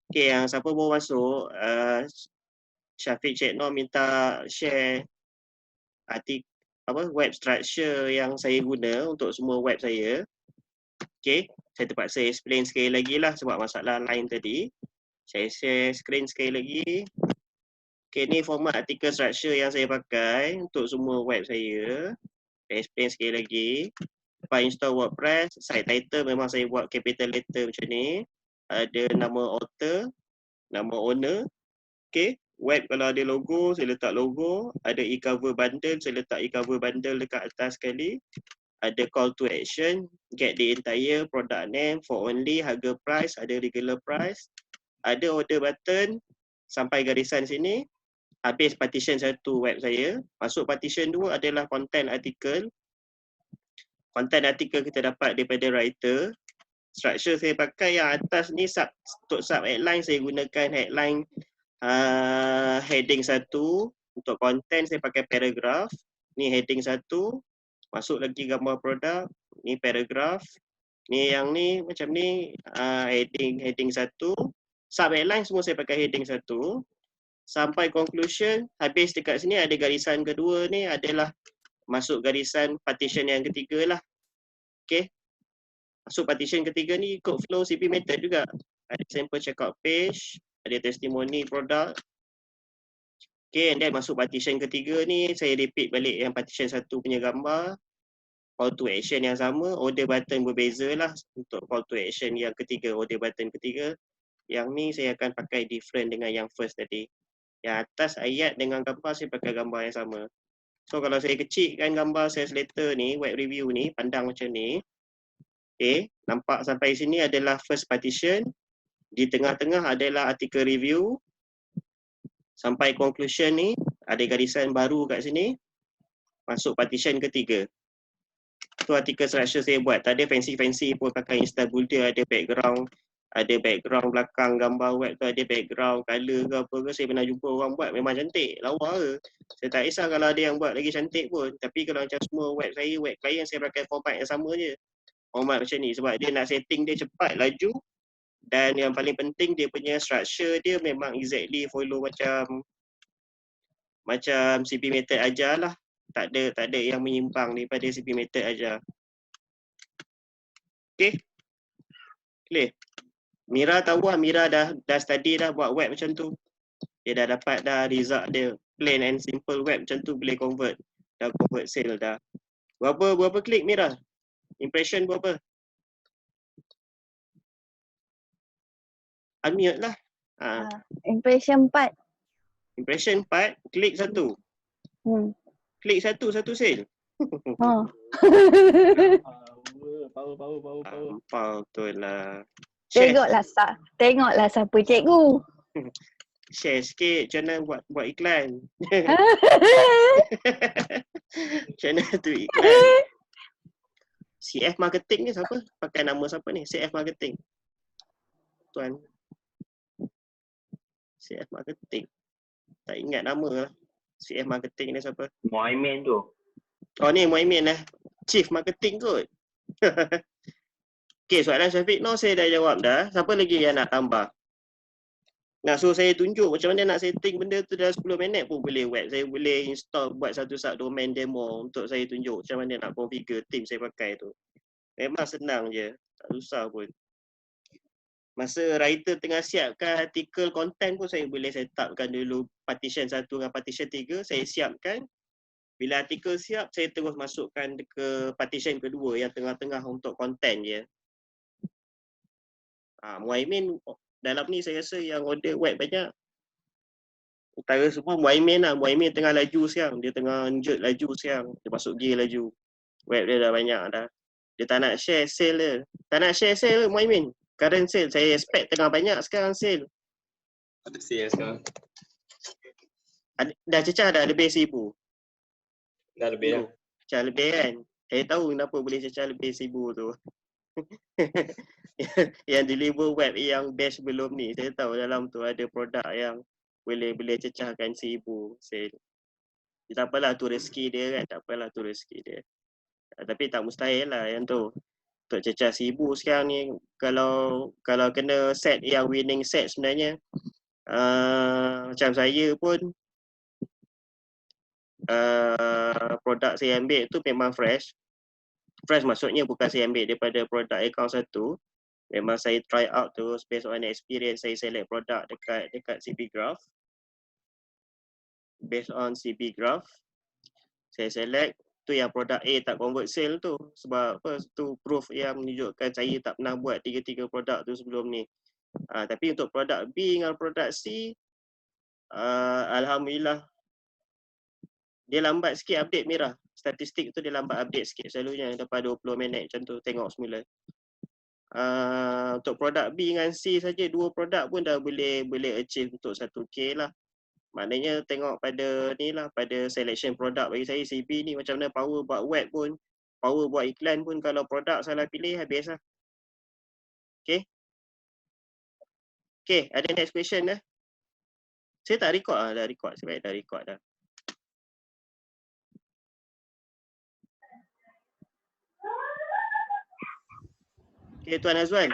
Okay, yang siapa baru masuk, Syafiq Cik Noh minta share web structure yang saya guna untuk semua web saya. Okay, saya terpaksa explain sekali lagi lah sebab masalah line tadi. Saya share screen sekali lagi. Okay, ni format artikel structure yang saya pakai untuk semua web saya. Saya explain sekali lagi. Lepas install WordPress, site title memang saya buat capital letter macam ni. Ada nama author, nama owner. Okay, web kalau ada logo, saya letak logo. Ada e-cover bundle, saya letak e-cover bundle dekat atas sekali. Ada call to action, get the entire product name, for only, harga price, ada regular price. Ada order button, sampai garisan sini. Habis partition 1 web saya. Masuk partition 2 adalah content artikel. Content artikel kita dapat daripada writer. Structure saya pakai yang atas ni untuk sub headline saya gunakan headline heading 1. Untuk content saya pakai paragraph. Ni heading 1. Masuk lagi gambar produk. Ni paragraph. Ni yang ni macam ni heading 1. Sub headline semua saya pakai heading 1. Sampai conclusion, habis dekat sini ada garisan kedua ni adalah masuk garisan partition yang ketiga lah. Okay. Masuk partition ketiga ni ikut flow CP method juga. Ada sample checkout page, ada testimoni produk. Okay, and then masuk partition ketiga ni, saya repeat balik yang partition 1 punya gambar. Call to action yang sama, order button berbeza lah untuk call to action yang ketiga, order button ketiga. Yang ni saya akan pakai different dengan yang first tadi. Yang atas ayat dengan gambar saya pakai gambar yang sama. So kalau saya kecilkan gambar sales letter ni, web review ni, pandang macam ni. Okay, nampak sampai sini adalah first partition. Di tengah-tengah adalah artikel review. Sampai conclusion ni, ada garisan baru kat sini. Masuk partition ketiga. Tu artikel structure saya buat. Tak ada fancy-fancy pun pakai Insta Builder, ada background belakang gambar web tu, ada background, color ke apa ke. Saya pernah jumpa orang buat memang cantik, lawa ke. Saya tak kisah kalau ada yang buat lagi cantik pun. Tapi kalau macam semua web saya, web klien saya pakai format yang sama je. Format macam ni sebab dia nak setting dia cepat, laju. Dan yang paling penting dia punya structure dia memang exactly follow macam CP method ajar lah. Tak ada yang menyimpang daripada CP method ajar. Okay. Clear. Mira tahu lah, Mira dah study dah buat web macam tu. Dia dah dapat dah result dia. Plain and simple web macam tu boleh convert. Dah convert sale dah. Berapa klik Mira? Impression berapa? Unmute lah. Impression 4. Impression 4, klik 1. Klik 1 sale. Power betul lah. Tengoklah siapa cikgu. Share sikit macam mana buat iklan. Macam mana tu iklan. CF Marketing ni siapa? Pakai nama siapa ni? CF Marketing. Tuan. CF Marketing. Tak ingat nama lah. CF Marketing ni siapa? Muaimin tu. Oh ni Muaimin lah. Chief Marketing kot. Okay, soalan Syafiq Noh saya dah jawab dah. Siapa lagi yang nak tambah? Nak suruh saya tunjuk macam mana nak setting benda tu dalam 10 minit pun boleh web. Saya boleh install, buat satu subdomain demo untuk saya tunjuk macam mana nak configure theme saya pakai tu. Memang senang je. Tak susah pun. Masa writer tengah siapkan artikel content pun saya boleh setupkan dulu partition 1 dengan partition 3. Saya siapkan. Bila artikel siap, saya terus masukkan ke partition kedua yang tengah-tengah untuk content je. Muaimin dalam ni saya rasa yang order web banyak. Utara semua Muaimin lah. Muaimin tengah laju siang. Dia tengah njut laju siang. Dia masuk gear laju. Web dia dah banyak dah. Dia tak nak share sale dia. Tak nak share sale Muaimin. Current sale. Saya expect tengah banyak sekarang sale. Ada sale sekarang. Dah cecah dah lebih 1,000. Dah lebih dah. Cecah lebih kan. Saya tahu kenapa boleh cecah lebih 1,000 tu. Yang deliver web yang batch belum ni. Saya tahu dalam tu ada produk yang boleh cecahkan 1,000 sale. Tak apalah tu rezeki dia kan. Tak apalah tu rezeki dia. Tapi tak mustahil lah yang tu. Untuk cecah 1000 sekarang ni, kalau kena set yang winning set sebenarnya, macam saya pun produk saya ambil tu memang fresh. Fresh maksudnya bukan saya ambil daripada produk account satu. Memang saya try out tu based on experience, saya select produk dekat CB Graph. Based on CB Graph, saya select tu yang produk A tak convert sale tu. Sebab apa? Tu proof yang menunjukkan saya tak pernah buat 3 produk tu sebelum ni. Tapi untuk produk B dengan produk C, Alhamdulillah dia lambat sikit update Mira. Statistik tu dia lambat update sikit selalunya, lepas 20 minit macam tu tengok semula. Untuk produk B dengan C saja, 2 produk pun dah boleh achieve untuk 1K lah. Maknanya tengok pada ni lah, pada selection produk bagi saya CB ni macam mana power buat web pun, power buat iklan pun, kalau produk salah pilih habis lah. Okay. Okay, ada next question dah. Saya tak record lah, dah record. Sebab dah record dah. Okay, Tuan Azwan.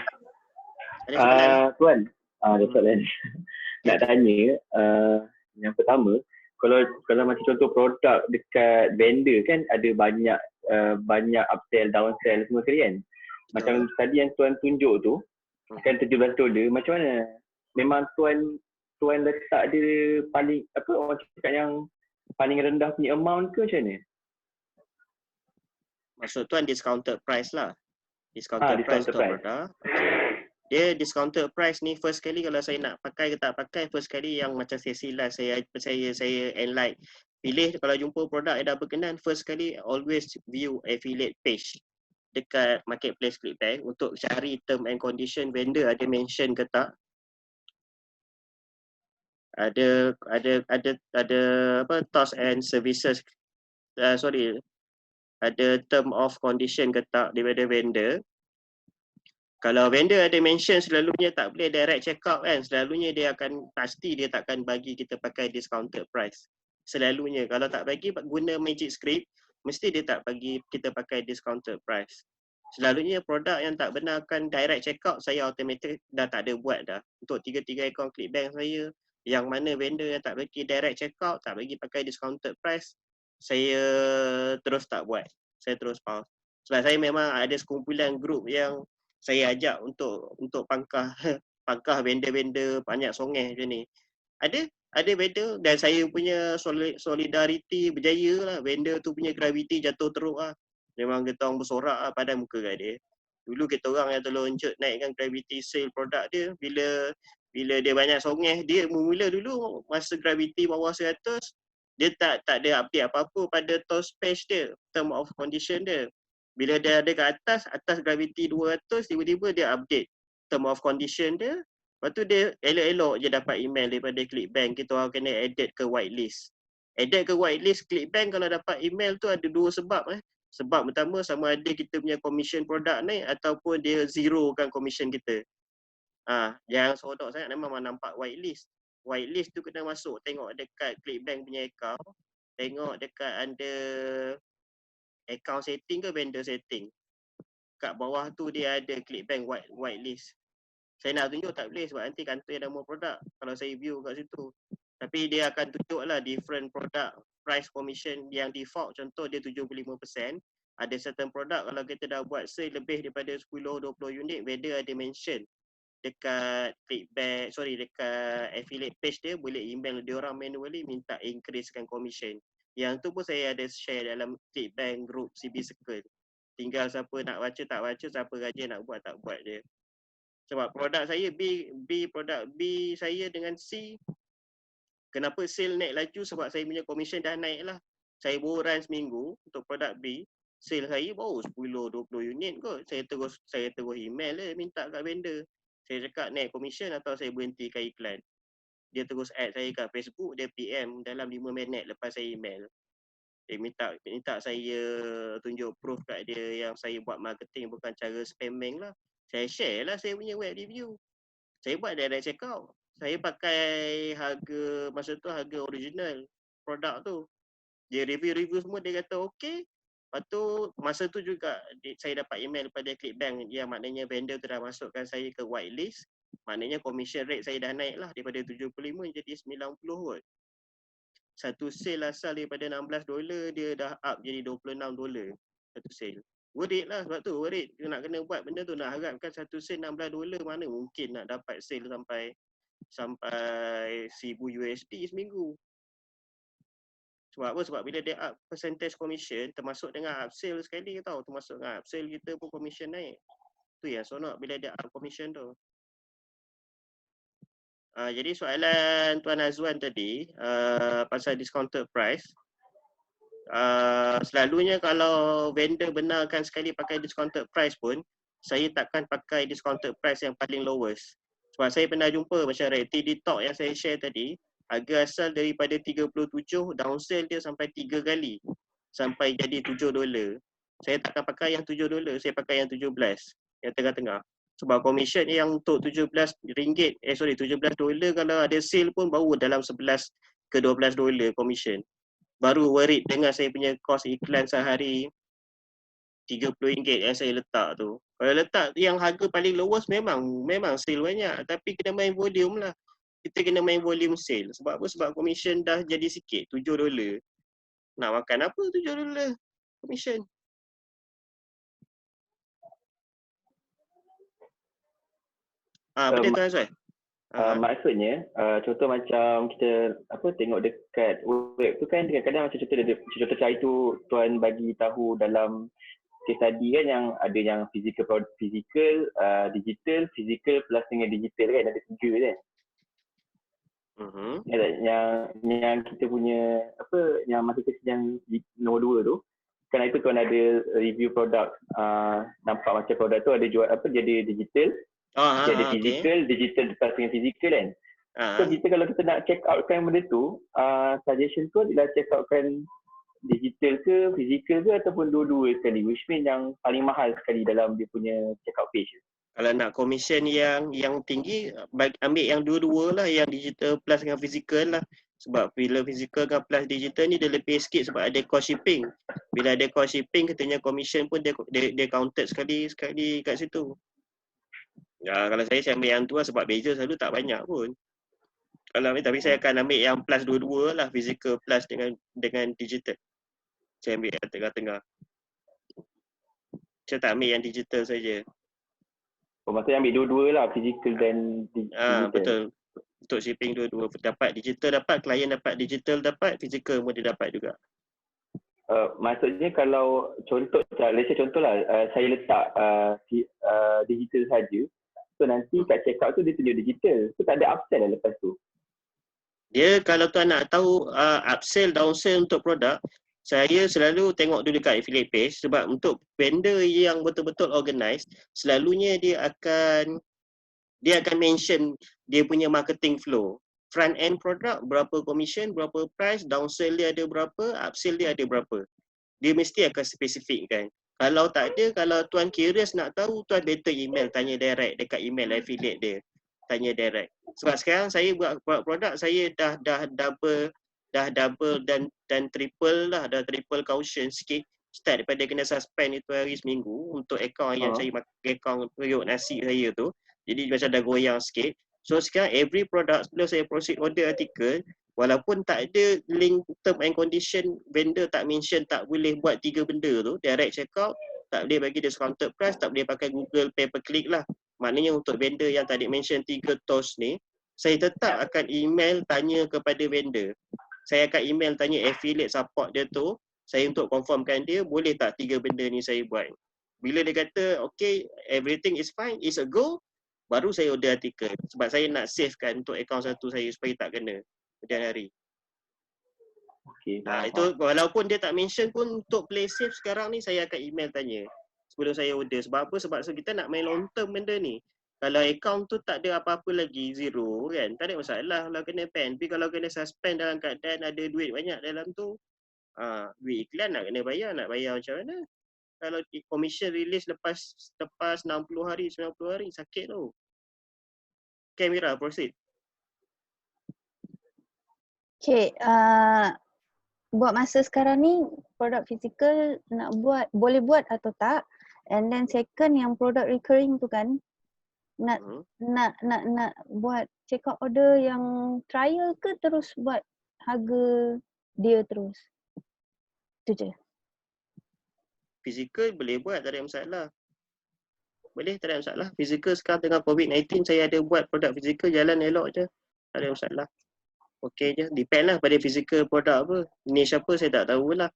Ada soalan? Tuan, ada soalan. Nak tanya, yang pertama, kalau macam contoh produk dekat vendor kan ada banyak upsell, downsell semua sekali kan. Macam tadi yang Tuan tunjuk tu, kan $17, macam mana? Memang Tuan letak dia paling, apa orang cakap yang paling rendah punya amount ke macam mana? Maksud Tuan discounted price lah. Discounted price untuk produk. Dia discounted price ni first kali kalau saya nak pakai ke tak pakai, first kali yang macam saya silat, saya enlight. Pilih kalau jumpa produk yang dah berkenan, first kali always view affiliate page dekat marketplace ClickBank untuk cari term and condition vendor ada mention ke tak. Ada apa terms and services, ada term of condition ke tak daripada vendor. Kalau vendor ada mention, selalunya tak boleh direct check out kan. Selalunya dia akan pasti dia takkan bagi kita pakai discounted price. Selalunya kalau tak bagi guna magic script, mesti dia tak bagi kita pakai discounted price. Selalunya produk yang tak benarkan direct check out, saya automatic dah tak ada buat dah. Untuk 3 akaun ClickBank saya, yang mana vendor yang tak bagi direct check out, tak bagi pakai discounted price, saya terus tak buat. Saya terus pause. Sebab saya memang ada sekumpulan grup yang saya ajak untuk pangkah vendor-vendor banyak songeh macam ni. Ada vendor dan saya punya solidarity berjaya lah. Vendor tu punya gravity jatuh teruk lah. Memang kita orang bersorak lah pada muka kat dia. Dulu kita orang yang tolong encik naikkan gravity sale produk dia. Bila dia banyak songeh, dia mula dulu masa gravity bawah 100, dia tak ada update apa-apa pada top page dia, term of condition dia. Bila dia ada kat atas gravity 200, tiba-tiba dia update term of condition dia. Lepas tu dia elok-elok je dapat email daripada ClickBank, kita orang kena edit ke whitelist. Edit ke whitelist ClickBank kalau dapat email tu ada 2 sebab. Sebab pertama, sama ada kita punya commission produk naik ataupun dia zerokan commission kita. Yang seronok sangat memang nampak whitelist. Whitelist tu kena masuk, tengok dekat ClickBank punya account, tengok dekat ada account setting ke vendor setting. Kat bawah tu dia ada ClickBank whitelist. Saya nak tunjuk tak boleh sebab nanti kantor nama produk kalau saya view kat situ. Tapi dia akan tunjuk lah different product price commission yang default, contoh dia 75%. Ada certain produk kalau kita dah buat sale lebih daripada 10-20 unit, vendor ada mention dekat ClickBank, dekat affiliate page dia, boleh email dia orang manually minta increasekan commission. Yang tu pun saya ada share dalam ClickBank group CB Circle. Tinggal siapa nak baca tak baca, siapa rajin nak buat tak buat dia. Sebab produk saya produk B saya dengan C, kenapa sale naik laju? Sebab saya punya commission dah naik lah. Saya baru run seminggu untuk produk B, sale saya baru 10-20 unit kot. Saya terus email dia minta kat vendor. Saya cakap naik commission atau saya berhentikan iklan. Dia terus add saya kat Facebook, dia PM dalam 5 minit lepas saya email. Dia minta saya tunjuk proof kat dia yang saya buat marketing bukan cara spamming lah. Saya share lah saya punya web review. Saya buat direct check out. Saya pakai harga original produk tu. Dia review semua, dia kata okey. Lepas tu masa tu juga saya dapat email daripada Clickbank yang maknanya vendor tu dah masukkan saya ke whitelist. Maknanya commission rate saya dah naik lah daripada 75 jadi 90 kot. Satu sale asal daripada $16 dia dah up jadi $26 satu sale. Worth it lah sebab tu worth it. Dia nak kena buat benda tu, nak harapkan satu sale $16 mana mungkin nak dapat sale sampai $1000 seminggu. Sebab apa? Sebab bila dia up percentage commission termasuk dengan upsell sekali tau. Termasuk dengan upsell kita pun commission naik. Tu yang sonok bila dia up commission tu. Jadi soalan Tuan Azwan tadi pasal discounted price. Selalunya kalau vendor benarkan sekali pakai discounted price pun, saya takkan pakai discounted price yang paling lowest. Sebab saya pernah jumpa macam RTD Talk yang saya share tadi, harga asal daripada 37, downsell dia sampai 3 kali. Sampai jadi $7. Saya takkan pakai yang $7, saya pakai yang 17, yang tengah-tengah. Sebab commission yang untuk $17 kalau ada sale pun baru dalam 11 ke $12 commission. Baru worried dengan saya punya kos iklan sehari RM30 yang saya letak tu. Kalau letak yang harga paling lowest memang sale banyak. Tapi kena main volume lah. Kita kena main volume sale. Sebab apa? Sebab commission dah jadi sikit, $7. Nak makan apa $7 commission? Benda Tuan Azwan? Maksudnya contoh macam kita tengok dekat web tu kan, kadang-kadang macam contoh cari tu Tuan bagi tahu dalam case study kan, yang ada yang physical, digital, physical plus dengan digital kan, ada 3 kan. Yang kita punya yang masa kecil yang nombor 2 tu, kan itu Tuan ada review produk, nampak macam produk tu ada jual jadi digital. Dia ada digital plus dengan physical kan. So kita kalau kita nak check out kan benda tu, suggestion tu adalah check out kan digital ke physical ke ataupun dua-dua sekali, which mean yang paling mahal sekali dalam dia punya check out page. Kalau nak commission yang tinggi, ambil yang dua-dua lah, yang digital plus dengan physical lah. Sebab bila physical dengan plus digital ni dia lebih sikit sebab ada cost shipping. Bila ada cost shipping, katanya commission pun dia counted sekali kat situ. Kalau saya ambil yang tu lah sebab beza selalu tak banyak pun. Tapi saya akan ambil yang plus dua-dua lah, physical plus dengan digital. Saya ambil yang tengah-tengah. Saya tak ambil yang digital saja. Maksudnya ambil dua-dua lah, physical dan digital. Betul. Untuk shipping dua-dua. Dapat digital dapat, klien dapat digital dapat, physical pun dia dapat juga. Maksudnya kalau contoh lah, saya letak digital saja. So nanti kat check out tu dia tunjuk digital. So tak ada upsell lah lepas tu. Dia kalau tuan nak tahu upsell, downsell untuk produk, saya selalu tengok dulu kat affiliate page. Sebab untuk vendor yang betul-betul organized, selalunya dia akan mention dia punya marketing flow. Front end produk, berapa commission, berapa price, downsell dia ada berapa, upsell dia ada berapa. Dia mesti akan spesifikkan. Kalau tak ada, kalau tuan curious nak tahu, tuan better email, tanya direct dekat email affiliate dia. Tanya direct. Sebab sekarang saya buat produk, saya dah double dan triple lah, dah triple caution sikit. Start daripada kena suspend itu hari seminggu untuk akaun yang saya pakai, akaun periuk nasi saya tu. Jadi macam dah goyang sikit. So sekarang every product sebelum saya proceed order artikel, walaupun tak ada link term and condition, vendor tak mention tak boleh buat 3 benda tu, direct checkout, tak boleh bagi discounted price, tak boleh pakai Google pay per click lah. Maknanya untuk vendor yang tadi mention 3 TOS ni, saya tetap akan email tanya kepada vendor. Saya akan email tanya affiliate support dia tu, saya untuk confirmkan dia, boleh tak 3 benda ni saya buat. Bila dia kata, okay, everything is fine, is a go, baru saya order artikel. Sebab saya nak save kan untuk akaun satu saya supaya tak kena kemudian hari. Itu walaupun dia tak mention pun, untuk play safe sekarang ni saya akan email tanya sebelum saya order. Sebab apa? Sebab kita nak main long term benda ni. Kalau akaun tu tak ada apa-apa lagi, zero kan, tak ada masalah kalau kena ban. Tapi kalau kena suspend dalam keadaan ada duit banyak dalam tu, duit iklan nak kena bayar, nak bayar macam mana? Kalau commission release lepas 60 hari, 90 hari, sakit tu. Kamera, proceed. Okay, buat masa sekarang ni produk fizikal nak buat, boleh buat atau tak. And then second yang produk recurring tu kan, nak buat check out order yang trial ke terus buat harga dia terus? Tu je. Fizikal boleh buat, tak ada masalah. Boleh, tak ada masalah. Fizikal sekarang tengah COVID-19, saya ada buat produk fizikal jalan elok je. Tak ada masalah. Okey je. Depend lah pada fizikal produk apa. Niche apa saya tak tahulah.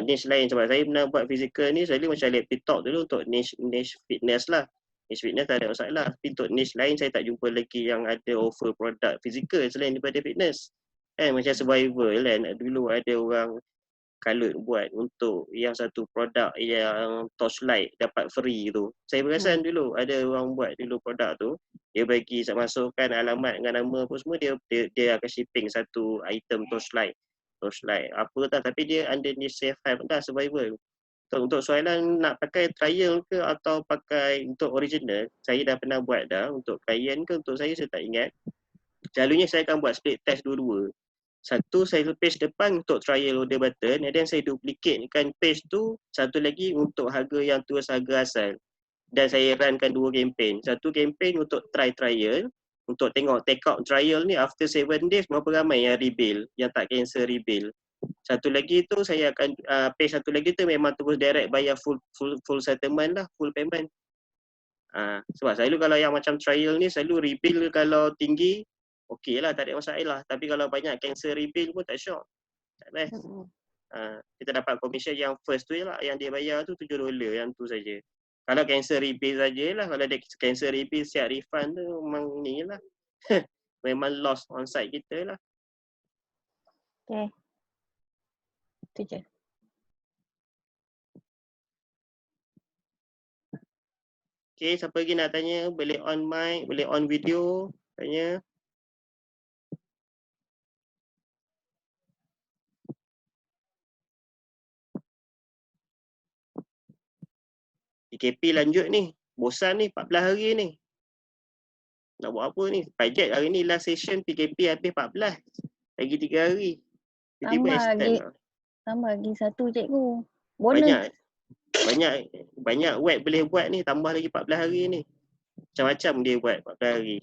Niche lain sebab saya pernah buat fizikal ni selalu macam Electric Talk dulu untuk niche fitness lah. Niche fitness tak ada masalah. Tapi untuk niche lain saya tak jumpa lagi yang ada offer produk fizikal selain daripada fitness. Macam survival kan. Dulu ada orang kalut buat untuk yang satu produk yang torchlight dapat free tu. Saya perasan dulu ada orang buat dulu produk tu. Dia bagi masukkan alamat dengan nama apa semua, dia akan shipping satu item torchlight apa tak, tapi dia under niche safe hype dah survival. Untuk soalan nak pakai trial ke atau pakai untuk original, saya dah pernah buat dah. Untuk klien ke untuk saya tak ingat. Selalunya saya akan buat split test dua-dua. Satu saya page depan untuk trial order button, and then saya duplicatekan page tu satu lagi untuk harga yang terus harga asal. Dan saya runkan dua campaign. Satu campaign untuk trial, untuk tengok take out trial ni after 7 days berapa ramai yang rebill, yang tak cancel rebill. Satu lagi tu saya akan page satu lagi tu memang terus direct bayar full settlement lah, full payment. Sebab selalu kalau yang macam trial ni selalu rebill kalau tinggi okey lah, tak ada masalah. Tapi kalau banyak cancel rebill pun tak syok. Tak best. Kita dapat commission yang first tu je lah. Yang dia bayar tu $7 yang tu saja. Kalau cancel rebill sajalah. Kalau dia cancel rebill siap refund tu memang ni lah. Memang loss on site kita lah. Okay. Tu je. Okay, siapa lagi nak tanya? Boleh on mic, boleh on video. Tanya. PKP lanjut ni. Bosan ni 14 hari ni. Nak buat apa ni? Bajet hari ni last session PKP habis 14. Lagi 3 hari. Tiba-tiba extend lah. Tambah lagi satu cikgu. Bonus. Banyak web boleh buat ni. Tambah lagi 14 hari ni. Macam-macam dia buat 14 hari.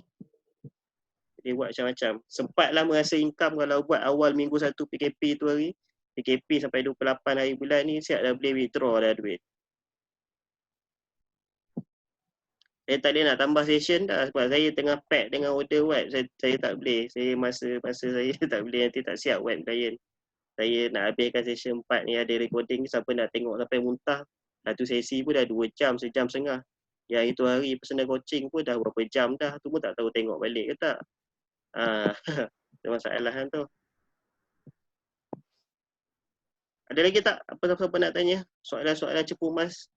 Dia buat macam-macam. Sempatlah merasa income kalau buat awal minggu 1 PKP tu hari. PKP sampai 28 hari bulan ni siap dah boleh withdraw dah duit. Saya tak boleh nak tambah session dah sebab saya tengah pack dengan order web. Saya tak boleh. Saya masa saya tak boleh, nanti tak siap web klien. Saya nak habiskan session 4 ni, ada recording, siapa nak tengok sampai muntah. Satu sesi pun dah 2 jam, sejam setengah. Yang itu hari personal coaching pun dah berapa jam dah. Tu pun tak tahu tengok balik ke tak. Itu masalah kan tu. Ada lagi tak? Apa-apa nak tanya? Soalan-soalan cepu mas.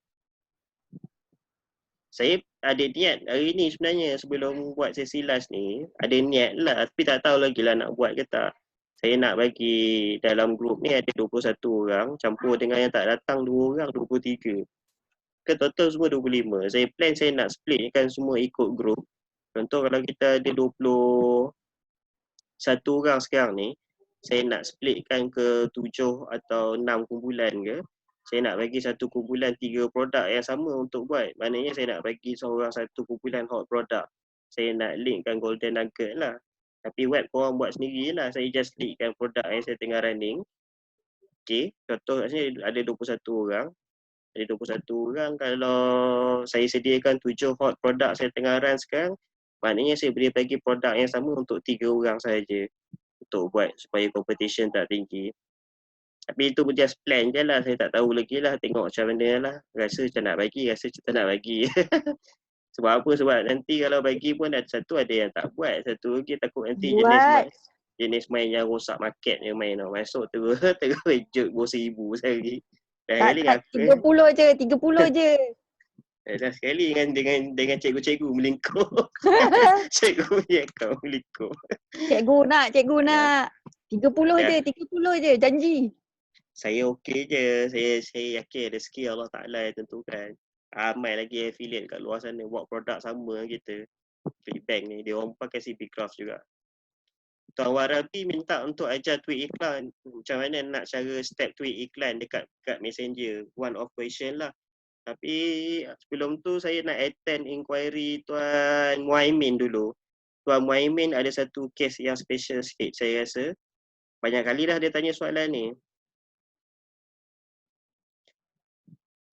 Saya ada niat hari ni sebenarnya sebelum buat sesi last ni. Ada niat lah tapi tak tahu lagi lah nak buat ke tak. Saya nak bagi dalam grup ni ada 21 orang. Campur dengan yang tak datang 2 orang, 23. Ke total semua 25. Saya plan saya nak split kan semua ikut grup. Contoh kalau kita ada 21 orang sekarang ni. Saya nak splitkan ke 7 atau 6 kumpulan ke. Saya nak bagi satu kumpulan 3 produk yang sama untuk buat. Maknanya saya nak bagi seorang satu kumpulan hot produk. Saya nak linkkan golden nugget lah. Tapi web korang buat sendiri lah. Saya just linkkan produk yang saya tengah running. Okay. Contoh kat sini ada 21 orang. Ada 21 orang. Kalau saya sediakan 7 hot produk saya tengah run sekarang. Maknanya saya boleh bagi produk yang sama untuk 3 orang sahaja. Untuk buat supaya competition tak tinggi. Tapi itu pun just plan je lah. Saya tak tahu lagi lah. Tengok macam mana lah. Rasa macam nak bagi. Rasa macam tak nak bagi. Sebab apa? Sebab nanti kalau bagi pun ada satu ada yang tak buat. Satu lagi takut nanti jenis main yang rosak market yang main. Masuk terus jut RM1,000 sehari. Tak, 30 je. 30 je. Dah sekali dengan cikgu-cikgu melingkup. Cikgu punya kau melingkup. Cikgu nak. 30 je. 30 je. Janji. Saya okey je. Saya yakin rezeki Allah Ta'ala yang tentukan. Ramai lagi affiliate kat luar sana buat produk sama kita. Clickbank ni. Dia orang pakai CP Craft juga. Tuan Warabi minta untuk ajar tweet iklan. Macam mana nak cara step tweet iklan dekat Messenger. One of question lah. Tapi sebelum tu saya nak attend inquiry Tuan Muhaimin dulu. Tuan Muhaimin ada satu kes yang special sikit saya rasa. Banyak kali dah dia tanya soalan ni.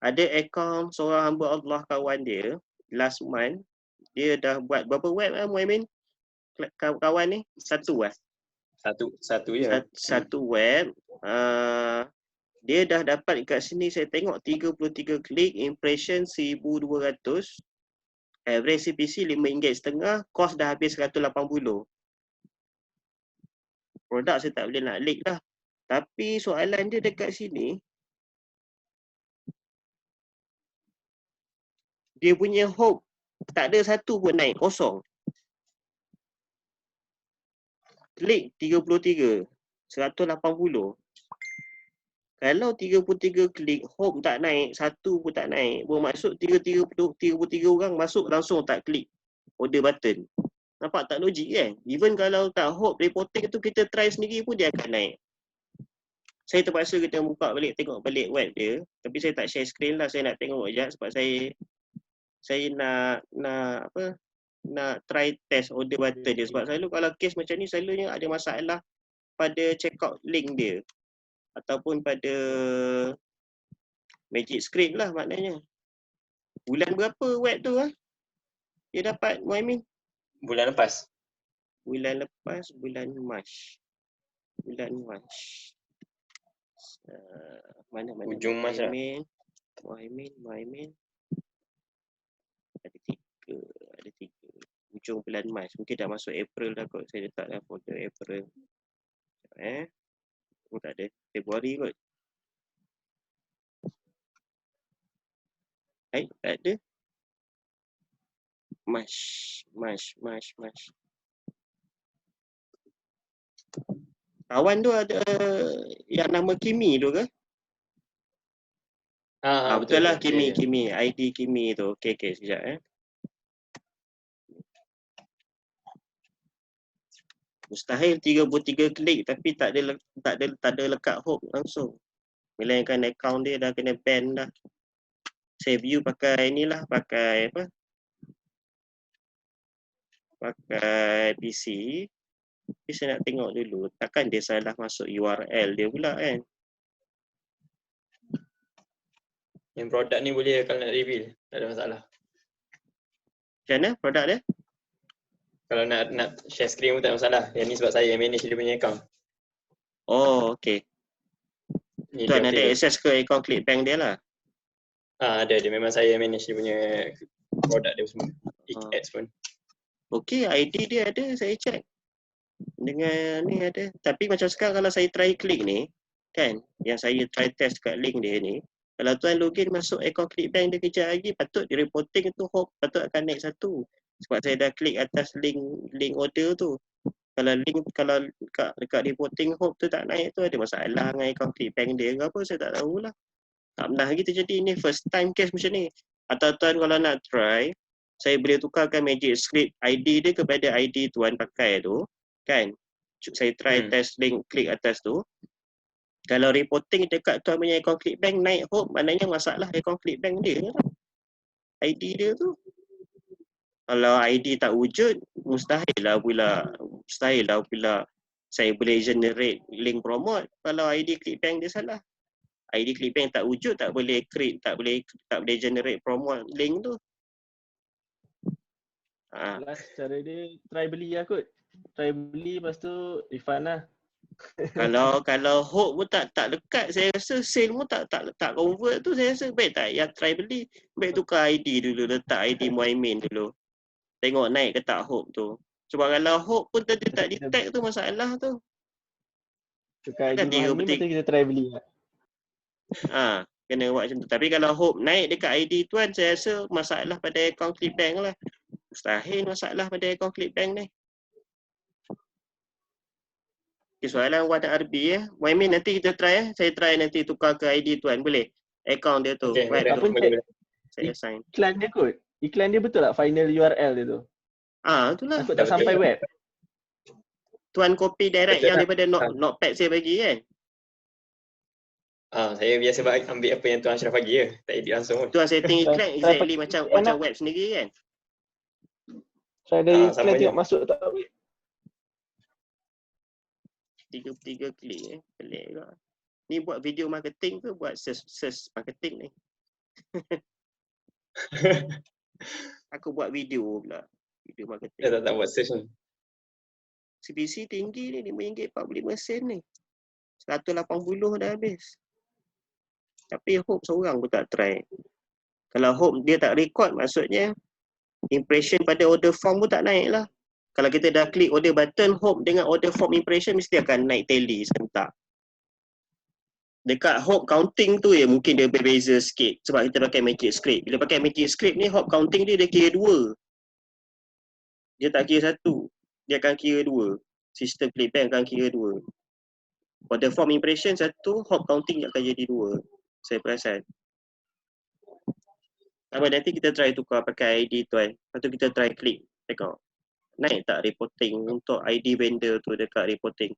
Ada akaun seorang hamba Allah kawan dia, last month, dia dah buat berapa web Muhaimin? Kawan ni? Satu lah. Satu je. Satu web. Dia dah dapat kat sini saya tengok 33 klik, impression 1,200. Average CPC RM5.5, kos dah habis 180. Produk saya tak boleh nak link lah. Tapi soalan dia dekat sini, dia punya hope tak ada satu pun naik, kosong. Klik 33, 180. Kalau 33 klik, hope tak naik, satu pun tak naik. Bermaksud 33 orang masuk langsung tak klik order button. Nampak tak logik kan? Even kalau tak hope reporting tu kita try sendiri pun dia akan naik. Saya terpaksa kita buka balik, tengok balik web dia. Tapi saya tak share screen lah, saya nak tengok sekejap sebab saya nak try test order button dia. Sebab selalu kalau case macam ni selalunya ada masalah pada checkout link dia. Ataupun pada magic script lah maknanya. Bulan berapa web tu dia dapat Muhaimin? Bulan lepas. Bulan lepas, bulan Mac. Mana Hujung Mac lah. Muhaimin. Ada tiga. Hujung bulan Mac. Mungkin dah masuk April dah kot. Saya letak dah folder April. Tak ada. Februari kot. Tak ada. Mac. Kawan tu ada yang nama Kimi tu ke? Betul lah Kimi. ID Kimi tu. Okay, sekejap Mustahil 33 klik tapi tak ada lekat hope langsung. Melainkan account dia dah kena ban dah. Saya view pakai inilah, pakai PC. Tapi saya nak tengok dulu, takkan dia salah masuk URL dia pula kan? Yang produk ni boleh kalau nak reveal, tak ada masalah. Macam mana produk dia? Kalau nak share screen pun tak ada masalah. Yang ni sebab saya yang manage dia punya account. Oh, okay. Ni Tuan ada dia. akses ke account ClickBank dia lah? Ada. Memang saya yang manage dia punya produk dia semua. Ads pun. Okay, ID dia ada, saya check. Dengan ni ada. Tapi macam sekarang kalau saya try klik ni, kan, yang saya try test kat link dia ni, kalau tuan login masuk account ClickBank dia kejap lagi, patut di reporting tu hope patut akan naik satu. Sebab saya dah klik atas link order tu. Kalau dekat reporting hope tu tak naik tu, ada masalah dengan account ClickBank dia ke apa, saya tak tahulah. Tak pernah lagi terjadi ni, first time case macam ni. Atau tuan kalau nak try, saya boleh tukarkan magic script ID dia kepada ID tuan pakai tu, kan? Saya try test link klik atas tu. Kalau reporting dekat tuan punya account ClickBank naik hope, maknanya masalah account ClickBank dia lah. ID dia tu. Kalau ID tak wujud, mustahil lah pula saya boleh generate link promote kalau ID ClickBank dia salah. ID ClickBank tak wujud, tak boleh create, tak boleh generate promote link tu. Last cara dia try beli lah kot. Try beli lepas tu refund lah. Kalau hope pun tak lekat, saya rasa sale pun tak convert tu, saya rasa baik tak try beli, baik tukar ID dulu, letak ID Muhaimin dulu. Tengok naik ke tak hope tu. Sebab kalau hope pun tadi tak detect tu masalah tu. Tukar ID Muhaimin lepas tu kita try beli lah. Kena buat macam tu. Tapi kalau hope naik dekat ID tuan, saya rasa masalah pada account ClickBank lah. Mustahil masalah pada account ClickBank ni. Okay, soalan Wan RB Muhaimin nanti kita try saya try nanti tukar ke ID tuan, boleh? Account dia tu. Okay, boleh. Saya assign. Iklan dia kot. Iklan dia betul tak final URL dia tu? Itulah. Takut tak sampai web. Tuan copy direct Betul yang lah. daripada notepad saya bagi kan? Saya biasa ambil apa yang Tuan Ashraf bagi je. Tak edit langsung pun. Tuan setting iklan Try exactly macam web sendiri kan? Try dari sama iklan je. tengok masuk tak. 3 klik pelik juga. Ni buat video marketing ke buat search marketing ni? Aku buat video pula. Video marketing. Dia tak buat search ni. CPC tinggi ni RM5.45 ni. 180 dah habis. Tapi Hope seorang pun tak try. Kalau Hope dia tak record maksudnya impression pada order form pun tak naik lah. Kalau kita dah klik order button, Hope dengan order form impression mesti akan naik tally serentak. Dekat Hope counting tu ya mungkin dia berbeza sikit sebab kita pakai Magic Script. Bila pakai Magic Script ni Hope counting dia kira 2. Dia tak kira 1. Dia akan kira 2. Sistem ClickBank akan kira 2. Order form impression 1, Hope counting akan jadi 2. Saya perasan. Nanti kita try tukar pakai ID tu kan. Lepas tu kita try klik. Tengok. Naik tak reporting untuk ID vendor tu dekat reporting.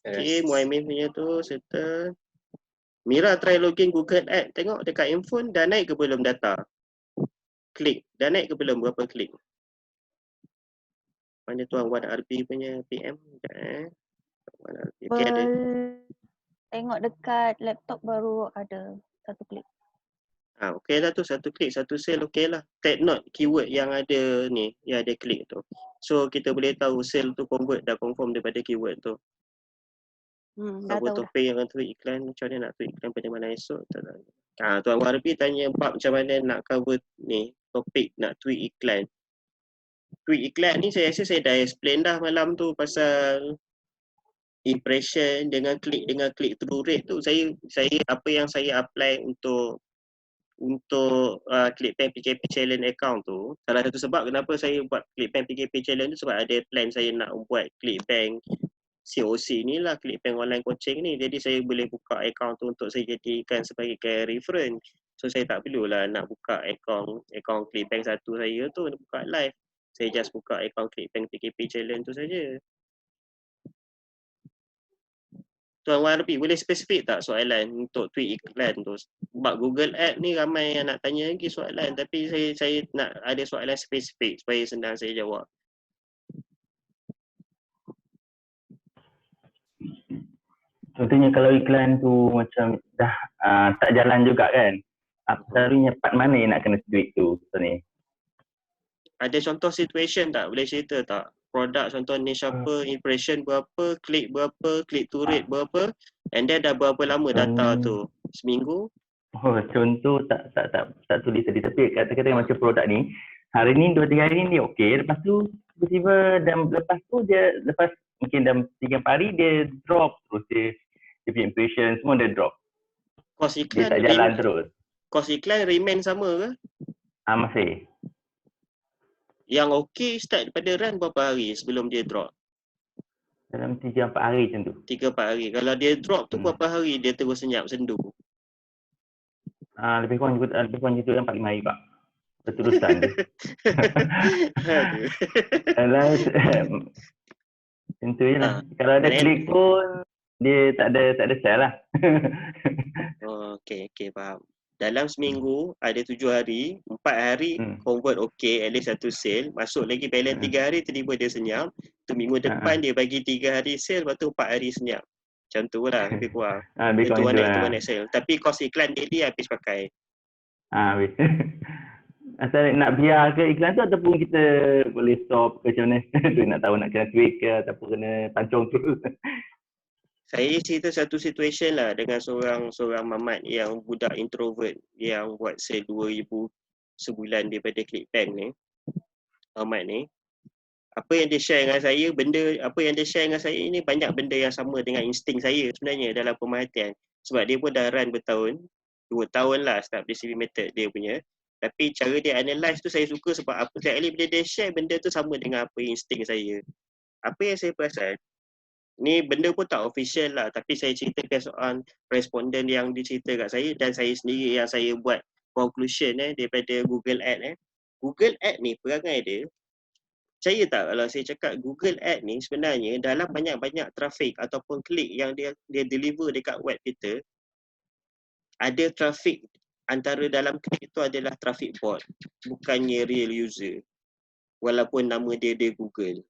Okay, Muhammad punya tu settle. Mira try login Google Ads. Tengok dekat handphone dah naik ke belum data? Klik. Dah naik ke belum berapa klik? Mana tuan Wan RB punya PM? Wan RB. Okay, ada. Tengok dekat laptop baru ada 1 klik. Okey lah tu, 1 klik, 1 sale okey lah. Take note keyword yang ada ni, yang ada klik tu. So kita boleh tahu sale tu convert dah confirm daripada keyword tu. Dah tahu Auto dah. pay yang tweet iklan, macam mana nak tweet iklan pada mana esok? Tak tahu. Tuan Warbi tanya bab macam mana nak cover ni, topik nak tweet iklan. Tweet iklan ni saya rasa saya dah explain dah malam tu pasal impression dengan click through rate tu. Saya apa yang saya apply untuk ClickBank PKP Challenge account tu, salah satu sebab kenapa saya buat ClickBank PKP Challenge tu sebab ada plan saya nak buat ClickBank COC ni lah, ClickBank online coaching ni. Jadi saya boleh buka account tu untuk saya jadikan sebagai reference. So saya tak perlulah nak buka account ClickBank satu saya tu nak buka live. Saya just buka account ClickBank PKP Challenge tu saja. Tuan Warbi, boleh spesifik tak soalan untuk tweet iklan tu? Sebab Google Ads ni ramai yang nak tanya lagi soalan, tapi saya nak ada soalan spesifik supaya senang saya jawab. Contohnya kalau iklan tu macam dah tak jalan juga kan, selalunya part mana yang nak kena tweak tu ni? Ada contoh situation tak? Boleh cerita tak? Produk contoh niche apa, impression berapa, klik berapa, click to rate berapa, and then dah berapa lama data tu? Seminggu? Oh, contoh tak tulis tadi, tapi kata-kata macam produk ni hari ni 2-3 hari ni okey, lepas tu tiba-tiba dan lepas tu dia lepas mungkin dalam 3-4 hari dia drop terus, dia punya impression semua dia drop. Kos Dia iklan tak jalan terus. Kos iklan remain sama ke? Masih. Yang okey start daripada run berapa hari sebelum dia drop? Dalam 3-4 hari macam tu. 3-4 hari. Kalau dia drop tu berapa hari dia terus senyap sendu? Lebih kurang juga 4-5 hari pak. Berterusan tu. Aduh. Tentu je lah. Kalau ada klik pun dia tak ada sell lah. Okey, faham. Dalam seminggu ada 7 hari, 4 hari convert okey, at least 1 sale, masuk lagi balance 3 hari tiba-tiba dia senyap. Tu minggu depan dia bagi 3 hari sale, lepas tu 4 hari senyap. Macam tu lah lebih kurang. Lebih kurang itu one sale. Tapi kos iklan daily habis pakai. Habis. Asal nak biar ke iklan tu ataupun kita boleh stop ke macam mana? Tu nak tahu nak kena tweak ke ataupun kena pancung tu. Saya cerita satu situation lah dengan seorang mamat yang budak introvert yang buat sale 2,000 sebulan daripada ClickBank ni. Mamat ni. Apa yang dia share dengan saya, ni banyak benda yang sama dengan insting saya sebenarnya dalam pemerhatian. Sebab dia pun dah run bertahun, 2 tahun lah start BCB method dia punya. Tapi cara dia analyse tu saya suka sebab apa setiap kali bila dia share benda tu sama dengan apa insting saya. Apa yang saya perasan, ni benda pun tak official lah, tapi saya ceritakan soal responden yang dicerita kat saya dan saya sendiri yang saya buat conclusion daripada Google Ads. Google Ads ni perangai dia, Percaya tak kalau saya cakap Google Ads ni sebenarnya dalam banyak-banyak trafik ataupun klik yang dia deliver dekat web kita, ada trafik antara dalam klik itu adalah trafik bot, bukannya real user. Walaupun nama dia Google.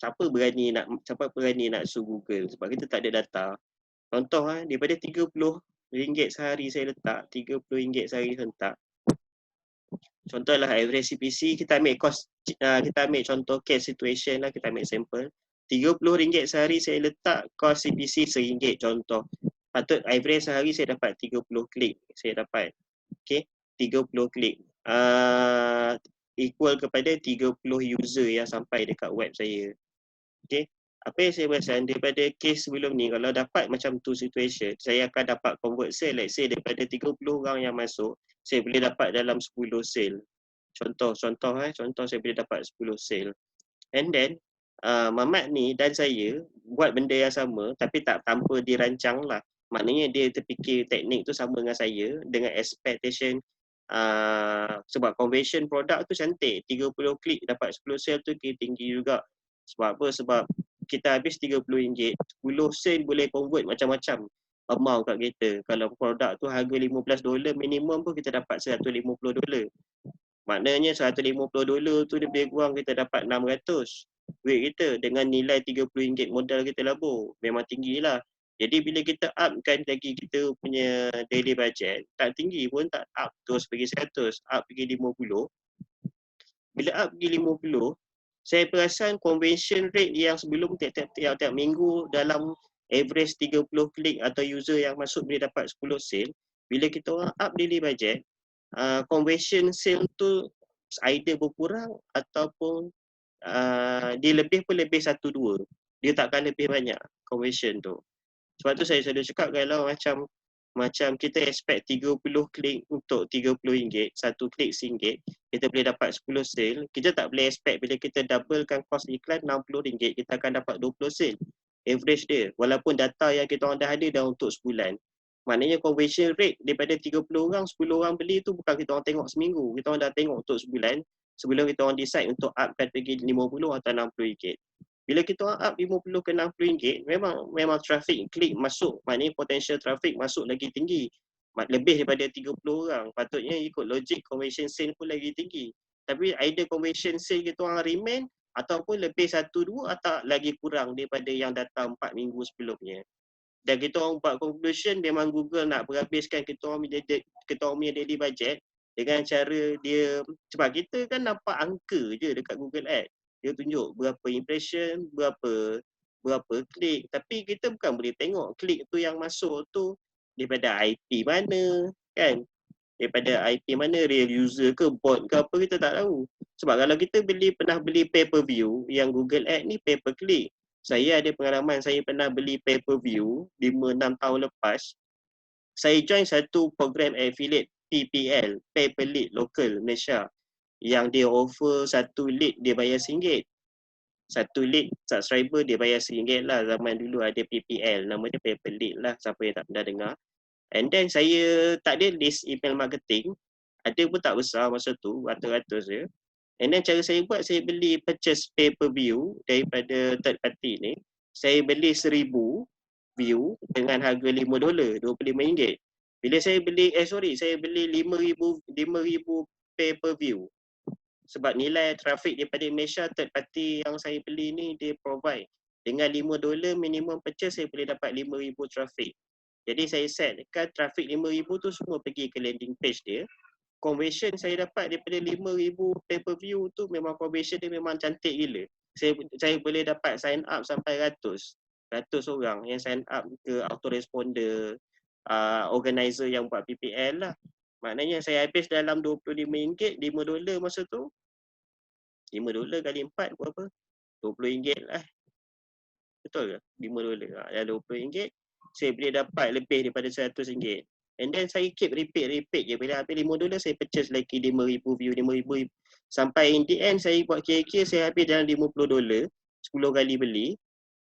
Siapa berani nak sue Google sebab kita tak ada data. Contoh daripada RM30 sehari saya letak, RM30 sehari hentak. Contohlah average CPC, kita ambil contoh case situation lah, kita ambil sampel. RM30 sehari saya letak, cost CPC RM1 contoh. Patut average sehari saya dapat 30 klik. Saya dapat. Okay, 30 klik. Equal kepada 30 user yang sampai dekat web saya. Okay, apa yang saya perasan daripada case sebelum ni, kalau dapat macam tu situation, saya akan dapat convert sale. Let's say daripada 30 orang yang masuk, saya boleh dapat dalam 10 sale. Contoh saya boleh dapat 10 sale. And then Mamat ni dan saya buat benda yang sama tapi tak tanpa dirancang lah. Maknanya dia terfikir teknik tu sama dengan saya, dengan expectation sebab conversion produk tu cantik, 30 klik dapat 10 sale tu tinggi juga. Sebab apa? Sebab kita habis RM30, 10 sale boleh convert macam-macam amount kat kita. Kalau produk tu harga $15 minimum pun kita dapat $150. Maknanya $150 tu lebih kurang kita dapat 600 duit kita dengan nilai RM30 modal kita labur. Memang tinggi lah. Jadi bila kita upkan lagi kita punya daily budget, tak tinggi pun tak up terus pergi 100, up pergi 50. Bila up pergi 50, saya perasan conversion rate yang sebelum tiap-tiap minggu dalam average 30 klik atau user yang masuk boleh dapat 10 sale. Bila kita orang up daily budget, conversion sale tu either berkurang ataupun dia lebih 1-2. Dia takkan lebih banyak conversion tu. Sebab tu saya selalu cakap kalau macam kita expect 30 klik untuk RM30, satu klik RM1, kita boleh dapat 10 sale. Kita tak boleh expect bila kita doublekan kos iklan RM60, kita akan dapat 20 sale. Average dia. Walaupun data yang kita orang dah ada dah untuk sebulan. Maknanya conversion rate daripada 30 orang, 10 orang beli tu bukan kita orang tengok seminggu. Kita orang dah tengok untuk sebulan. Sebelum kita orang decide untuk upkan pergi 50 atau RM60. Bila kita orang up 50 ke RM60, memang traffic klik masuk. Maknanya potential traffic masuk lagi tinggi. Lebih daripada 30 orang. Patutnya ikut logik conversion sale pun lagi tinggi. Tapi either conversion sale kita orang remain ataupun lebih 1-2 atau lagi kurang daripada yang datang 4 minggu sebelumnya. Dan kita orang buat conclusion memang Google nak berhabiskan kita orang punya daily budget dengan cara dia, sebab kita kan nampak angka je dekat Google Ads. Dia tunjuk berapa impression, berapa klik, tapi kita bukan boleh tengok klik tu yang masuk tu daripada IP mana kan. Daripada IP mana, real user ke bot ke apa, kita tak tahu. Sebab kalau kita pernah beli pay per view, yang Google Ads ni pay per click. Saya ada pengalaman, saya pernah beli pay per view 5-6 tahun lepas. Saya join satu program affiliate PPL, pay per lead local Malaysia, yang dia offer satu lead dia bayar RM1. Satu lead subscriber dia bayar RM1 lah. Zaman dulu ada PPL, nama dia pay per lead lah, siapa yang tak pernah dengar. And then saya tak ada list email marketing, ada pun tak besar masa tu, ratus-ratus je. And then cara saya buat, saya beli purchase pay per view daripada third party ni. Saya beli 1000 view dengan harga $5, RM25. Bila saya beli, saya beli 5,000 pay per view. Sebab nilai traffic daripada Malaysia third party yang saya beli ni, dia provide. Dengan $5 minimum purchase, saya boleh dapat 5,000 traffic. Jadi saya set dekat traffic 5,000 tu semua pergi ke landing page dia. Conversion saya dapat daripada 5,000 pay per view tu memang conversion dia memang cantik gila. Saya boleh dapat sign up sampai 100 orang yang sign up ke autoresponder, organizer yang buat PPL lah. Maknanya saya habis dalam RM25, $5 masa tu. $5 kali 4 berapa? RM20 lah. Betul ke? $5. Dalam RM20. Saya boleh dapat lebih daripada RM100. And then saya keep repeat je. Bila habis $5 saya purchase lagi 5,000 view, 5,000. Sampai in the end saya buat kira-kira saya habis dalam $50, 10 kali beli.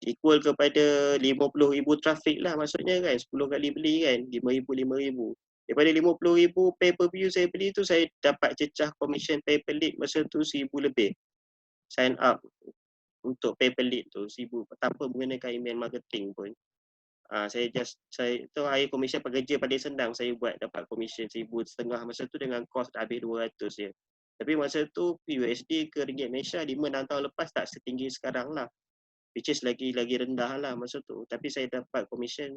Equal kepada 50,000 traffic lah maksudnya kan. 10 kali beli kan, 5,000. Daripada 50,000 pay per view saya beli tu, saya dapat cecah commission pay per lead masa tu 1,000 lebih. Sign up untuk pay per lead tu 1,000 tanpa menggunakan email marketing pun. Saya tu high commission pekerja paling senang saya buat, dapat commission 1,500 masa tu dengan kos dah habis 200 je. Tapi masa tu USD ke ringgit Malaysia 5-6 tahun lepas tak setinggi sekarang lah. Which is lagi rendah lah masa tu. Tapi saya dapat commission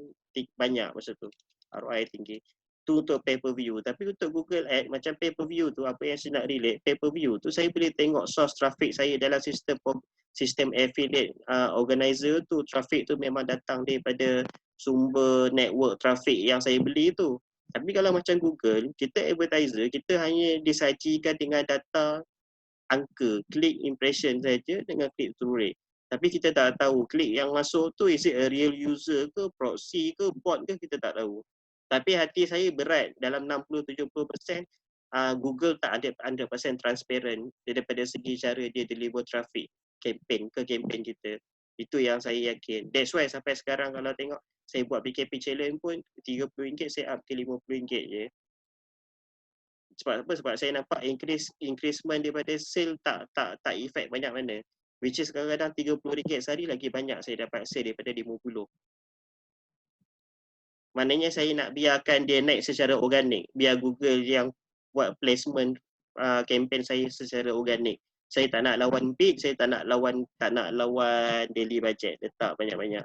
banyak masa tu. ROI tinggi. Tu untuk pay per view. Tapi untuk Google Ads macam pay per view tu, apa yang saya nak relate, pay per view tu saya boleh tengok source traffic saya dalam sistem affiliate organizer tu. Traffic tu memang datang daripada sumber network traffic yang saya beli tu. Tapi kalau macam Google, kita advertiser, kita hanya disajikan dengan data angka, click impression saja dengan click through rate. Tapi kita tak tahu klik yang masuk tu is it a real user ke, proxy ke, bot ke, kita tak tahu. Tapi hati saya berat dalam 60-70% Google tak ada 100% transparent daripada segi cara dia deliver traffic campaign ke campaign kita. Itu yang saya yakin. That's why sampai sekarang kalau tengok saya buat PKP challenge pun RM30 saya up ke RM50 je. Sebab apa? Sebab saya nampak increasement daripada sale tak effect banyak mana. Which is kadang-kadang RM30 sehari lagi banyak saya dapat sale daripada RM50. Maknanya saya nak biarkan dia naik secara organik. Biar Google yang buat placement campaign saya secara organik. Saya tak nak lawan bid, saya tak nak lawan daily budget. Letak banyak-banyak.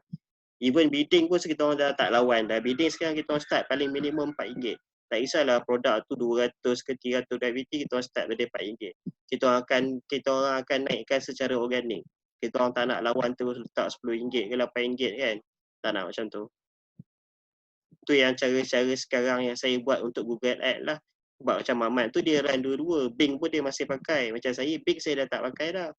Even bidding pun kita orang dah tak lawan dah. Bidding sekarang kita orang start paling minimum RM4. Tak kisahlah produk tu 200 ke 300 WT, kita orang start pada RM4. Kita orang akan naikkan secara organik. Kita orang tak nak lawan terus letak RM10 ke RM8 kan. Tak nak macam tu. Itu yang cara-cara sekarang yang saya buat untuk Google Ads lah. Sebab macam Mamat tu dia run dua-dua. Bing pun dia masih pakai. Macam saya, Bing saya dah tak pakai dah.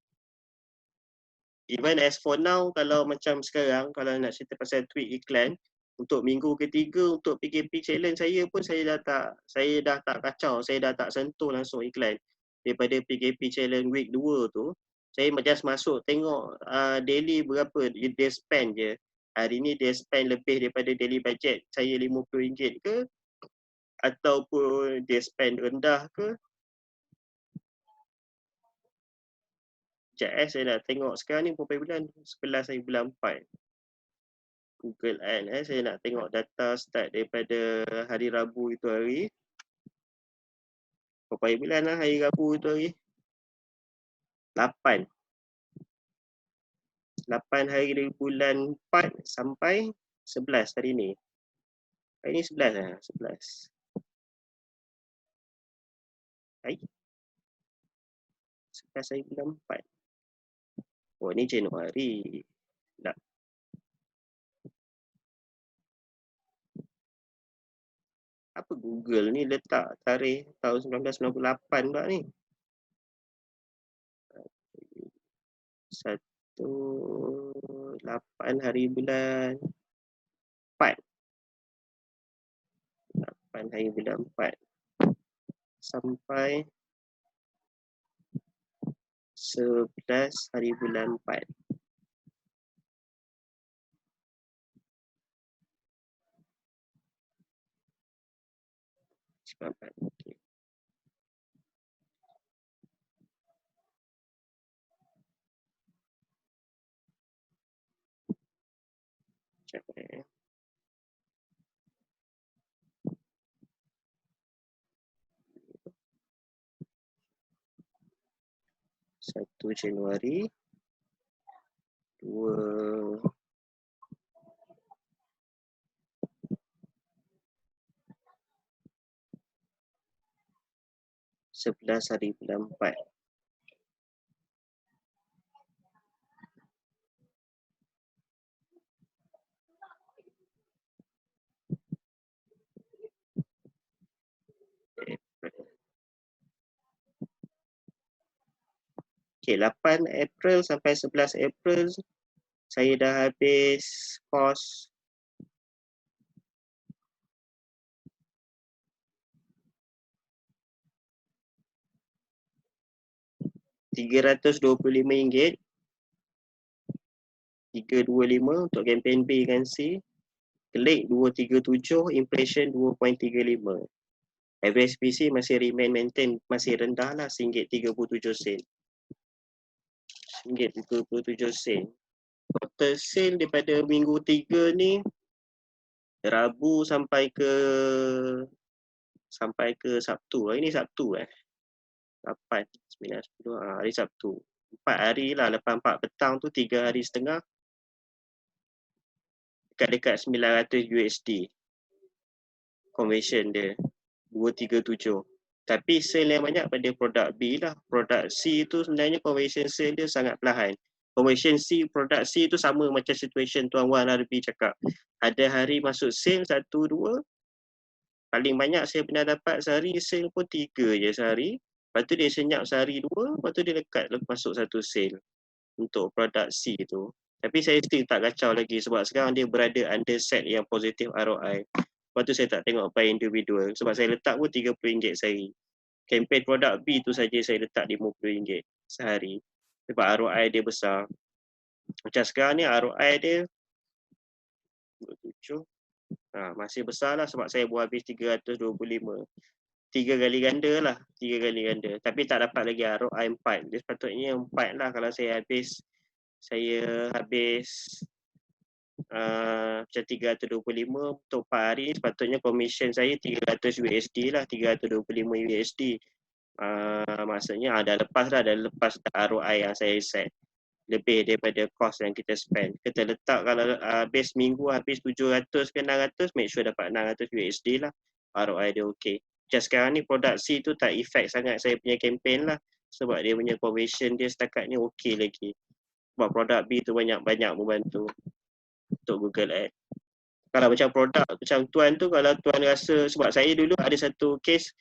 Even as for now, kalau macam sekarang, kalau nak cerita pasal tweet iklan, untuk minggu ketiga untuk PKP challenge saya pun saya dah tak kacau, saya dah tak sentuh langsung iklan. Daripada PKP challenge week 2 tu, saya just masuk tengok daily berapa dia spend je. Hari ni dia spend lebih daripada daily budget saya RM50 ke, ataupun dia spend rendah ke. Sekejap saya nak tengok sekarang ni berapa bulan? 11 hari bulan 4. Google Ads saya nak tengok data start daripada hari Rabu itu hari. Berapa hari bulan lah hari Rabu itu hari? 8. 8 hari dari bulan 4 sampai 11 hari ni. Hari ni 11 lah, 11. Hari 11 hari bulan 4. Oh ni Januari. Tak. Apa Google ni letak tarikh tahun 1998 pula ni? 8 hari bulan 4. 8 hari bulan 4 sampai 11 hari bulan 4. Okay. Capai. 1 Januari 2 11 hari bulan 4. Okay, 8 April sampai 11 April saya dah habis kos RM325. 325 untuk campaign B dan C. Klik 237, impression 2.35. Average PC masih maintain masih rendah lah, RM1.37. RM1.37. Total sale daripada minggu 3 ni, Rabu sampai ke Sabtu. Hari ni Sabtu 8, 9, 10, hari Sabtu. 4 hari lah, lepas 4 petang tu 3 hari setengah. Dekat-dekat $900 conversion dia. 237. Tapi sale yang banyak pada produk B lah. Produk C tu sebenarnya conversion sale dia sangat perlahan. Conversion C, produk C tu sama macam situation Tuan Wan Arbi cakap. Ada hari masuk sale 1, 2. Paling banyak saya pernah dapat sehari sale pun 3 je sehari. Lepas tu dia senyap sehari 2. Lepas tu dia lekat masuk satu sale untuk produk C tu. Tapi saya still tak kacau lagi sebab sekarang dia berada under set yang positif ROI. Lepas tu saya tak tengok by individual sebab saya letak pun RM30 sehari. Campaign produk B tu saja saya letak RM50 sehari. Sebab ROI dia besar. Macam sekarang ni ROI dia 27. Masih besar lah sebab saya buat habis 325. 3 kali ganda lah. 3 kali ganda. Tapi tak dapat lagi ROI 4. Dia sepatutnya 4 lah kalau saya habis macam 325 untuk 4 hari. Sepatutnya commission saya $300 lah. $325. Maksudnya dah lepas ROI yang saya set. Lebih daripada cost yang kita spend. Kita letak kalau habis minggu habis 700 ke 600, make sure dapat $600 lah. ROI dia okey. Macam sekarang ni produk C tu tak effect sangat saya punya campaign lah. Sebab dia punya conversion dia setakat ni okey lagi. Sebab produk B tu banyak-banyak membantu untuk Google Ads. Kalau macam produk macam Tuan tu, kalau Tuan rasa, sebab saya dulu ada satu case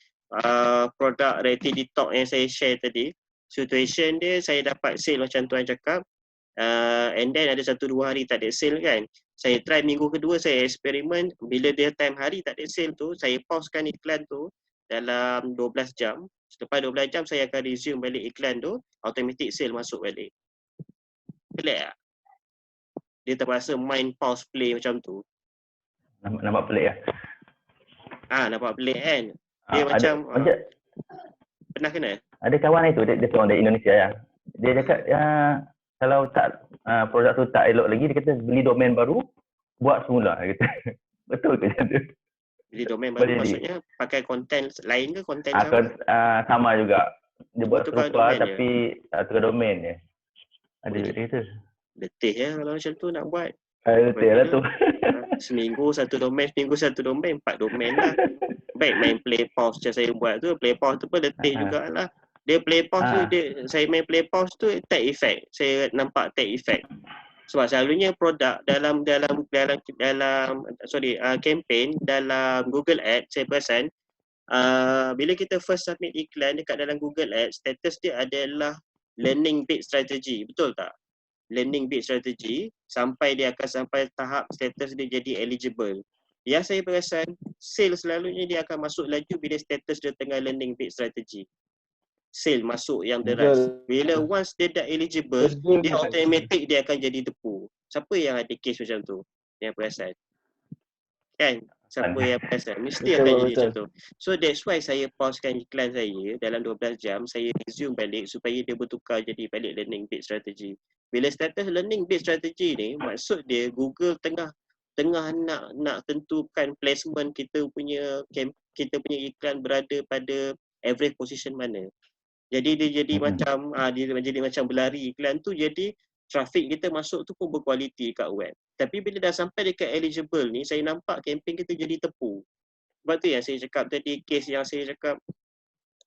produk Retinol Detox yang saya share tadi. Situation dia saya dapat sale macam Tuan cakap, and then ada 1-2 hari tak ada sale kan. Saya try minggu kedua, saya eksperimen. Bila dia time hari tak ada sale tu, saya pausekan iklan tu dalam 12 jam. Selepas 12 jam saya akan resume balik iklan tu, automatic sale masuk balik. Pelik tak? Dia terpaksa main pause play macam tu. Nampak pelik lah. Nampak pelik kan? Dia macam pernah kena? Ada kawan itu, dia seorang dari Indonesia ya. Dia cakap kalau tak produk tu tak elok lagi, dia kata beli domain baru, buat semula. Dia kata. Betul ke macam tu? Beli domain baru maksudnya pakai konten lain ke konten sama? Sama juga. Dia buat serupa tapi tukar domain je. Ada juga dia kata. Letih ya kalau macam tu nak buat. Letih lah tu. Seminggu satu domain, 4 domain lah. Baik main play pause macam saya buat tu, play pause tu pun letih jugalah. Dia play pause tu, saya main play pause tu tag effect. Saya nampak tag effect. Sebab selalunya produk dalam campaign dalam Google Ads, saya perasan bila kita first submit iklan dekat dalam Google Ads, status dia adalah learning based strategy, betul tak? Learning based strategy sampai dia akan sampai tahap status dia jadi eligible. Yang saya perasan, sale selalunya dia akan masuk laju bila status dia tengah learning based strategy. Sale masuk yang deras. Bila once dia dah eligible, dia automatic dia akan jadi tepu. Siapa yang ada case macam tu? Yang perasan? Kan? Siapa yang perasan? Mesti akan jadi macam tu. So that's why saya pausekan iklan saya dalam 12 jam, saya resume balik supaya dia bertukar jadi balik learning based strategy. Bila status learning based strategy ni, maksud dia Google tengah nak tentukan placement kita punya iklan berada pada average position mana. Jadi dia jadi macam berlari iklan tu, jadi trafik kita masuk tu pun berkualiti kat web. Tapi bila dah sampai dekat eligible ni, saya nampak campaign kita jadi tepu. Sebab tu yang saya cakap tadi, case yang saya cakap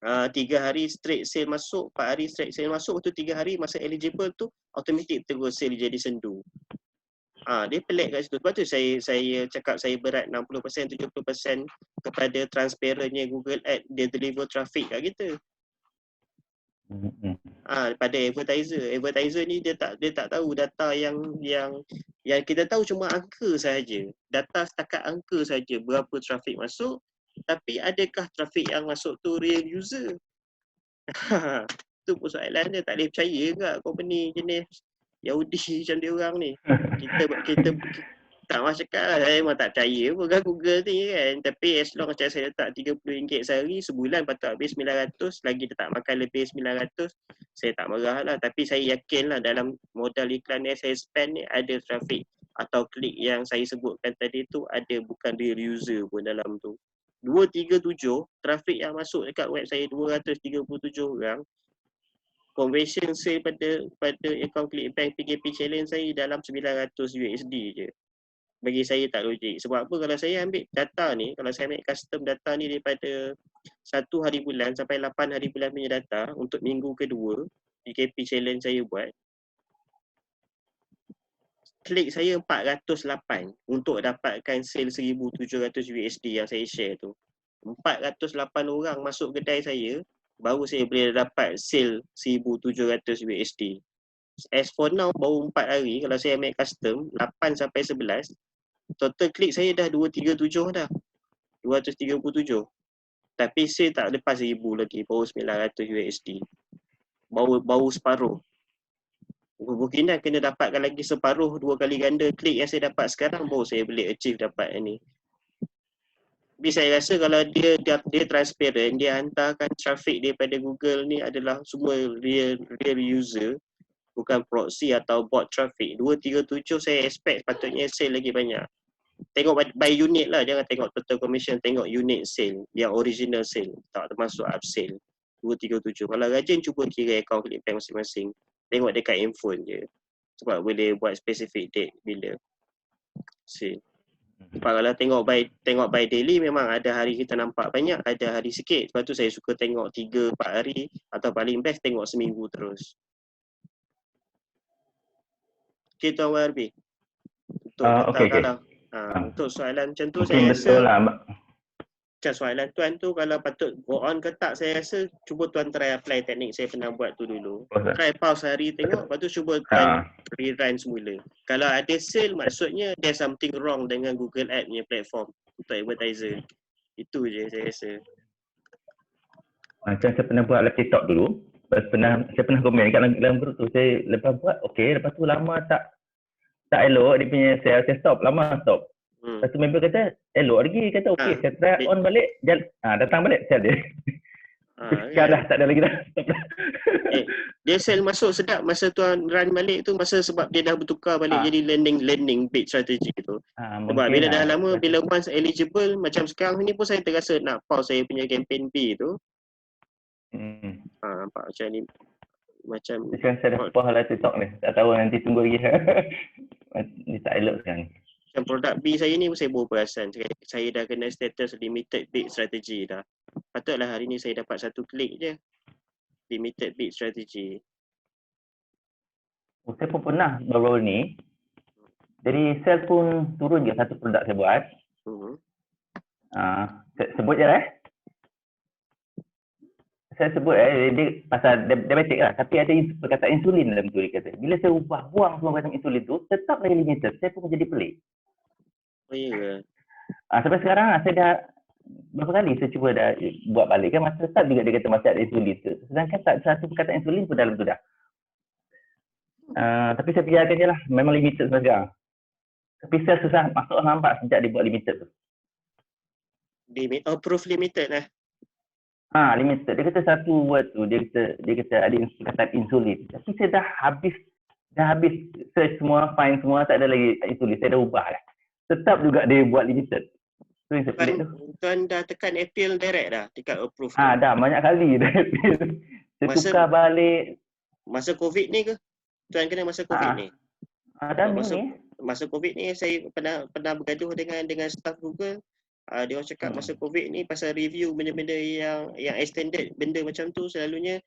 3 hari straight sale masuk, 4 hari straight sale masuk, tu 3 hari masa eligible tu automatic terus sale jadi sendu. Dia pelik kat situ. Sebab tu saya cakap saya berat 60%, 70% kepada transparannya Google Ads dia deliver traffic kat kita. Pada advertiser ni dia tak tahu data yang kita tahu cuma angka sahaja. Data setakat angka saja, berapa trafik masuk, tapi adakah trafik yang masuk tu real user? Tu pun soalan dia, tak boleh percaya ke company jenis Yahudi macam dia orang ni. Tak mahu cakap lah, saya memang tak percaya pun kan Google ni kan. Tapi as long macam saya letak RM30 sehari, sebulan patut habis 900, lagi dia tak makan lebih 900, saya tak marah lah. Tapi saya yakin lah dalam modal iklan yang saya spend ni ada traffic atau klik yang saya sebutkan tadi tu ada bukan real user pun dalam tu. 237 traffic yang masuk dekat web saya 237 orang. Conversion sale pada akaun Clickbank PKP challenge saya dalam 900 USD je. Bagi saya tak logik. Sebab apa, kalau saya ambil data ni, kalau saya ambil custom data ni daripada 1 hari bulan sampai 8 hari bulan punya data untuk minggu kedua PKP challenge saya buat, klik saya 408 untuk dapatkan sale 1,700 USD yang saya share tu. 408 orang masuk kedai saya, baru saya boleh dapat sale 1,700 USD. As for now, baru 4 hari, kalau saya ambil custom, 8 sampai 11, total klik saya dah 237 dah. 237. Tapi sale tak lepas 1,000 lagi, baru 900 USD. Baru separuh. Mungkin kena dapatkan lagi separuh, 2 kali ganda klik yang saya dapat sekarang, baru saya boleh achieve dapat ni. Tapi saya rasa kalau dia transparent, dia hantarkan traffic daripada Google ni adalah semua real user, bukan proxy atau bot traffic. 237 saya expect patutnya sale lagi banyak. Tengok by unit lah, jangan tengok total commission, tengok unit sale, yang original sale, tak termasuk upsale. 237. Kalau rajin cuba kira akaun Clickbank masing-masing. Tengok dekat handphone je. Sebab boleh buat specific date bila sale. Sebab kalau tengok by daily memang ada hari kita nampak banyak, ada hari sikit. Sebab tu saya suka tengok 3-4 hari atau paling best tengok seminggu terus. Okay Tuan Warbi. Untuk untuk soalan macam tu saya rasa betul lah. macam soalan tuan tu kalau patut go on ke tak, saya rasa cuba tuan try apply teknik saya pernah buat tu dulu. Try pause hari tengok, lepas tu cuba tuan rerun semula. Kalau ada sale maksudnya there's something wrong dengan Google Ads punya platform untuk advertiser. Itu je saya rasa. Macam saya pernah buat live TikTok dulu. Saya pernah komen kat dalam group tu. Saya lepas buat okey, lepas tu lama tak elok dia punya saya stop, lama stop. Lepas tu member kata elok lagi, kata okey, saya try on balik, datang balik sell dia. Sekarang dah tak ada lagi dah. Dia sell masuk sedap masa tuan run balik tu, masa sebab dia dah bertukar balik jadi learning bait strategy tu. Sebab bila dah lama, bila once eligible, macam sekarang ni pun saya terasa nak pause saya punya campaign B tu. Nampak macam ni. Macam sekarang saya dah pause lah TikTok ni. Tak tahu nanti tunggu lagi. Ni tak elok sekarang. Macam produk B saya ni saya baru perasan. Saya dah kena status limited bid strategy dah. Patutlah hari ni saya dapat 1 klik je. Limited bid strategy. Saya pun pernah baru ni. Jadi sales pun turun je satu produk saya buat. Sebut je lah saya sebut dia pasal diabetik lah, tapi ada perkataan insulin dalam tu dia kata. Bila saya buang semua perkataan insulin tu, tetap lagi limited. Saya pun jadi pelik. Oh iya ke? Sampai sekarang saya dah berapa kali saya cuba dah buat balik kan, masih tetap juga dia kata masih ada insulin tu. Sedangkan tak satu perkataan insulin pun dalam tu dah. Tapi saya biarkan je lah, memang limited sampai sekarang. Tapi saya susah masuk nampak sejak dia buat limited tu. Proof limited lah. Limited. Dia kata satu word tu, dia kata ada perkataan insulin. Tapi saya dah habis search semua, find semua, tak ada lagi insulin. Saya dah ubah lah. Tetap juga dia buat limited. Tu yang saya pelik tu. Tuan dah tekan appeal direct dah dekat approve tu? Dah banyak kali dah appeal. Saya tukar balik. Masa COVID ni ke? Tuan kena masa COVID ni? Masa COVID ni saya pernah bergaduh dengan staff Google. Dia orang cakap masa COVID ni pasal review benda-benda yang extended, benda macam tu selalunya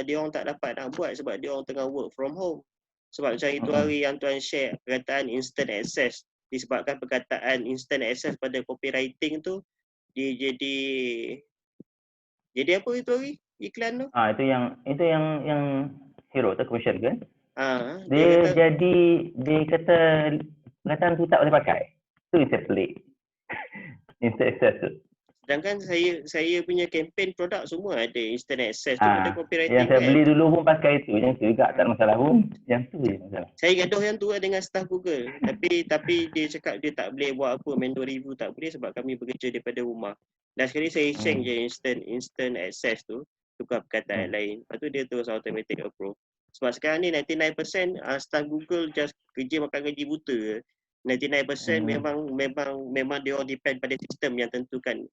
dia orang tak dapat nak buat sebab dia orang tengah work from home. Sebab macam itu hari yang tuan share perkataan instant access, disebabkan perkataan instant access pada copywriting tu dia jadi apa itu hari iklan tu? Itu yang hero tu commercial kan? Dia kata perkataan tu tak boleh pakai. Tu saya pelik. Instant access tu. Sedangkan saya punya campaign produk semua ada instant access tu, ada copywriting yang saya kan. beli dulu pun pakai itu. Yang tu juga tak ada masalah pun. Yang tu je masalah. Saya gaduh yang tu dengan staff Google. Tapi dia cakap dia tak boleh buat apa, manual review tak boleh sebab kami bekerja daripada rumah. Dan sekali saya change je instant access tu, tukar perkataan lain. Lepas tu dia terus automatic approve. Sebab sekarang ni 99% staff Google just kerja makan gaji buta. 99% memang dia orang depend pada sistem yang tentukan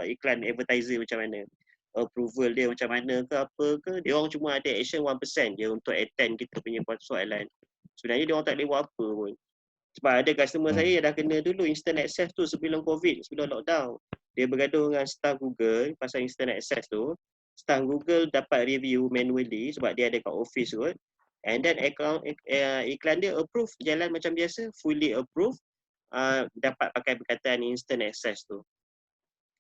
iklan advertiser macam mana. Approval dia macam mana ke apa ke, dia orang cuma ada action 1% je untuk attend kita punya soalan. Sebenarnya dia orang tak boleh buat apa pun. Sebab ada customer saya yang dah kena dulu instant access tu sebelum COVID, sebelum lockdown. Dia bergaduh dengan staff Google pasal instant access tu. Staff Google dapat review manually sebab dia ada kat office kot. And then iklan dia approve, jalan macam biasa, fully approve. Dapat pakai perkataan instant access tu.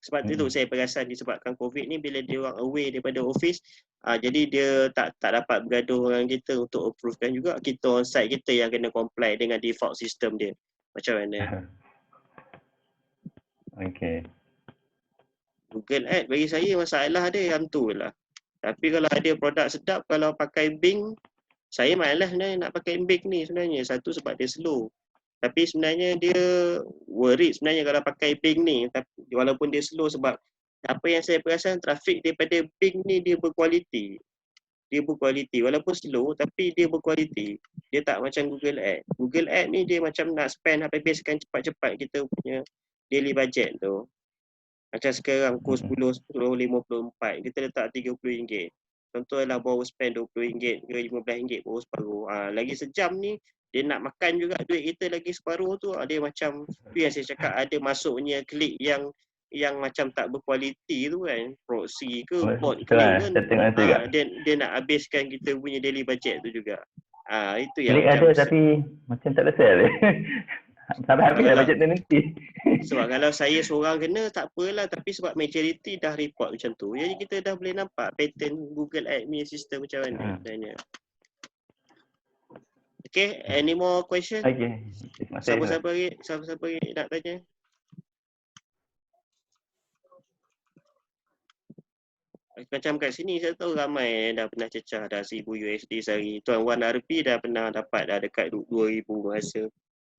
Sebab tu saya perasan disebabkan COVID ni bila dia orang away daripada office, jadi dia tak dapat bergaduh dengan kita untuk approvekan juga. Kita on site kita yang kena comply dengan default system dia. Macam mana? Okay. Google Ads bagi saya masalah dia yang tu lah. Tapi kalau ada produk sedap, kalau pakai Bing, saya malas sebenarnya nak pakai Bing ni sebenarnya. Satu sebab dia slow. Tapi sebenarnya dia worried sebenarnya kalau pakai Bing ni. Tapi walaupun dia slow sebab apa yang saya perasan trafik daripada Bing ni dia berkualiti. Dia berkualiti. Walaupun slow tapi dia berkualiti. Dia tak macam Google Ads. Google Ads ni dia macam nak spend habiskan cepat-cepat kita punya daily budget tu. Macam sekarang pukul 10.54 kita letak RM30. Contohlah baru spend RM20 ke RM15 baru separuh. Lagi sejam ni dia nak makan juga duit kita lagi separuh tu. Dia macam tu yang saya cakap, ada masuknya klik yang macam tak berkualiti tu kan. Proxy ke bot klik kan. Dia nak habiskan kita punya daily budget tu juga. Itu yang klik ada tapi macam tak ada sell. Sampai habis dah budget tu nanti. Sebab kalau saya seorang kena tak apalah, tapi sebab majority dah report macam tu. Jadi kita dah boleh nampak pattern Google Ads punya sistem macam mana sebenarnya. Okay, any more question? Okay. Siapa-siapa lagi nak tanya? Macam kat sini saya tahu ramai dah pernah cecah dah $1,000 sehari. Tuan Wan RP dah pernah dapat dah dekat 2,000 rasa.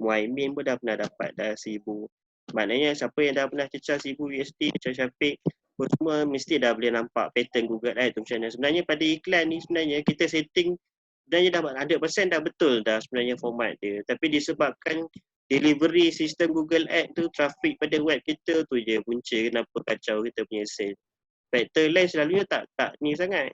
Muaimin pun dah pernah dapat dah 1,000. Maknanya siapa yang dah pernah cecah $1,000 macam Syafiq pun semua mesti dah boleh nampak pattern Google Ads tu macam mana. Sebenarnya pada iklan ni sebenarnya kita setting sebenarnya dah 100% dah betul dah sebenarnya format dia. Tapi disebabkan delivery sistem Google Ads tu, traffic pada web kita tu je punca kenapa kacau kita punya sale. Faktor lain selalunya tak ni sangat.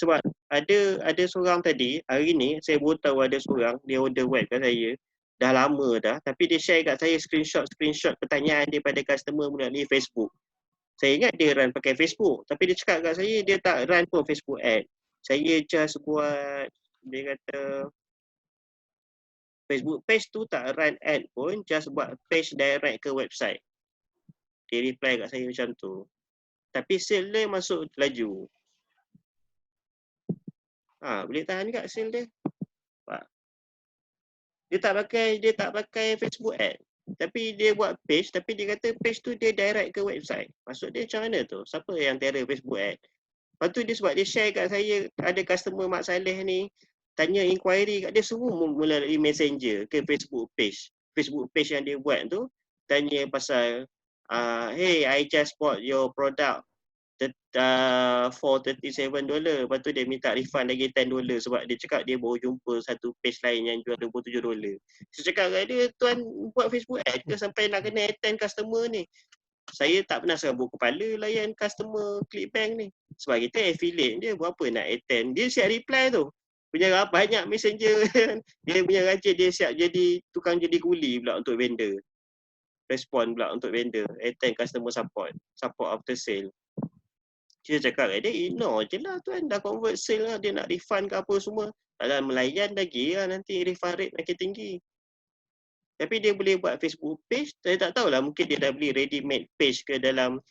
Sebab ada seorang tadi, hari ni saya baru tahu ada seorang dia order web kat saya. Dah lama dah, tapi dia share kat saya screenshot pertanyaan daripada customer melalui Facebook. Saya ingat dia run pakai Facebook, tapi dia cakap kat saya dia tak run pun Facebook ad. Saya just buat, dia kata Facebook page tu tak run ad pun, just buat page direct ke website. Dia reply kat saya macam tu. Tapi sale dia masuk laju. Boleh tahan juga sale dia. Dia tak pakai Facebook ad. Tapi dia buat page, tapi dia kata page tu dia direct ke website. Maksud dia macam mana tu? Siapa yang terror Facebook ad? Lepas tu dia sebab dia share kat saya, ada customer Mak Saleh ni, tanya inquiry kat dia semua melalui messenger ke Facebook page. Facebook page yang dia buat tu, tanya pasal, hey, I just bought your product for $37. Lepas tu dia minta refund lagi $10 sebab dia cakap dia baru jumpa satu page lain yang jual $27. Saya cakap kat dia, tuan buat Facebook ad ke sampai nak kena attend customer ni? Saya tak pernah serabut kepala layan customer Clickbank ni. Sebab kita affiliate dia, buat apa nak attend? Dia siap reply tu. Punya banyak messenger. Dia punya rajin, dia siap jadi tukang jadi kuli pula untuk vendor. Respon pula untuk vendor. Attend customer support after sale. Dia cakap dia ignore je lah tuan, dah convert sale lah, dia nak refund ke apa semua. Tak ada melayan lagi lah, nanti refund rate makin tinggi. Tapi dia boleh buat Facebook page, saya tak tahulah, mungkin dia dah beli ready made page ke dalam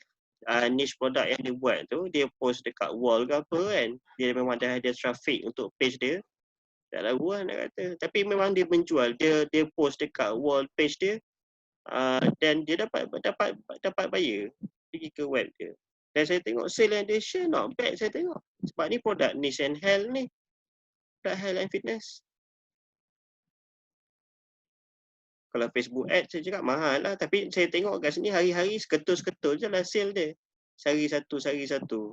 niche produk yang dia buat tu, dia post dekat wall ke apa kan. Dia memang dah ada traffic untuk page dia. Tak tahu lah nak kata. Tapi memang dia menjual, dia post dekat wall page dia dan dia dapat buyer. pergi ke web dia. Dan saya tengok sale yang dia share not bad saya tengok. Sebab ni produk niche and health ni. Produk health and fitness. Kalau Facebook ad saya cakap mahal lah. Tapi saya tengok kat sini hari-hari seketul-seketul je lah sale dia. Sehari satu.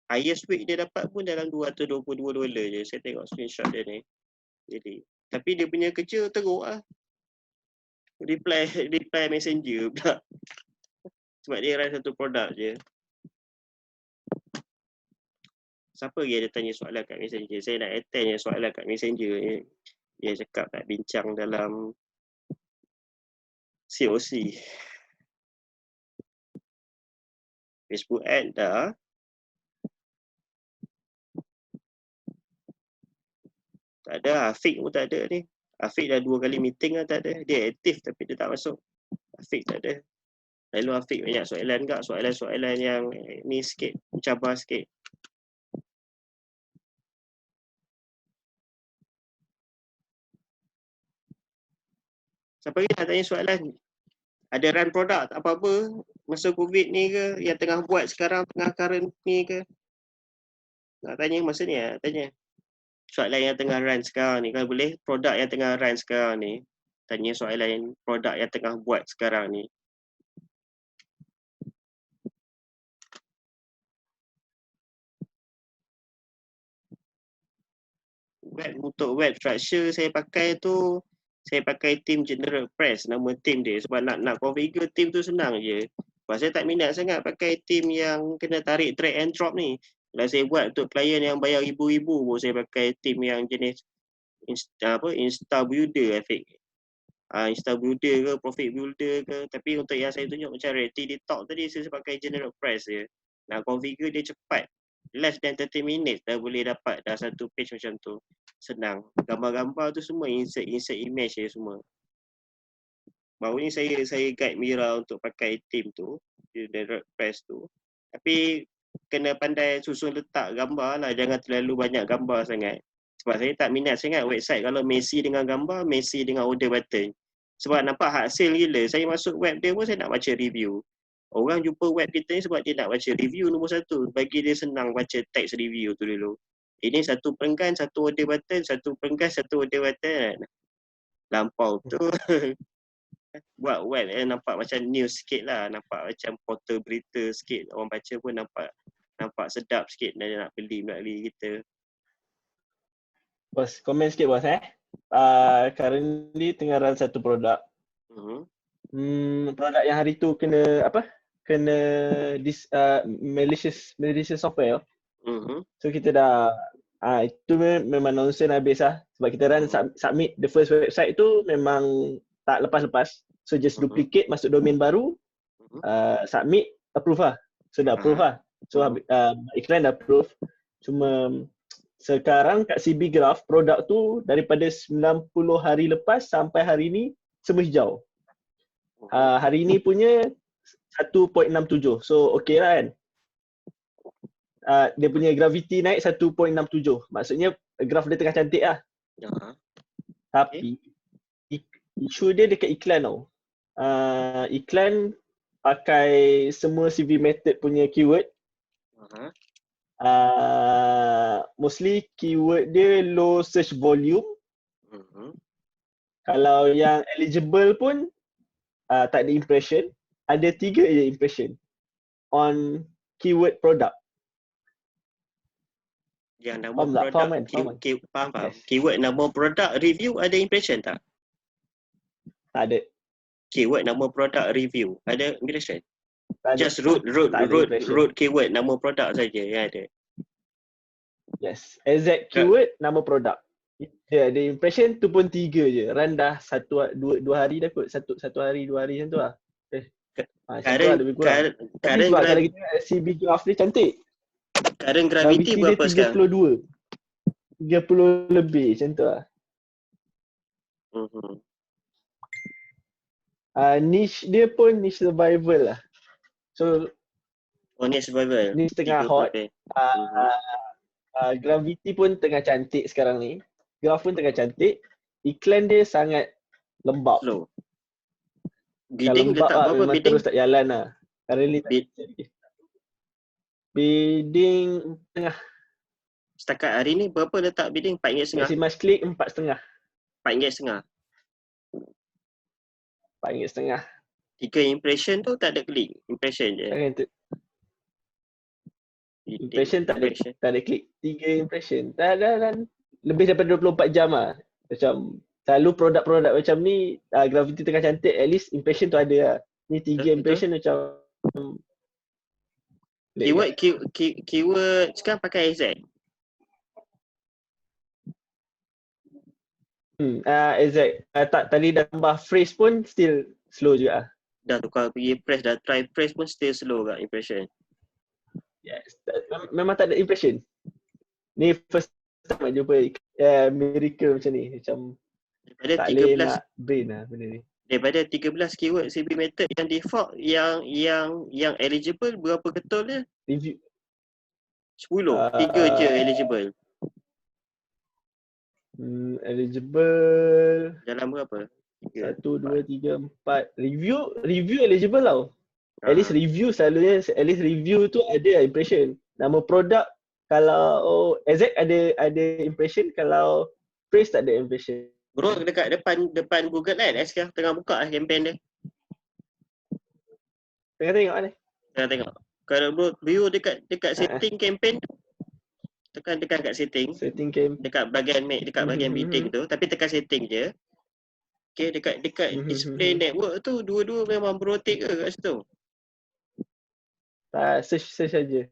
Highest week dia dapat pun dalam $222 je. Saya tengok screenshot dia ni. Jadi, tapi dia punya kerja teruk lah. Reply messenger pula. Sebab dia run satu produk je. Siapa lagi ada tanya soalan kat messenger? Saya nak attend soalan kat messenger ni. Dia cakap nak bincang dalam COC. Facebook ad dah. Tak ada. Afiq pun tak ada ni. Afiq dah 2 kali meeting lah tak ada. Dia aktif tapi dia tak masuk. Afiq tak ada. Lalu Afiq banyak soalan tak? Soalan-soalan yang ni sikit. Mencabar sikit. Siapa lagi nak tanya soalan? Ada run produk tak apa-apa masa COVID ni ke? Yang tengah buat sekarang, tengah current ni ke? Nak tanya masa ni lah, tanya. Soalan yang tengah run sekarang ni. Kalau boleh, produk yang tengah run sekarang ni. Tanya soalan produk yang tengah buat sekarang ni. Untuk web structure saya pakai tu, saya pakai team General Press, nama team dia. Sebab nak configure team tu senang je. Sebab saya tak minat sangat pakai team yang kena tarik drag and drop ni. Kalau saya buat untuk klien yang bayar ribu-ribu pun saya pakai team yang jenis Insta Builder, Insta Builder ke, Profit Builder ke. Tapi untuk yang saya tunjuk macam Ready Talk tadi, saya pakai General Press je. Nak configure dia cepat. Less than 30 minutes dah boleh dapat dah satu page macam tu. Senang. Gambar-gambar tu semua insert image je semua. Baru ni saya guide Mira untuk pakai team tu, General Press tu. Tapi kena pandai susun letak gambar lah, jangan terlalu banyak gambar sangat. Sebab saya tak minat sangat website kalau messy dengan gambar, messy dengan order button. Sebab nampak hasil gila. Saya masuk web dia pun saya nak baca review. Orang jumpa web kita ni sebab dia nak baca review nombor satu. Bagi dia senang baca teks review tu dulu. Ini satu perenggan, satu order button, satu perenggan, satu order button. Lampau tu. Buat web nampak macam news sikit lah. Nampak macam portal berita sikit. Orang baca pun nampak sedap sikit. Dan dia nak beli kita. Bos, komen sikit bos currently tengah run satu produk. Produk yang hari tu kena malicious software. So kita dah itu memang nonsense habis lah. Sebab kita run submit the first website tu memang tak lepas-lepas. So just duplicate, masuk domain baru, submit, approve lah. So dah approve lah. So iklan dah approve. Cuma sekarang kat CB Graph, produk tu daripada 90 hari lepas sampai hari ni semua hijau. Hari ni punya 1.67. So okey lah kan. Dia punya gravity naik 1.67. Maksudnya graf dia tengah cantik lah. Tapi isu dia dekat iklan tau. Iklan pakai semua CV method punya keyword. Mostly keyword dia low search volume. Kalau yang eligible pun tak ada impression. Ada 3 je impression on keyword product. Yang nama produk, faham. Keyword nama produk review ada impression tak? Tak ada. Keyword nama produk review ada impression? Just root keyword nama produk saja yang ada. Yes, exact keyword nama produk. Dia ada impression tu pun 3 je. Run dah 2 hari dah kot. Satu hari 2 hari macam tu lah. Current kalau kita CB Graph dia cantik. Current gravity berapa sekarang? 30 lebih macam tu lah. Niche dia pun niche survival lah. So niche survival. Niche tengah hot. Gravity pun tengah cantik sekarang ni. Graph pun tengah cantik. Iklan dia sangat lembab. Slow. Bidding letak berapa bidding? Terus tak jalan lah. Really Bid, bidding tengah. setakat hari ni berapa letak bidding? RM4.5. Maximus klik 4.5. RM4.5. RM4.5. 3 impression tu tak ada klik. Impression je. Takkan tu. Bidding, Impression tak ada, impression. tak ada klik. 3 impression. Dah lebih daripada 24 jam lah. Macam selalu produk-produk macam ni, Gravity tengah cantik, at least impression tu ada lah. Ni 3 Betul. impression macam Keyword sekarang pakai exact. Exact. Tak, tadi dah tambah phrase pun still slow juga lah. Dah tukar pergi press, dah try press pun still slow kat impression. Yes. Memang tak ada impression. Ni first time nak jumpa miracle macam ni. Macam Daripada tak boleh 13 nak brain lah benda ni. daripada 13 keyword CB method yang default yang eligible berapa betul dia? Review. 10. 3 je eligible. Eligible Dalam berapa? 3. 1, 2, 3, 4. Review eligible tau. At least review selalunya, at least review tu ada impression. Nama produk kalau exact ada impression, kalau praise tak ada impression. Bro dekat depan Google Ads sekarang tengah buka campaign dia. Tengah tengok ni. Tengah tengok. Kalau bro view dekat setting campaign tu, tekan kat setting. Setting campaign. Dekat bahagian bahagian bidding tu, tapi tekan setting je. Okay, dekat display network tu dua-dua memang berotik ke kat situ? Search saja.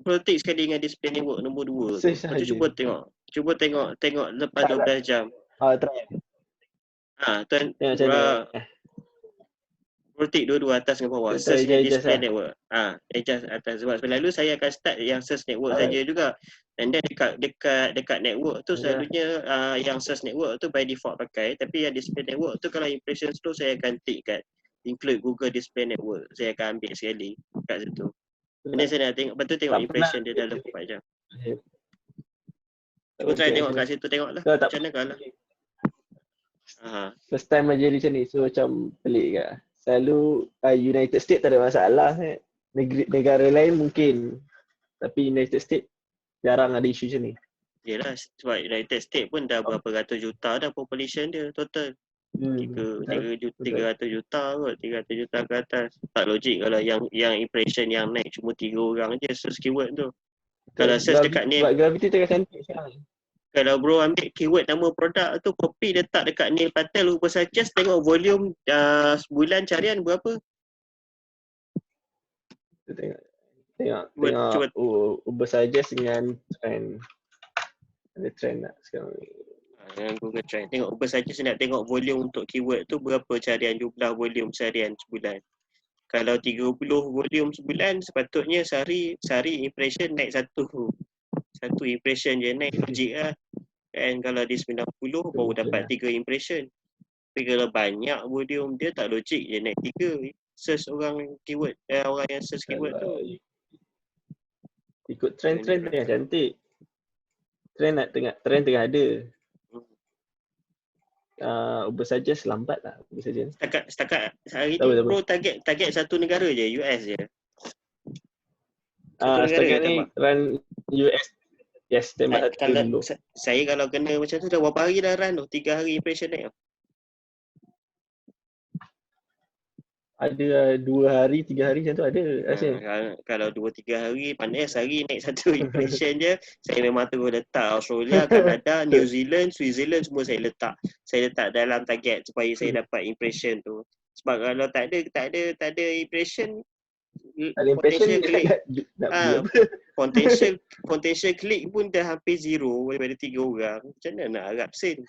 Berotik sekali dengan display network nombor 2 tu. Search Lepas tu saja. cuba tengok lepas Tak, 12 jam. Try. Tuan Tengok macam mana. berotik dua-dua atas dengan bawah. Betul, Search dengan adjust display lah. network. Adjust atas. Sebab selalu saya akan start yang search network saja juga. And then dekat network tu selalunya yang search network tu by default pakai, tapi yang display network tu kalau impression tu saya akan tick kat include Google Display Network. Saya akan ambil sekali kat situ. Kemudian saya nak tengok, betul tengok Tak impression dia dalam 4 jam. Cuba try tengok kat situ tengoklah. Tak. Macam mana kalau First time aja macam ni, so macam pelik ke. Selalu United States tak ada masalah. Negara lain mungkin, tapi United States jarang ada isu macam ni. Yelah, sebab United States pun dah berapa ratus juta dah population dia total. 300 juta kot, 300 juta ke atas. Tak logik kalau yang impression yang naik cuma 3 orang je search keyword tu. Kalau search dekat name, sebab Gravity tengah cantik sekarang. kalau bro ambil keyword nama produk tu, copy letak dekat Neil Patel Uber Suggest, tengok volume sebulan carian berapa. Tengok Cuba. Uber Suggest dengan trend. Ada trend tak sekarang ni? Dengan Google Trend. Tengok Uber Suggest nak tengok volume untuk keyword tu berapa carian, jumlah volume carian sebulan. Kalau 30 volume sebulan, sepatutnya sehari impression naik satu impression je naik, logik lah. And kalau dia 90 baru dapat 3 impression. Tapi kalau banyak volume dia tak logik je naik 3. Search orang keyword, orang yang search keyword tu. Ikut trend tengah cantik. Trend tengah ada. Uber Suggest lambat lah. Uber Suggest. Setakat hari ni bro target satu negara je, US je. Setakat ni run US. Yes, tembak satu dulu. Saya kalau kena macam tu dah berapa hari dah run tu? 3 hari impression naik. Ada 2 hari, 3 hari macam tu ada rasanya. Kalau 2-3 hari, pandai sehari naik satu impression je. Saya memang terus letak Australia, Kanada, New Zealand, Switzerland semua saya letak. Saya letak dalam target supaya saya dapat impression tu. Sebab kalau tak ada impression, potential click potential click pun dah hampir zero daripada 3 orang. Macam mana nak harap sen?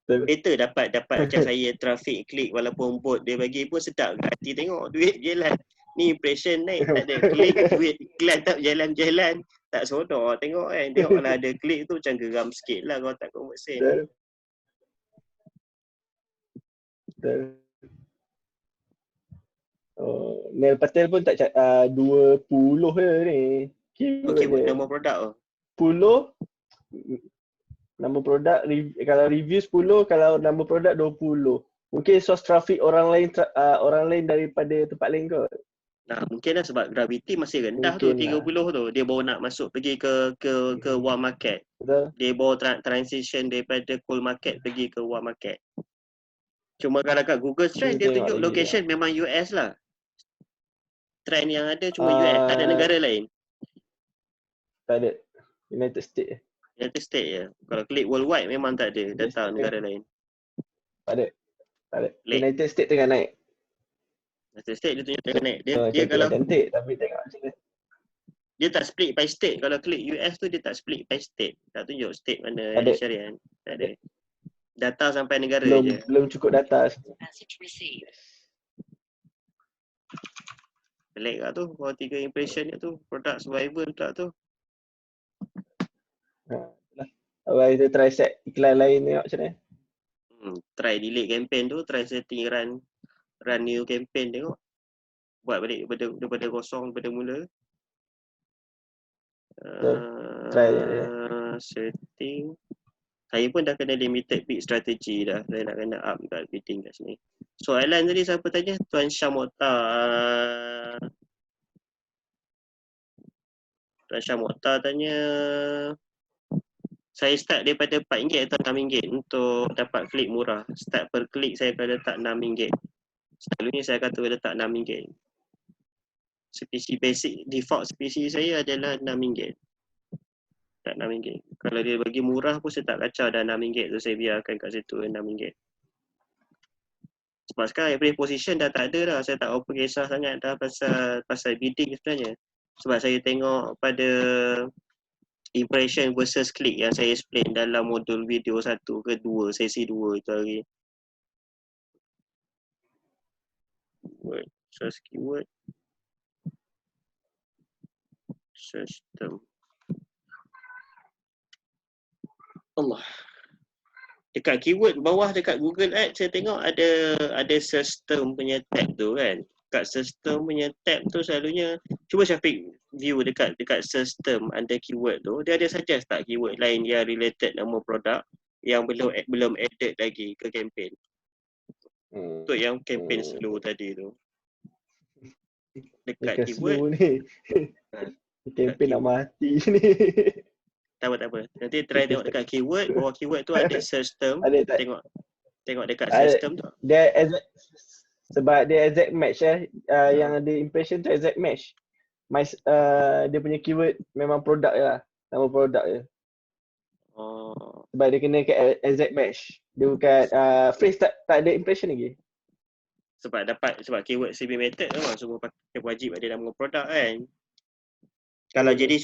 Better dapat macam saya traffic klik walaupun bot dia bagi pun sedap kat hati tengok duit jalan. Ni impression naik tak ada klik, duit iklan tak jalan-jalan. Tak sodor tengok kan. Tengoklah ada klik tu macam geram sikit lah kalau tak convert sen. Neil Patel pun tak 20 je ni. Okey, nama produk tu. 10 nama produk, kalau review 10, kalau nama produk 20. Mungkin source traffic orang lain daripada tempat lain kot. Nah, mungkin lah sebab gravity masih rendah tu, Mungkin 30 tu. Dia baru nak masuk pergi ke warm market. Betul. Dia baru transition daripada cold market pergi ke warm market. Cuma kalau kat Google Trend dia Tengok tunjuk lagi location memang US lah. Trend yang ada cuma US, tak ada negara lain. Tak ada. United States. United States je. Kalau klik worldwide memang tak ada data negara lain. Tak ada. Tak ada. Lek. United States tengah naik. United States dia tunjuk tengah naik. Dia Cantik tapi tengok macam ni. Dia tak split by state. Kalau klik US tu dia tak split by state. Tak tunjuk state mana yang syariah. Tak ada. Data sampai negara je. Belum cukup data. Pelik kat tu. Kalau 3 impression dia tu. Product survival pula tu. Abang kita try set iklan lain tengok macam ni. Try delete campaign tu. Try setting run new campaign tengok. Buat balik daripada kosong daripada mula. Try je. Setting. Saya pun dah kena limited bid strategy dah. Saya nak kena up kat bidding kat sini. Soalan tadi siapa tanya? Tuan Syah Mokhtar. Tuan Syah Mokhtar tanya, saya start daripada RM4 atau RM6 untuk dapat klik murah. Start per klik saya akan letak RM6. Selalunya saya kata letak RM6. Spesies basic default spesies saya adalah RM6. Tak RM6. Kalau dia bagi murah pun saya tak kacau dah RM6 tu, saya biarkan kat situ RM6. Sebab sekarang every position dah tak ada dah. Saya tak apa kisah sangat dah pasal bidding sebenarnya. Sebab saya tengok pada impression versus click yang saya explain dalam modul video 1 ke 2, sesi 2 itu hari. Search keyword. Search term. Allah. Dekat keyword bawah dekat Google Ads saya tengok ada search term punya tab tu kan. Dekat search term punya tab tu selalunya cuba Syafiq view dekat search term under keyword tu, dia ada suggest tak keyword lain yang related nama produk yang belum added lagi ke campaign. Untuk yang campaign slow tadi tu. Dekat keyword ni. Campaign nak mati ni. Tak apa. Nanti try tengok dekat keyword, bawah keyword tu ada search term. Tengok dekat search term tu. Dia sebab dia exact match yang ada impression tu exact match. Dia punya keyword memang produk je lah. Nama produk je. Sebab dia kena ke exact match. Dia bukan phrase tak ada impression lagi. Sebab keyword CB method memang semua pakai wajib ada nama produk kan. Kalau jadi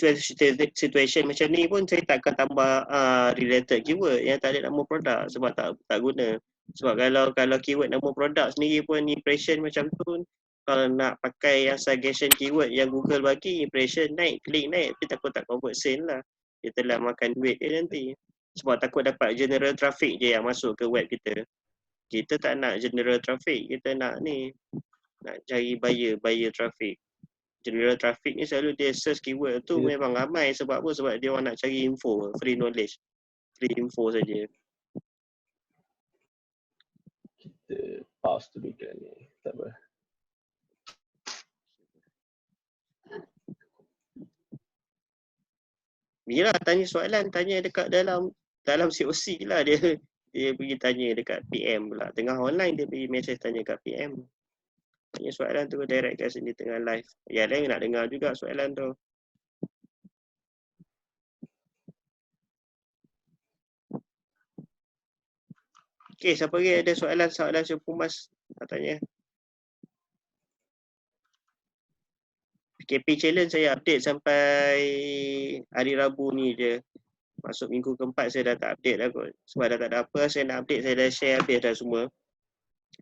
situation macam ni pun saya takkan tambah related keyword yang tak ada nama produk sebab tak guna. Sebab kalau keyword nama produk sendiri pun impression macam tu, kalau nak pakai yang suggestion keyword yang Google bagi, impression naik, klik naik, tapi takut tak convert sale lah. Dia telah makan duit dia nanti. Sebab takut dapat general traffic je yang masuk ke web kita. Kita tak nak general traffic, kita nak cari buyer traffic. General traffic ni selalu dia search keyword tu memang ramai sebab apa? Sebab dia orang nak cari info, free knowledge. Free info saja. Kita pause dulu kan ni. Tak apa. Bila tanya soalan, tanya dekat dalam COC lah dia pergi tanya dekat PM pula. Tengah online dia pergi message tanya kat PM. Tanya soalan tu direct kat sini tengah live. Ya lain nak dengar juga soalan tu. Okey, siapa lagi ada soalan Syed Pumas nak tanya? PKP challenge saya update sampai hari Rabu ni je. Masuk minggu keempat saya dah tak update lah kot. Sebab dah tak ada apa saya nak update, saya dah share habis dah semua.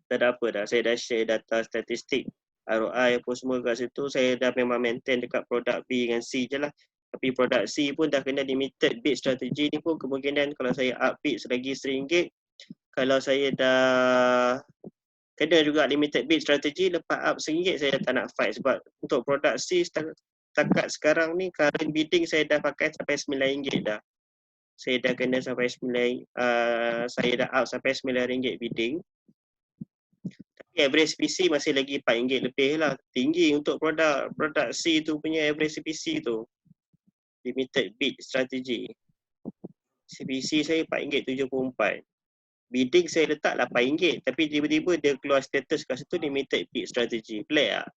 Tak ada apa dah, saya dah share data statistik ROI apa semua kat situ. Saya dah memang maintain dekat produk B dengan C je lah. Tapi produk C pun dah kena limited bid strategi ni pun kemungkinan kalau saya up bid selagi RM1, kalau saya dah kena juga limited bid strategi, lepas up RM1 saya tak nak fight. Sebab untuk produk C setakat sekarang ni current bidding saya dah pakai sampai RM9 dah. Saya dah kena sampai saya dah up sampai RM9 bidding. Average CPC masih lagi RM4 lebih lah. Tinggi untuk produk C tu punya average CPC tu. Limited bid strategy. CPC saya RM4.74. Bidding saya letak RM8, tapi tiba-tiba dia keluar status kat situ limited bid strategy. Pelik tak?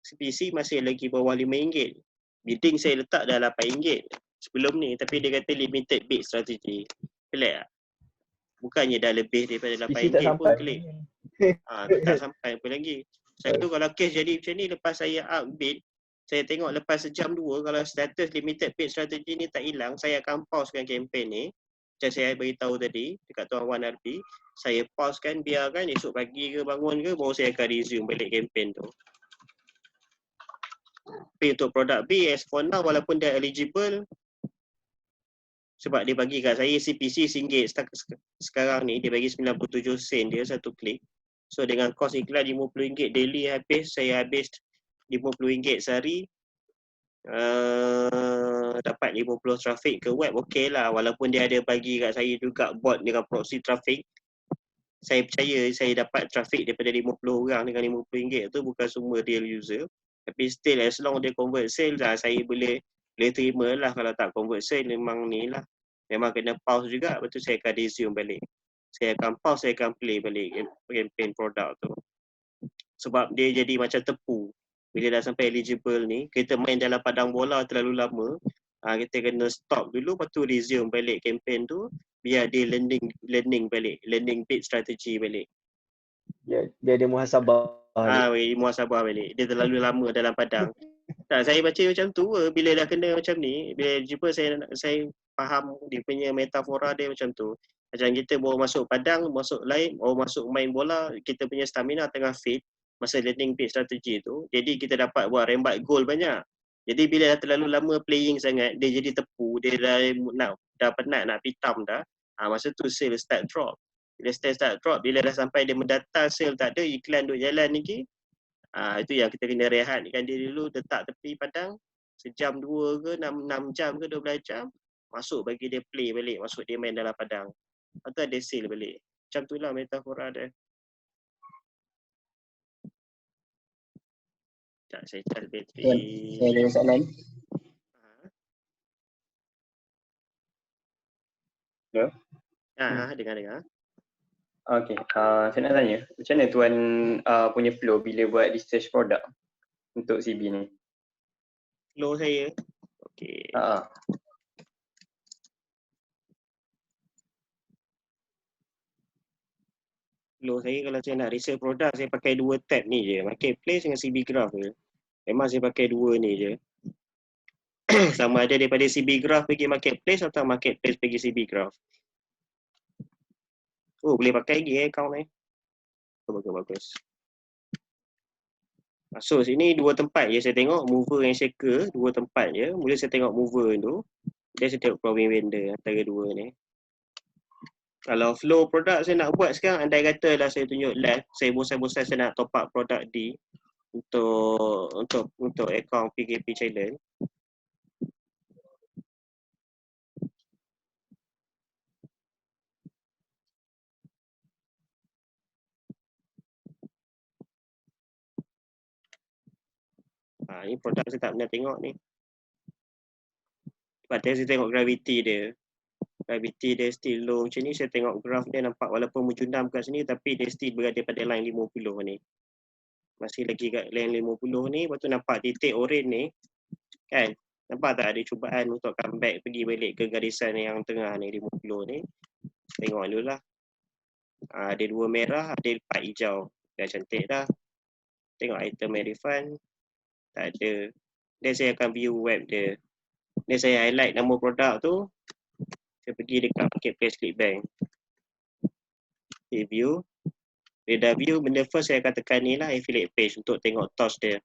CPC masih lagi bawah RM5. Bidding saya letak dah RM8 sebelum ni, tapi dia kata limited bid strategy. Pelik tak? Bukannya dah lebih daripada PC tak RM8 pun sampai. klik. Tu tak sampai apa lagi. Satu kalau kes jadi macam ni, lepas saya update, saya tengok lepas sejam dua, kalau status limited bid strategy ni tak hilang, saya akan pausekan kempen ni. Macam saya beritahu tadi dekat Tuan Wan RP, saya pausekan, biarkan esok pagi ke bangun ke, baru saya akan resume balik kempen tu. Tapi untuk produk B, as for now, walaupun dia eligible, sebab dia bagi kat saya CPC RM1, sekarang ni dia bagi 97 sen dia satu klik. So dengan kos iklan RM50 daily habis, saya habis RM50 sehari, dapat 50 trafik ke web, okey lah. Walaupun dia ada bagi kat saya juga bot dengan proxy traffic, saya percaya saya dapat trafik daripada 50 orang dengan RM50 tu bukan semua real user. Tapi still as long dia convert sale lah, saya boleh terima lah. Kalau tak convert sale memang ni lah, memang kena pause juga, lepas tu saya akan resume balik. Saya akan pause, saya akan play balik campaign produk tu. Sebab dia jadi macam tepu. Bila dah sampai eligible ni, kita main dalam padang bola terlalu lama, kita kena stop dulu, lepas tu resume balik campaign tu, biar dia learning balik, learning bid strategy balik. Dia ada muhasabah. Muhasabah balik. Dia terlalu lama dalam padang. Tak, saya baca macam tu, bila dah kena macam ni, bila jumpa saya faham dia punya metafora dia macam tu. Macam kita baru masuk padang, masuk lain, baru masuk main bola, kita punya stamina tengah fit masa learning bid strategi tu. Jadi kita dapat buat rembat gol banyak. Jadi bila dah terlalu lama playing sangat, dia jadi tepu, dia dah penat nak pitam dah. Masa tu sale start drop. Bila start drop, bila dah sampai dia mendata sale tak ada, iklan duk jalan lagi. Itu yang kita kena rehatkan dia dulu, letak tepi padang sejam 2 ke 6 jam ke 12 jam, masuk bagi dia play balik, masuk dia main dalam padang. Lepas tu ada sale balik. Macam tu lah metafora dia. Tak, saya charge bateri. Saya ada soalan. Hello? Dengar. Okay, saya nak tanya, macam mana Tuan punya flow bila buat research produk untuk CB ni? Flow saya? Okay. Flow saya kalau saya nak research produk, saya pakai 2 tab ni je, Marketplace dengan CB Graph je. Memang saya pakai 2 ni je. Sama ada daripada CB Graph pergi Marketplace atau Marketplace pergi CB Graph. Boleh pakai lagi account ni. Bagus. So sini 2 tempat je saya tengok, mover and shaker, 2 tempat je. Mula saya tengok mover tu, dan saya tengok problem vendor antara 2 ni. Kalau flow produk saya nak buat sekarang, andai kata lah saya tunjuk live, saya bosan-bosan saya nak top up produk D untuk account PKP challenge. Ni produk saya tak pernah tengok ni. Sebab saya tengok gravity dia. Gravity dia still low macam ni. Saya tengok graph dia nampak walaupun menjundam kat sini, tapi dia still berada pada line 50 ni. Masih lagi kat line 50 ni. Lepas tu nampak titik orange ni. Kan? Nampak tak ada cubaan untuk comeback pergi balik ke garisan yang tengah ni 50 ni. Tengok dulu lah. Ada 2 merah, ada 4 hijau. Dah cantik dah. Tengok item and refund. Tak ada. Dan saya akan view web dia. Dan saya highlight nama produk tu. Saya pergi dekat Marketplace Clickbank. Okay, view. Dia dah view, benda first saya akan tekan ni lah, affiliate page untuk tengok TOS dia.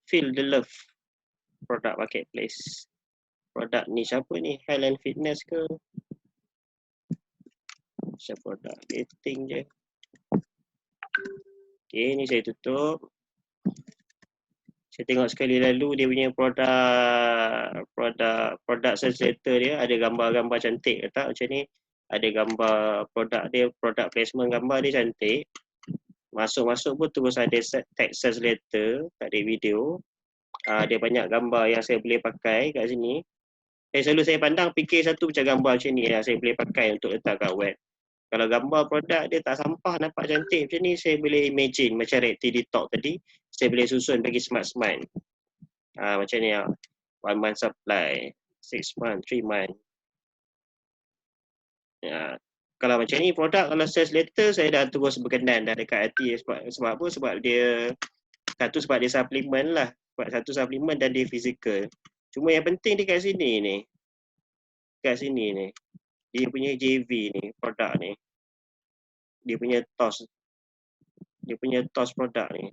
Feel the love. Produk Marketplace. Produk ni siapa ni? Health and Fitness ke? Siapa produk? Dating je. Okay, ni saya tutup. Saya tengok sekali lalu dia punya produk search letter dia ada gambar-gambar cantik ke tak macam ni. ada gambar produk dia, produk placement gambar dia cantik. Masuk-masuk pun terus ada text sales letter, tak ada video. Dia banyak gambar yang saya boleh pakai kat sini. Selalu saya pandang fikir satu macam gambar macam ni yang saya boleh pakai untuk letak kat web. Kalau gambar produk dia tak sampah, nampak cantik macam ni, saya boleh imagine macam Reactivity Talk tadi, saya boleh susun bagi smart-smart. Macam ni lah. 1 month supply, 6 month, 3 month. Kalau macam ni produk, kalau sales letter saya dah terus berkenan dah dekat hati. Sebab apa? Sebab dia sebab dia suplemen lah. Sebab satu suplemen dan dia physical. Cuma yang penting di kat sini ni. Kat sini ni. Dia punya JV ni, produk ni. Dia punya TOS. Dia punya TOS produk ni.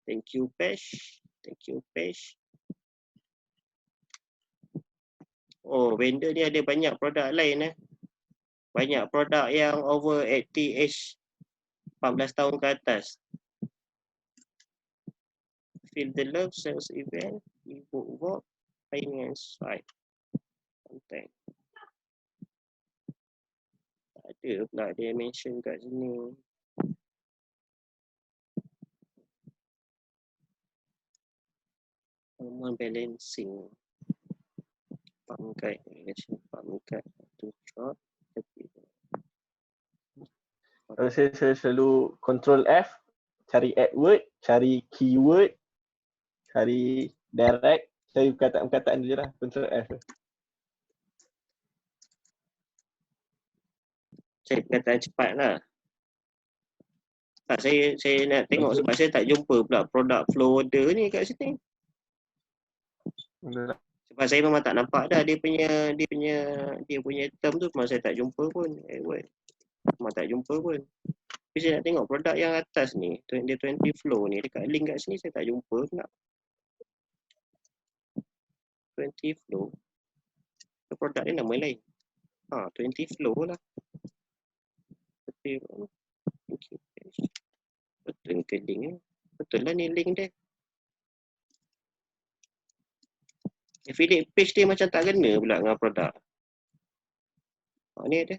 Thank you page. Thank you page. Oh, vendor ni ada banyak produk lain Banyak produk yang over 80 age 14 tahun ke atas. Feel the love, sales event, e-book work, finance site, contact. Tak ada pula dia mention kat sini. Hormone balancing. Pump guide, to chart. Saya selalu control F, cari AdWord, cari keyword, cari direct, cari perkataan-perkataan je lah, control F. Cari perkataan cepat lah. Tak, saya nak tengok sebab saya tak jumpa pula produk flow order ni kat sini. Sebab saya memang tak nampak dah dia punya term tu, memang saya tak jumpa pun. Memang tak jumpa pun. Tapi saya nak tengok produk yang atas ni, dia 20 flow ni, dekat link kat sini saya tak jumpa pula. 20 flow. Produk ni nama lain. 20 flow lah. Betul ke link ni? Betul lah ni link dia. Affiliate page dia macam tak kena pula dengan produk. Ni ada.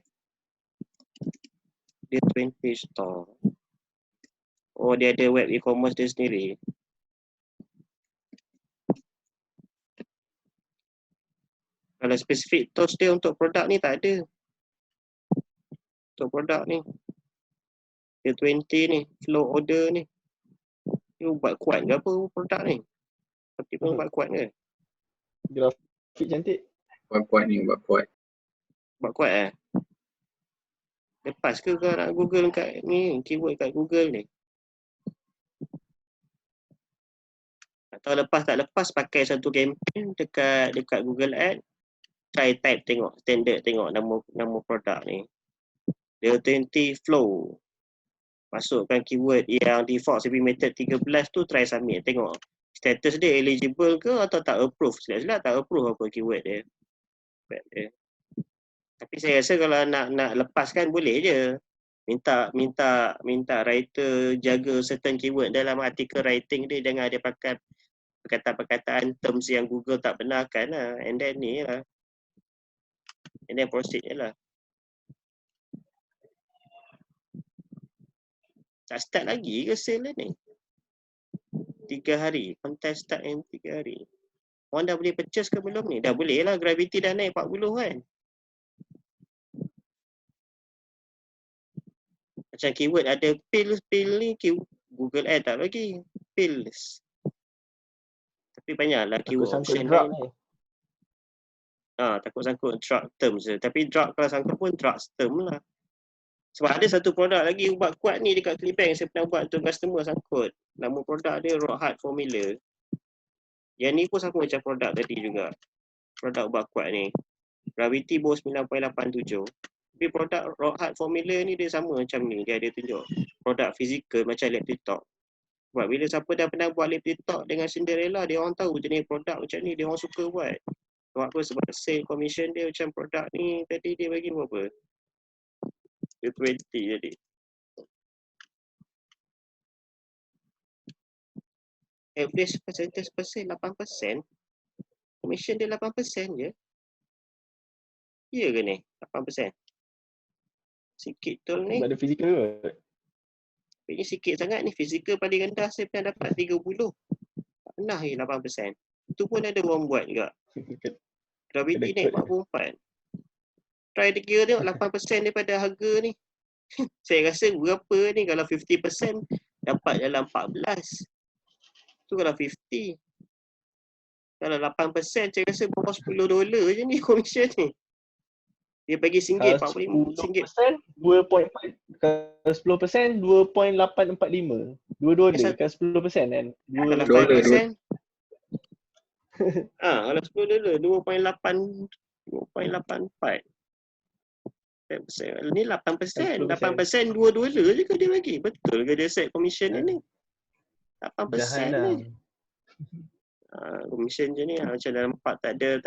Dia 20 store. Oh, dia ada web e-commerce dia sendiri. Kalau spesifik tools dia untuk produk ni tak ada. Untuk produk ni. Dia 20 ni, flow order ni. Dia buat kuat ke apa produk ni? Tapi pun buat kuat ke? Grafik cantik. Buat kuat ni, buat kuat. Buat kuat Lepas ke kau nak Google kat ni, keyword kat Google ni? Atau lepas tak lepas pakai satu campaign dekat Google Ads, try type tengok standard, tengok nama produk ni. Dia 20 flow. Masukkan keyword yang default CP method 13 tu, try submit, tengok status dia eligible ke atau tak approve. Silap-silap tak approve apa keyword dia. Tapi saya rasa kalau nak lepaskan boleh je. Minta writer jaga certain keyword dalam artikel writing dia, jangan dia pakai perkataan-perkataan terms yang Google tak benarkan lah. And then ni lah. And then proceed je lah. Tak start lagi ke sale ni? 3 hari. Contest start in 3 hari. Orang dah boleh purchase ke belum ni? Dah boleh lah. Gravity dah naik 40 kan? Macam keyword ada pills ni. Google Ads tak bagi. Pills. Tapi banyaklah keyword option lain. Takut sangkut drug terms je. Tapi drug kalau sangkut pun drugs term lah. Sebab ada satu produk lagi ubat kuat ni dekat Clickbank, saya pernah buat untuk customer sangkut. Nama produk dia Rock Hard Formula. Yang ni pun sama macam produk tadi juga. Produk ubat kuat ni. Gravity bos 9.87. Tapi produk Rock Hard Formula ni dia sama macam ni. Dia ada tunjuk produk fizikal macam lab TikTok. Sebab bila siapa dah pernah buat lab TikTok dengan Cinderella, dia orang tahu jenis produk macam ni, dia orang suka buat. Sebab apa? Sebab sale commission dia macam produk ni tadi dia bagi berapa? Dia 20 jadi. Average percentage persen 8%. Commission dia 8% je. Ya ke ni? 8%. Sikit betul ni. Sebab ada fizikal kot. Ini sikit sangat ni. Fizikal paling rendah saya pernah dapat 30. Tak pernah ni 8%. Itu pun ada orang buat juga. Gravity naik 44. Try dia kira tengok 8% daripada harga ni. Saya rasa berapa ni kalau 50% dapat dalam 14. Tu kalau 50. Kalau 8% saya rasa bawah $10 je ni komisen ni. Dia bagi RM1, Kalau 45. 10%, 2.4, kalau 10%, 2.845. $2. Kan 10% kan? Kalau $5, kalau $10, 2.84. Ni 8%. 8% $2 je ke dia bagi? Betul ke dia set commission ni? 8% ni. Commission je ni macam dalam 4 tak ada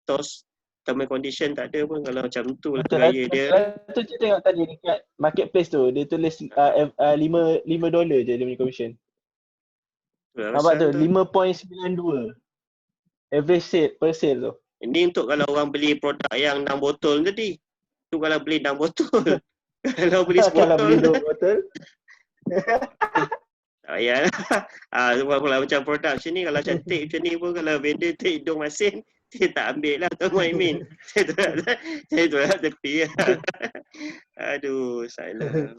TOS term and condition tak ada pun kalau macam tu lah gaya dia. Tu je tengok tadi dekat marketplace tu dia tulis $5 je dia punya commission. Nampak tu 5.92 average sale per sale tu. Ini untuk kalau orang beli produk yang 6 botol tadi. Tu kalau beli 6 botol. Kalau beli 1 botol. Kalau beli 2 botol. Ya. Sebab pula macam produk macam ni kalau cantik macam ni pun kalau vendor take hidung masin saya tak ambil lah Tuan Muhaimin. Saya tolak tepi lah. Aduh, salah.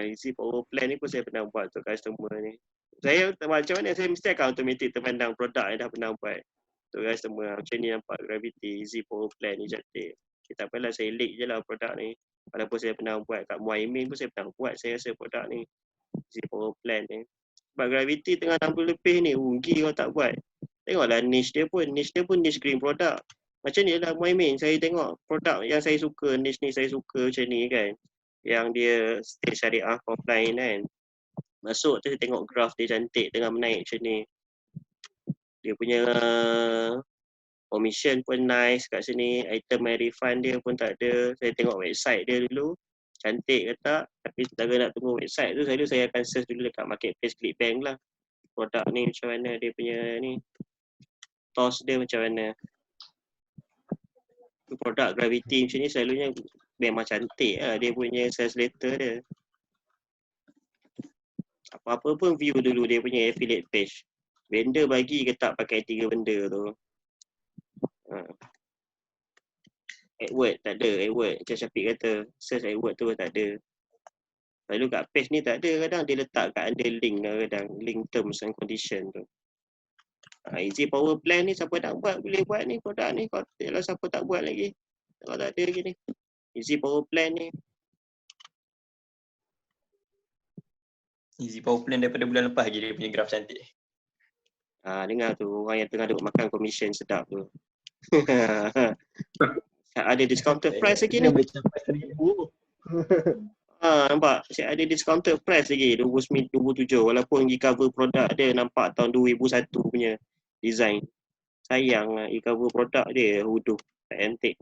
Easy power plan ni pun saya pernah buat untuk customer ni. Saya macam mana saya mesti akan automatic terpandang produk yang dah pernah buat untuk customer. Macam ni nampak Gravity, easy power plan ni cantik. Tak apalah saya leak je lah produk ni. Walaupun saya pernah buat kat Muhaimin pun saya pernah buat saya rasa produk ni. Easy power plan ni. Sebab Gravity tengah 60 lebih ni, rugi kalau tak buat. Tengoklah niche dia pun niche green product. Macam ni lah Muhaimin, saya tengok produk yang saya suka, niche ni saya suka macam ni kan. Yang dia state syariah compliant kan. Masuk tu saya tengok graph dia cantik tengah menaik macam ni. Dia punya commission pun nice kat sini, item and refund dia pun tak ada. Saya tengok website dia dulu, cantik ke tak. Tapi setelah nak tunggu website tu, saya akan search dulu dekat marketplace Clickbank lah. Produk ni macam mana dia punya ni, TOS dia macam mana. Produk Gravity macam ni selalunya memang cantik lah dia punya sales letter dia. Apa-apa pun view dulu dia punya affiliate page. Vendor bagi ke tak pakai 3 benda tu. AdWord tak ada, AdWord macam Syafiq kata, search AdWord tu tak ada. Lalu kat page ni tak ada, kadang dia letak kat under link kadang, link terms and condition tu. Easy power plan ni siapa nak buat boleh buat ni produk ni, kalau siapa tak buat lagi. Kalau tak ada lagi ni. Easy power plan ni. Easy power plan daripada bulan lepas lagi dia punya graf cantik. Dengar tu orang yang tengah duduk makan commission sedap tu. Ada discounted price lagi ni. Boleh capai 1,000. Nampak? Saya ada discounted price lagi 2027 walaupun pergi cover produk dia nampak tahun 2001 punya design. Sayang lah cover produk dia huduh tak antik.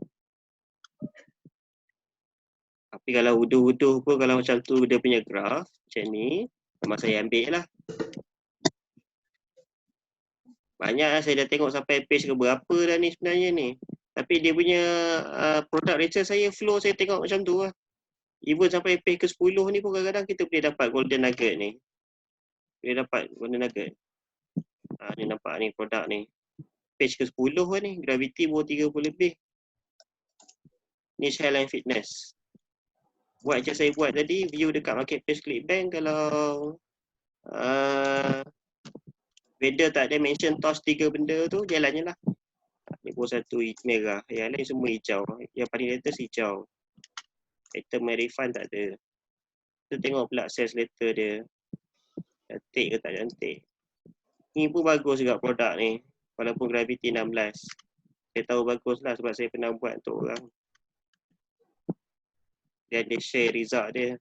Tapi kalau huduh-huduh pun kalau macam tu dia punya graph macam ni memang saya ambil lah. Banyak lah saya dah tengok sampai page ke berapa dah ni sebenarnya ni. Tapi dia punya product rater saya flow saya tengok macam tu lah. Even sampai page ke 10 ni pun kadang-kadang kita boleh dapat golden nugget ni. Boleh dapat golden nugget. Ni nampak ni produk ni. Page ke 10 lah ni. Gravity baru 30 lebih. Niche Health and Fitness. Buat macam saya buat tadi. View dekat marketplace Clickbank. Kalau vendor tak ada mention TOS 3 benda tu, jalannya lah. Ni pun satu merah. Yang lain semua hijau. Yang paling latest hijau. Item and refund tak ada. Kita tengok pula sales letter dia. Cantik ke tak cantik. Ni pun bagus juga produk ni. Walaupun Gravity 16. Saya tahu bagus lah sebab saya pernah buat untuk orang. Dan dia share result dia.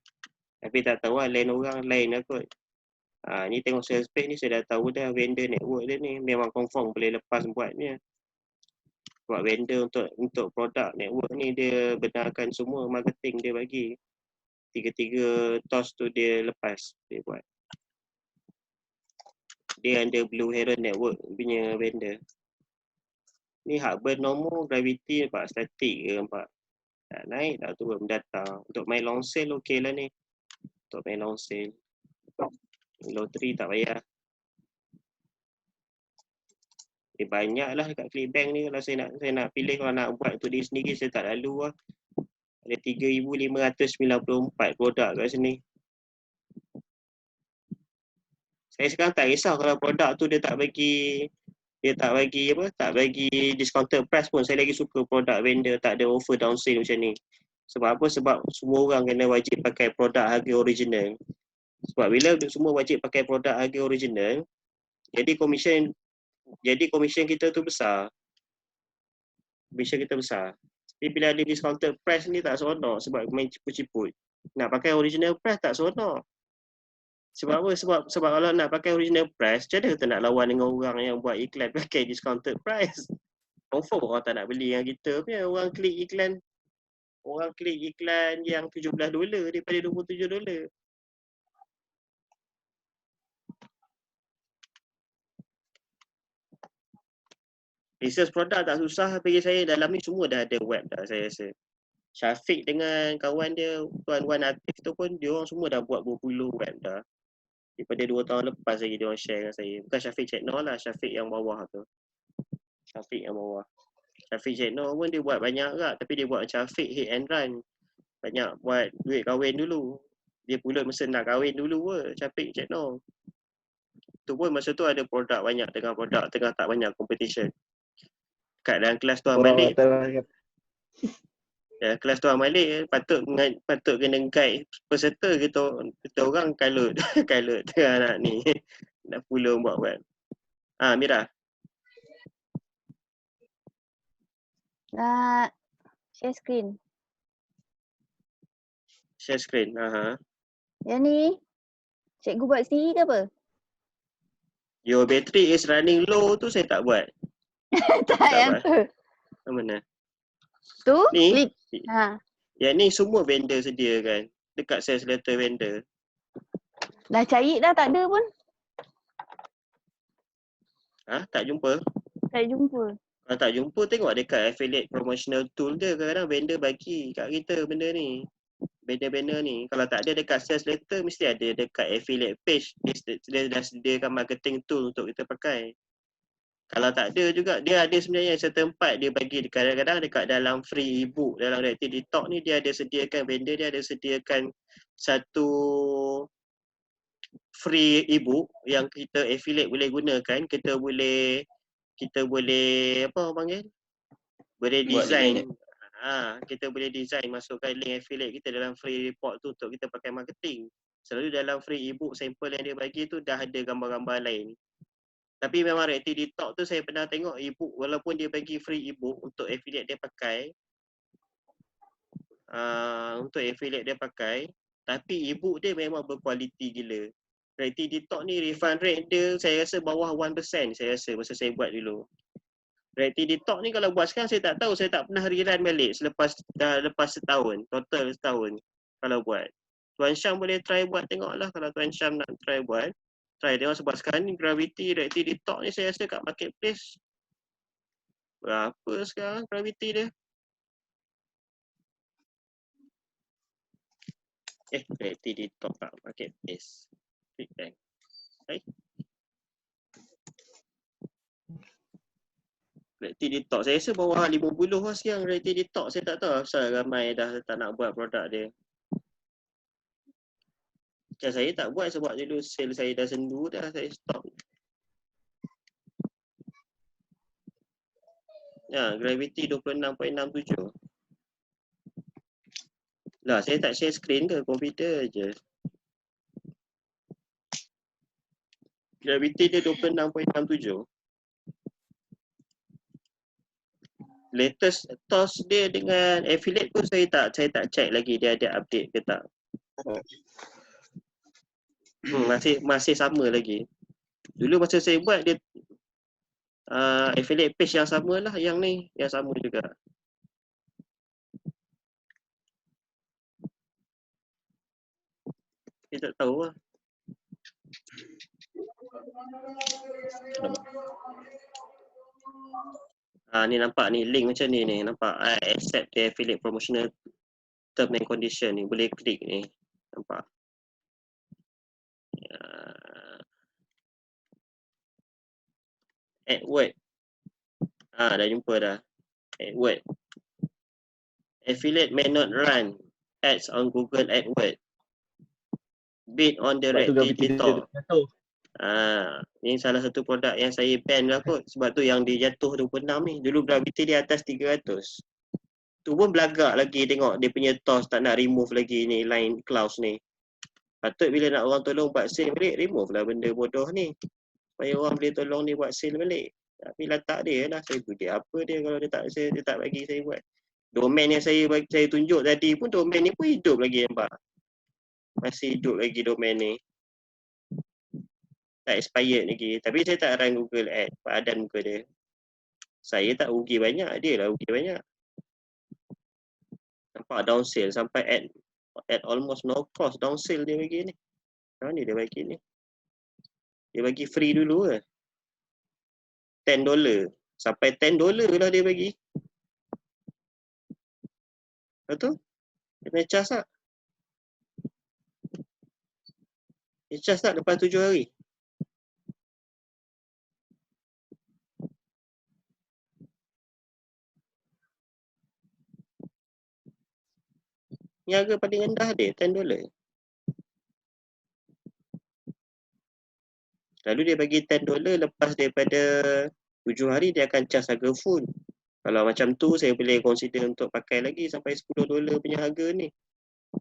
Tapi tak tahu lah lain orang lain lah kot. Ni tengok sales page ni saya dah tahu dah vendor network dia ni. Memang confirm boleh lepas buatnya. Buat vendor untuk produk network ni dia benarkan semua marketing dia bagi. 3 TOS tu dia lepas dia buat. Dia under Blue Heron Network punya vendor. Ni heartburn normal, gravity nampak static ke nampak. Tak naik, tak turun, mendatar. Untuk main long sail okey lah ni. Untuk main long sail. Low 3 tak payah. Banyak lah kat Clickbank ni kalau saya nak pilih kalau nak buat untuk diri sendiri saya tak lalu lah. Ada 3,594 produk kat sini. Saya sekarang tak risau kalau produk tu dia tak bagi discounted price pun. Saya lagi suka produk vendor tak ada offer down sale macam ni. Sebab apa? Sebab semua orang kena wajib pakai produk harga original. Sebab bila semua wajib pakai produk harga original, jadi commission kita tu besar. Commission kita besar. Tapi bila ada discounted price ni tak seronok sebab main ciput-ciput. Nak pakai original price tak seronok. Sebab apa? Sebab kalau nak pakai original price, macam mana kita nak lawan dengan orang yang buat iklan pakai discounted price? Confirm orang tak nak beli yang kita punya. Orang klik iklan yang $17 daripada $27. Research produk tak susah bagi saya. Dalam ni semua dah ada web dah saya rasa. Syafiq dengan kawan dia, tuan-tuan artis tu pun, dia orang semua dah buat berpuluh web dah. Daripada 2 tahun lepas lagi dia orang share dengan saya. Bukan Syafiq Chetno lah, Syafiq yang bawah tu. Syafiq Chetno pun dia buat banyak agak, tapi dia buat macam Syafiq hit and run. Banyak buat duit kahwin dulu. Dia pulut masa nak kahwin dulu ke, Syafiq Chetno. Tu pun masa tu ada produk banyak, tengah tak banyak competition. Kat dalam kelas Tuan Malik. Ya, kelas Tuan Malik patut kena guide peserta kita orang kalut tengah nak ni. Nak pula buat web. Mira. Share screen. Share screen. Yang ni cikgu buat sendiri ke apa? Your battery is running low tu saya tak buat. Tak yang tu. Mana? Tu? Ni? Yang ni semua vendor sediakan. Dekat sales letter vendor. Dah cari dah tak ada pun. Tak jumpa? Tak jumpa. Kalau tak jumpa tengok dekat affiliate promotional tool dia. Kadang-kadang vendor bagi kat kita benda ni. Banner-banner ni. Kalau tak ada dekat sales letter mesti ada dekat affiliate page. Dia dah sediakan marketing tool untuk kita pakai. Kalau tak ada juga, dia ada sebenarnya certain part dia bagi kadang-kadang dekat dalam free ebook dalam Reactivity Talk ni dia ada sediakan, vendor dia ada sediakan satu free ebook yang kita affiliate boleh gunakan. Kita boleh apa orang panggil? Boleh design. Kita boleh design masukkan link affiliate kita dalam free report tu untuk kita pakai marketing. Selalu dalam free ebook sampel yang dia bagi tu dah ada gambar-gambar lain. Tapi memang Reactivity Talk tu saya pernah tengok ebook walaupun dia bagi free ebook untuk affiliate dia pakai. Tapi ebook dia memang berkualiti gila. Reactivity Talk ni refund rate dia saya rasa bawah 1% saya rasa masa saya buat dulu. Reactivity Talk ni kalau buat sekarang saya tak tahu, saya tak pernah rerun balik lepas setahun, total setahun kalau buat. Tuan Syam boleh try buat tengoklah kalau Tuan Syam nak try buat. Try tengok sebab sekarang ni Gravity, Reactivity Talk ni saya rasa kat marketplace berapa sekarang Gravity dia? Reactivity Talk kat marketplace. Feedback. Reactivity Talk saya rasa bawah 50 lah sekarang Reactivity Talk. Saya tak tahu asal ramai dah tak nak buat produk dia. Macam saya tak buat sebab dulu sale saya dah sendu dah, saya stop. Gravity 26.67. Lah, saya tak share screen ke, komputer je. Gravity dia 26.67. Latest toss dia dengan affiliate pun saya tak check lagi dia ada update ke tak. Masih sama lagi. Dulu masa saya buat dia affiliate page yang sama lah, yang ni yang sama juga. Saya tak tahu lah. Ni nampak ni link macam ni nampak accept the affiliate promotional term and condition ni, boleh klik ni. Nampak. AdWords. Dah jumpa dah. AdWords. Affiliate may not run ads on Google AdWords. Bid on directly TikTok. Ni salah satu produk yang saya ban lah kot. Sebab tu yang dia jatuh 26 ni. Dulu gravity dia atas 300. Tu pun belagak lagi tengok dia punya toss tak nak remove lagi ni line clause ni. Patut bila nak orang tolong buat sale balik, remove lah benda bodoh ni. Supaya orang boleh tolong ni buat sale balik. Tapi letak dia lah, saya bagi apa dia kalau dia tak bagi saya buat. Domain yang saya tunjuk tadi pun, domain ni pun hidup lagi nampak. Masih hidup lagi domain ni. Tak expired lagi. Tapi saya tak run Google Ads, padan muka dia. Saya tak rugi banyak, dia lah rugi banyak. Nampak down sale sampai at almost no cost down sale dia bagi ni. Ni dia bagi ni. Dia bagi free dulu ke. $10. Sampai $10 lah dia bagi. Betul? Dia punya charge tak? Dia charge tak lepas 7 hari? Ni harga paling rendah dia, $10. Lalu dia bagi $10 lepas daripada 7 hari dia akan charge harga full. Kalau macam tu saya boleh consider untuk pakai lagi sampai $10 punya harga ni.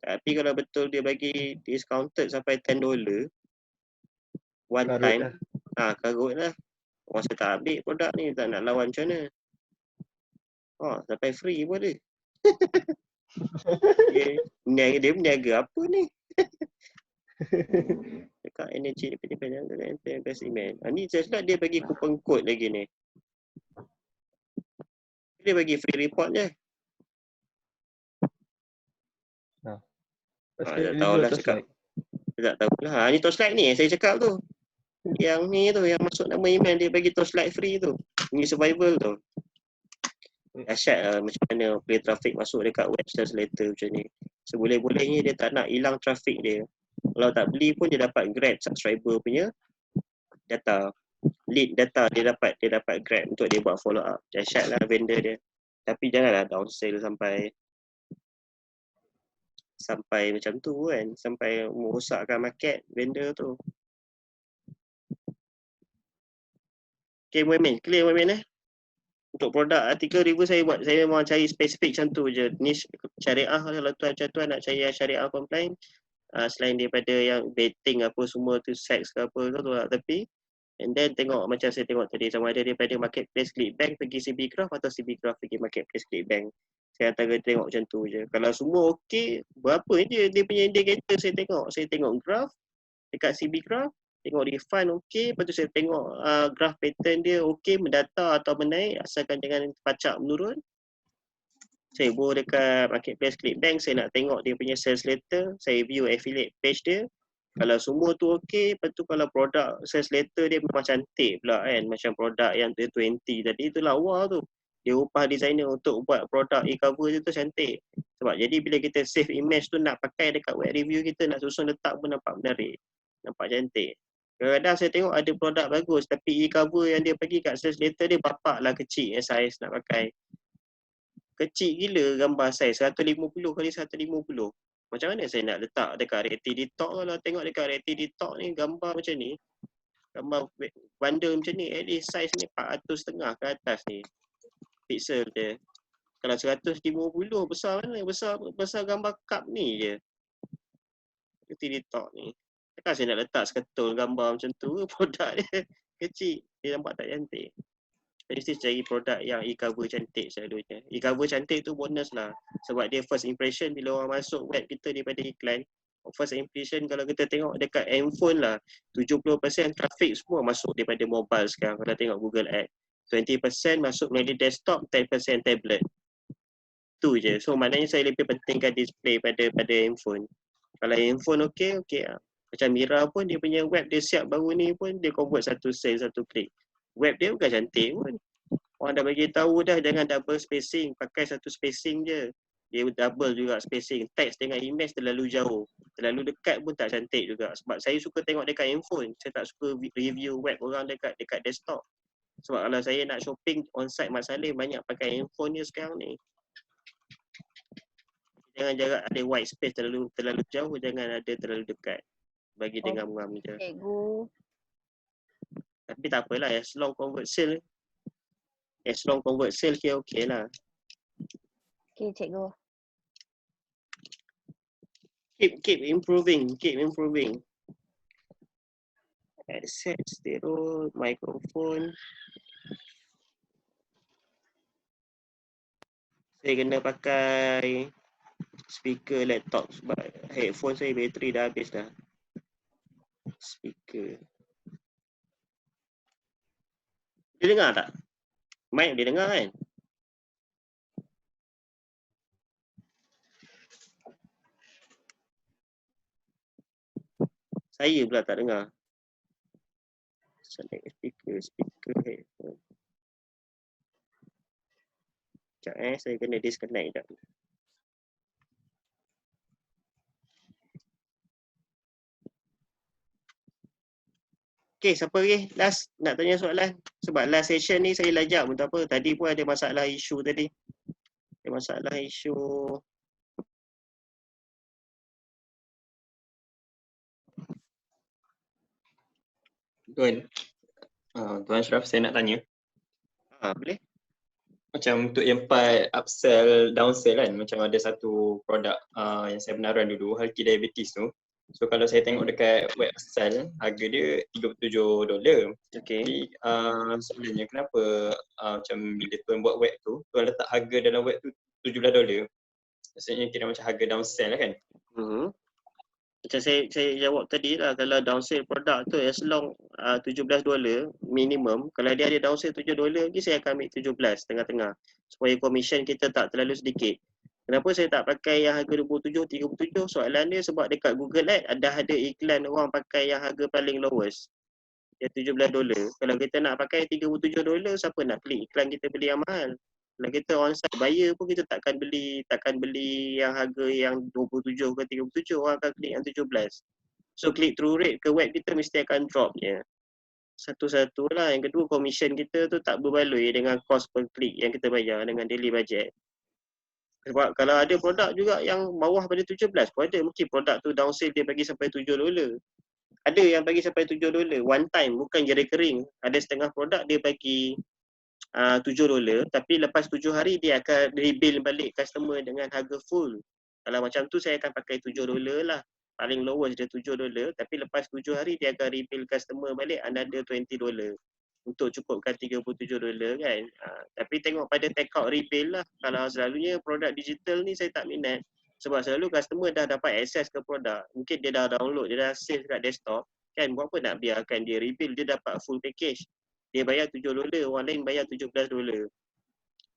Tapi kalau betul dia bagi discounted sampai $10 one karut time, lah. Karut lah. Orang saya tak ambil produk ni, tak nak lawan macam mana. Sampai free pun ada. Dia berniaga apa ni? Dekat energy independent dan investment. Ni saya silap dia bagi coupon code lagi ni. Dia bagi free report je. Tak tahulah cakap. Tak tahulah. Ni Torchlight ni saya cakap tu. Yang ni tu, yang masuk nama email dia bagi Torchlight free tu. Ni survival tu. Dahsyat lah macam mana play traffic masuk dekat website later macam ni. Seboleh-bolehnya dia tak nak hilang traffic dia. Kalau tak beli pun dia dapat grab subscriber punya data. Lead data dia dapat grab untuk dia buat follow up. Dahsyat lah vendor dia. Tapi janganlah down sale sampai macam tu kan. Sampai merosakkan market vendor tu. Okay, Muhammad. Clear Muhammad Untuk produk artikel review saya memang cari spesifik macam tu je. Niche syariah kalau tuan-tuan nak cari yang syariah compliant. Selain daripada yang betting apa semua tu, sex ke apa tu lah tepi. And then tengok macam saya tengok tadi sama ada daripada marketplace Clickbank pergi CB Graph atau CB Graph pergi marketplace Clickbank. Saya antara tengok macam tu je. Kalau semua okey, berapa je dia punya indicator saya tengok. Saya tengok graph dekat CB Graph. Tengok refund okey, lepas tu saya tengok graph pattern dia okey, mendata atau menaik asalkan jangan pacak menurun. Saya go dekat marketplace Clickbank, saya nak tengok dia punya sales letter, saya view affiliate page dia. Kalau semua tu okey, lepas tu kalau produk sales letter dia memang cantik pula kan, macam produk yang 20 tadi tu lawa tu. Dia upah designer untuk buat produk e-cover tu cantik. Sebab jadi bila kita save image tu nak pakai dekat web review kita, nak susun letak pun nampak menarik. Nampak cantik. Kadang-kadang saya tengok ada produk bagus tapi e-cover yang dia bagi kat sales letter dia bapak lah kecil saiz nak pakai. Kecil gila gambar saiz 150 kali 150. Macam mana saya nak letak dekat Ready-Talk kalau tengok dekat Ready-Talk ni gambar macam ni. Gambar bundle macam ni at least saiz ni 400.5 ke atas ni. Pixel dia. Kalau 150 besar mana? Besar gambar cup ni je. Ready-Talk ni. Takkan saya nak letak seketul gambar macam tu produk dia kecil. Dia nampak tak cantik. Mesti cari produk yang e-cover cantik selalunya. E-cover cantik tu bonus lah. Sebab dia first impression bila orang masuk web kita daripada iklan. First impression kalau kita tengok dekat handphone lah, 70% traffic semua masuk daripada mobile sekarang kalau tengok Google Ads. 20% masuk melalui desktop, 10% tablet. Tu je. So maknanya saya lebih pentingkan display pada handphone. Kalau handphone okey lah. Macam Mira pun dia punya web dia siap baru ni pun dia convert satu sale, satu klik. Web dia bukan cantik pun. Orang dah bagi tahu dah jangan double spacing, pakai satu spacing je. Dia double juga spacing. Teks dengan image terlalu jauh. Terlalu dekat pun tak cantik juga. Sebab saya suka tengok dekat handphone. Saya tak suka review web orang dekat desktop. Sebab kalau saya nak shopping on-site Mat Salleh, banyak pakai handphone je sekarang ni. Jangan jarak ada white space terlalu jauh, jangan ada terlalu dekat. Bagi dengar-ngam je. Cikgu. Tapi tak apalah, as long convert sale okey lah. Okay, cikgu. Keep improving. Headset, stereo, microphone. Saya kena pakai speaker laptop sebab headphone saya bateri dah habis dah. Speaker. Dia dengar tak? Mic dia dengar kan? Saya pula tak dengar. Select speaker headphone. Sekejap saya kena disconnect sekejap. Okay, siapa lagi? Last nak tanya soalan. Sebab last session ni saya lajak pun tak apa. Tadi pun ada masalah isu tadi. Ada masalah isu. Tuan Ashraf, saya nak tanya. Boleh? Macam untuk yang part upsell, downsell kan, macam ada satu produk yang saya pernah run dulu, Healthy Diabetes tu. So kalau saya tengok dekat web upsell, harga dia $37. Okay. Jadi sebenarnya kenapa macam bila tuan buat web tu, tuan letak harga dalam web tu $17? Maksudnya kira macam harga downsell lah kan? Macam saya jawab tadi lah, kalau downsell produk tu as long $17 minimum, kalau dia ada downsell $7 lagi, saya akan ambil 17 tengah-tengah supaya commission kita tak terlalu sedikit. Kenapa saya tak pakai yang harga 27, 37? Soalan dia sebab dekat Google Ads ada iklan orang pakai yang harga paling lowest. Dia $17. Kalau kita nak pakai $37, siapa nak klik iklan kita beli yang mahal? Kalau kita on-site buyer pun kita takkan beli yang harga yang 27 ke 37, orang akan klik yang 17. So click through rate ke web kita mesti akan drop je. Satu-satu lah. Yang kedua, commission kita tu tak berbaloi dengan cost per click yang kita bayar dengan daily budget. Sebab kalau ada produk juga yang bawah pada 17 pun ada. Mungkin produk tu downsell dia bagi sampai $7. Ada yang bagi sampai $7 one time, bukan je recurring. Ada setengah produk dia bagi $7, tapi lepas 7 hari dia akan rebill balik customer dengan harga full. Kalau macam tu saya akan pakai $7 lah. Paling lowest dia $7, tapi lepas 7 hari dia akan rebill customer balik another $20 untuk cukupkan $37 kan. Tapi tengok pada take out rebill lah. Kalau selalunya produk digital ni saya tak minat. Sebab selalu customer dah dapat akses ke produk. Mungkin dia dah download, dia dah save kat desktop. Kan buat apa nak biarkan dia rebill, dia dapat full package. Dia bayar $7, orang lain bayar $17.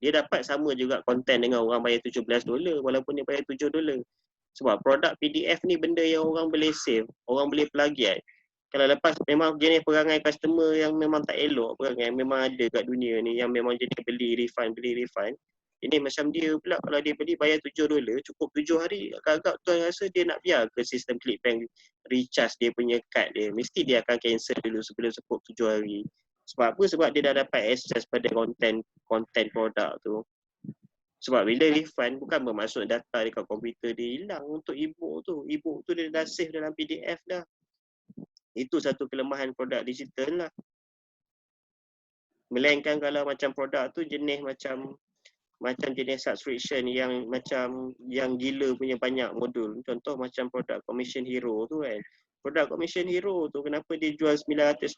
Dia dapat sama juga konten dengan orang bayar $17 walaupun dia bayar $7. Sebab produk PDF ni benda yang orang boleh save, orang boleh plagiat. Kalau lepas memang jenis perangai customer yang memang tak elok, perangai memang ada kat dunia ni yang memang jenis beli refund. Ini macam dia pula kalau dia beli bayar $7, cukup 7 hari, agak-agak tuan rasa dia nak biar ke sistem Clickbank recharge dia punya kad dia. Mesti dia akan cancel dulu sebelum cukup 7 hari. Sebab apa? Sebab dia dah dapat access pada konten produk tu. Sebab bila refund bukan bermaksud data dekat komputer dia hilang untuk ebook tu. Ebook tu dia dah save dalam PDF dah. Itu satu kelemahan produk digital lah. Melainkan kalau macam produk tu jenis macam jenis subscription yang macam yang gila punya banyak modul. Contoh macam produk Commission Hero tu kan. Produk Commission Hero tu kenapa dia jual $997?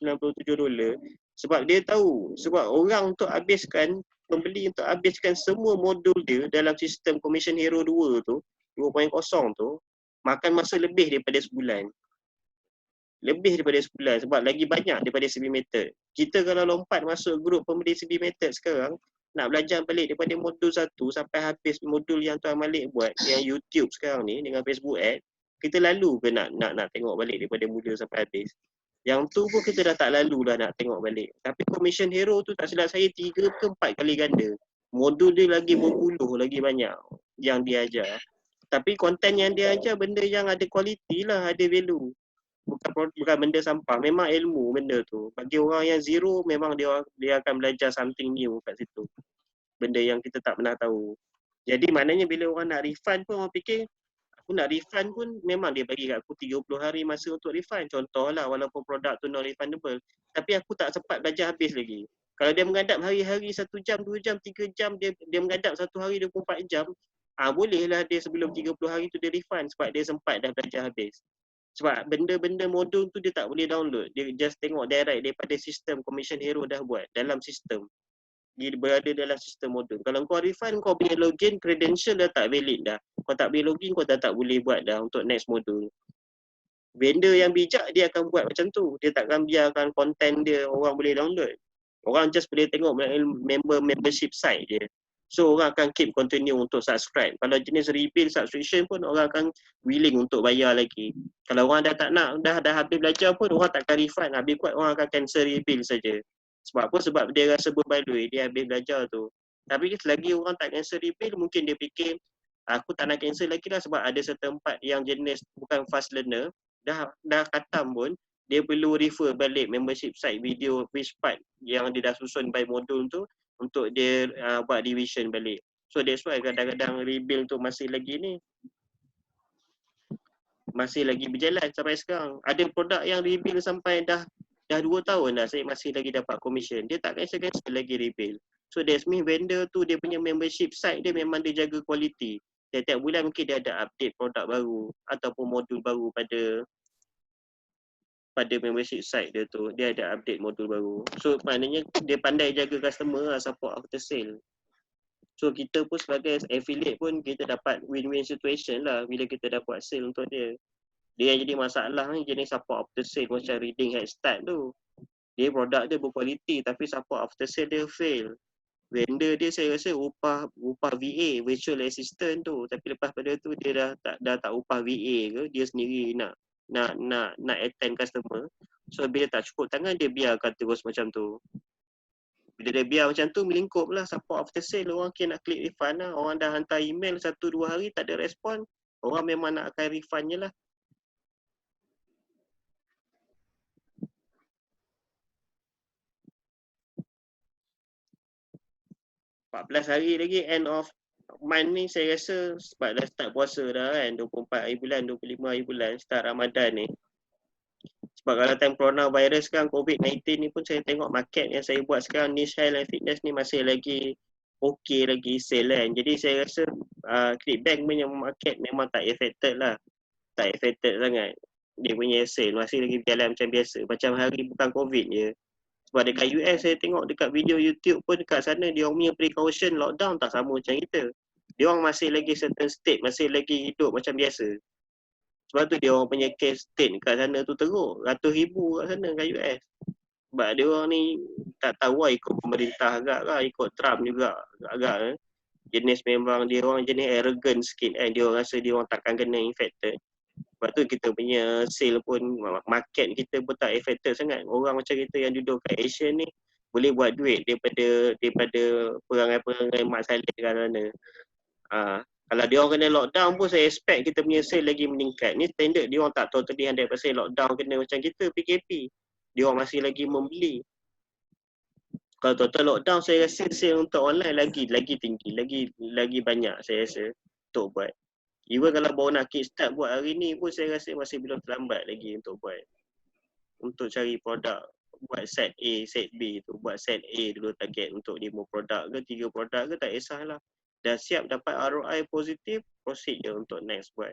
Sebab dia tahu, sebab orang untuk habiskan, pembeli untuk habiskan semua modul dia dalam sistem Commission Hero 2 tu, 2.0 tu, makan masa lebih daripada sebulan. Sebab lagi banyak daripada CB Method. Kita kalau lompat masuk grup pembeli CB Method sekarang, nak belajar balik daripada modul 1 sampai habis modul yang Tuan Malik buat, yang YouTube sekarang ni dengan Facebook Ad, kita lalu ke nak tengok balik daripada mula sampai habis. Yang tu pun kita dah tak lalu dah nak tengok balik. Tapi Commission Hero tu tak silap saya 3 ke 4 kali ganda. Modul dia lagi berpuluh lagi banyak yang dia ajar. Tapi konten yang dia ajar benda yang ada kualiti lah, ada value. Bukan benda sampah, memang ilmu benda tu. Bagi orang yang zero memang dia akan belajar something new kat situ. Benda yang kita tak pernah tahu. Jadi maknanya bila orang nak refund pun orang fikir aku nak refund pun memang dia bagi kat aku 30 hari masa untuk refund. Contohlah walaupun produk tu non-refundable. Tapi aku tak sempat belajar habis lagi. Kalau dia mengadap hari-hari 1 jam, 2 jam, 3 jam, dia mengadap 1 hari 24 jam, bolehlah dia sebelum 30 hari tu dia refund sebab dia sempat dah belajar habis. Sebab benda-benda modul tu dia tak boleh download. Dia just tengok direct daripada sistem Commission Hero dah buat dalam sistem. Dia berada dalam sistem modul. Kalau kau refund, kau punya login, credential dah tak valid dah. Kau tak boleh login, kau dah tak boleh buat dah untuk next modul. Vendor yang bijak, dia akan buat macam tu. Dia takkan biarkan konten dia orang boleh download. Orang just boleh tengok membership site dia. So orang akan keep continue untuk subscribe. Kalau jenis rebill subscription pun orang akan willing untuk bayar lagi. Kalau orang dah tak nak, dah habis belajar pun orang takkan refund. Habis kuat orang akan cancel rebill saja. Sebab apa? Sebab dia rasa berbaloi, dia habis belajar tu. Tapi selagi orang tak cancel rebill, mungkin dia fikir aku tak nak cancel lagi lah sebab ada setempat yang jenis bukan fast learner, dah khatam pun, dia perlu refer balik membership site video which part yang dia dah susun by modul tu untuk dia buat revision balik. So that's why kadang-kadang rebuild tu masih lagi berjalan sampai sekarang. Ada produk yang rebuild sampai dah 2 tahun dah saya masih lagi dapat commission. Dia tak cancel lagi rebuild. So that's mean vendor tu dia punya membership site dia memang dia jaga kualiti. Tiap-tiap bulan mungkin dia ada update produk baru ataupun modul baru pada membership site dia tu. Dia ada update modul baru. So maknanya dia pandai jaga customer lah, support after sale. So kita pun sebagai affiliate pun kita dapat win-win situation lah bila kita dapat sale untuk dia. Dia yang jadi masalah ni jenis support after sale macam reading head start tu. Dia produk dia berkualiti tapi support after sale dia fail. Vendor dia saya rasa upah VA, virtual assistant tu. Tapi lepas pada tu dia dah tak upah VA ke, dia sendiri nak attend customer. So bila tak cukup tangan dia biarkan terus macam tu. Bila dia biar macam tu melingkup lah support after sale. Orang nak klik refund lah. Orang dah hantar email 1-2 hari tak ada respon. Orang memang nak akan refundnya lah. .14 hari lagi end of month ni saya rasa sebab dah start puasa dah kan, 24 hari bulan, 25 hari bulan start Ramadan ni. Sebab kalau time coronavirus sekarang COVID-19 ni pun saya tengok market yang saya buat sekarang niche health and fitness ni masih lagi okey lagi sale kan. Jadi saya rasa Clickbank punya market memang tak affected lah. Tak affected sangat. Dia punya sale masih lagi berjalan macam biasa. Macam hari bukan COVID je. Sebab dekat US saya tengok dekat video YouTube pun dekat sana dia punya precaution lockdown tak sama macam kita. Dia orang masih lagi certain state, masih lagi hidup macam biasa. Sebab tu dia orang punya case state kat sana tu teruk. Ratus ribu kat sana kat US. Sebab dia orang ni tak tahu lah ikut pemerintah agak lah, ikut Trump juga agak. Jenis memang dia orang jenis arrogant sikit kan. Dia orang rasa dia orang takkan kena infected. Sebab tu kita punya sale pun, market kita pun tak affected sangat. Orang macam kita yang duduk kat Asia ni boleh buat duit daripada perangai-perangai Mak Saleh kat sana. Kalau dia orang kena lockdown pun saya expect kita punya sale lagi meningkat. Ni standard dia orang tak totally 100% lockdown kena macam kita PKP. Dia orang masih lagi membeli. Kalau total lockdown saya rasa sale untuk online lagi tinggi, lagi banyak saya rasa untuk buat. Even kalau baru nak kickstart buat hari ni pun saya rasa masih belum terlambat lagi untuk buat. Untuk cari produk, buat set A, set B tu. Buat set A dulu target untuk 5 produk ke 3 produk ke tak kisahlah. Dah siap dapat ROI positif, proceed je untuk next buat.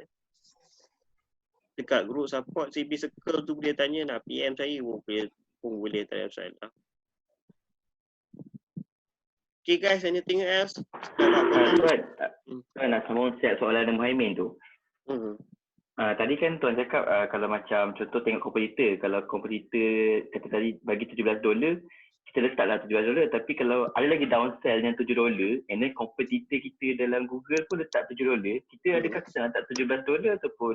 Dekat group support CB Circle tu boleh tanya nak PM saya pun boleh tak ada masalah. Okay guys, anything else? Tuan nak sambung soalan Muhaimin tu. Tadi kan Tuan cakap kalau macam contoh tengok kompetitor, kalau kompetitor kata tadi bagi $17, kita letaklah $17, tapi kalau ada lagi downsell yang $7 and then kompetitor kita dalam Google pun letak $7, kita adakah kita nak letak $17 ataupun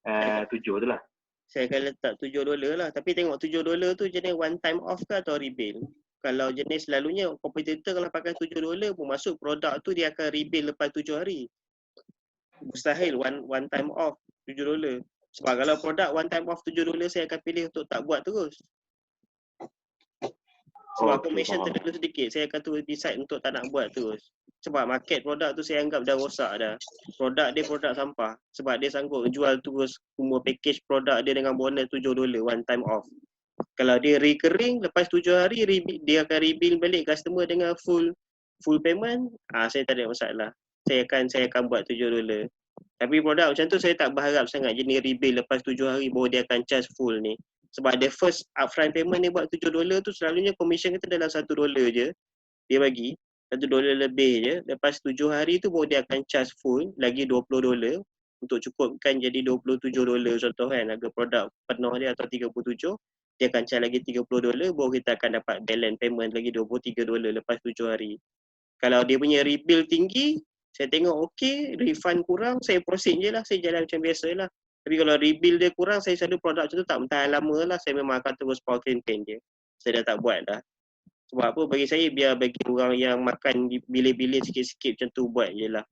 7 tu lah? saya akan letak $7 lah. Tapi tengok $7 tu jenis one time off ke atau rebill. Kalau jenis selalunya kompetitor kalau pakai $7 pun masuk produk tu dia akan rebill lepas 7 hari. Mustahil one time off $7. Sebab kalau produk one time off $7 saya akan pilih untuk tak buat terus. Sebab commission terlalu sedikit, saya akan terus decide untuk tak nak buat terus. Sebab market produk tu saya anggap dah rosak dah. Produk dia produk sampah. Sebab dia sanggup jual terus semua package produk dia dengan bonus $7 one time off. Kalau dia recurring, lepas 7 hari dia akan rebill balik customer dengan full payment, saya tak ada masalah. Saya akan buat $7. Tapi produk macam tu saya tak berharap sangat jenis rebill lepas 7 hari baru dia akan charge full ni. Sebab the first upfront payment ni buat $7 tu selalunya commission kita dalam $1 je. Dia bagi $1 lebih je. Lepas 7 hari tu baru dia akan charge full lagi $20 untuk cukupkan jadi $27 contoh kan, harga produk penuh dia atau 37, dia akan charge lagi $30 baru kita akan dapat balance payment lagi $23 lepas 7 hari. Kalau dia punya rebill tinggi, saya tengok okey, refund kurang, saya proceed je lah, saya jalan macam biasa lah. Tapi kalau rebill dia kurang, saya selalu produk macam tu tak bertahan lama lah, saya memang akan terus power campaign je. Saya dah tak buat dah. Sebab apa, bagi saya biar bagi orang yang makan bilik-bilik sikit-sikit macam tu buat je lah.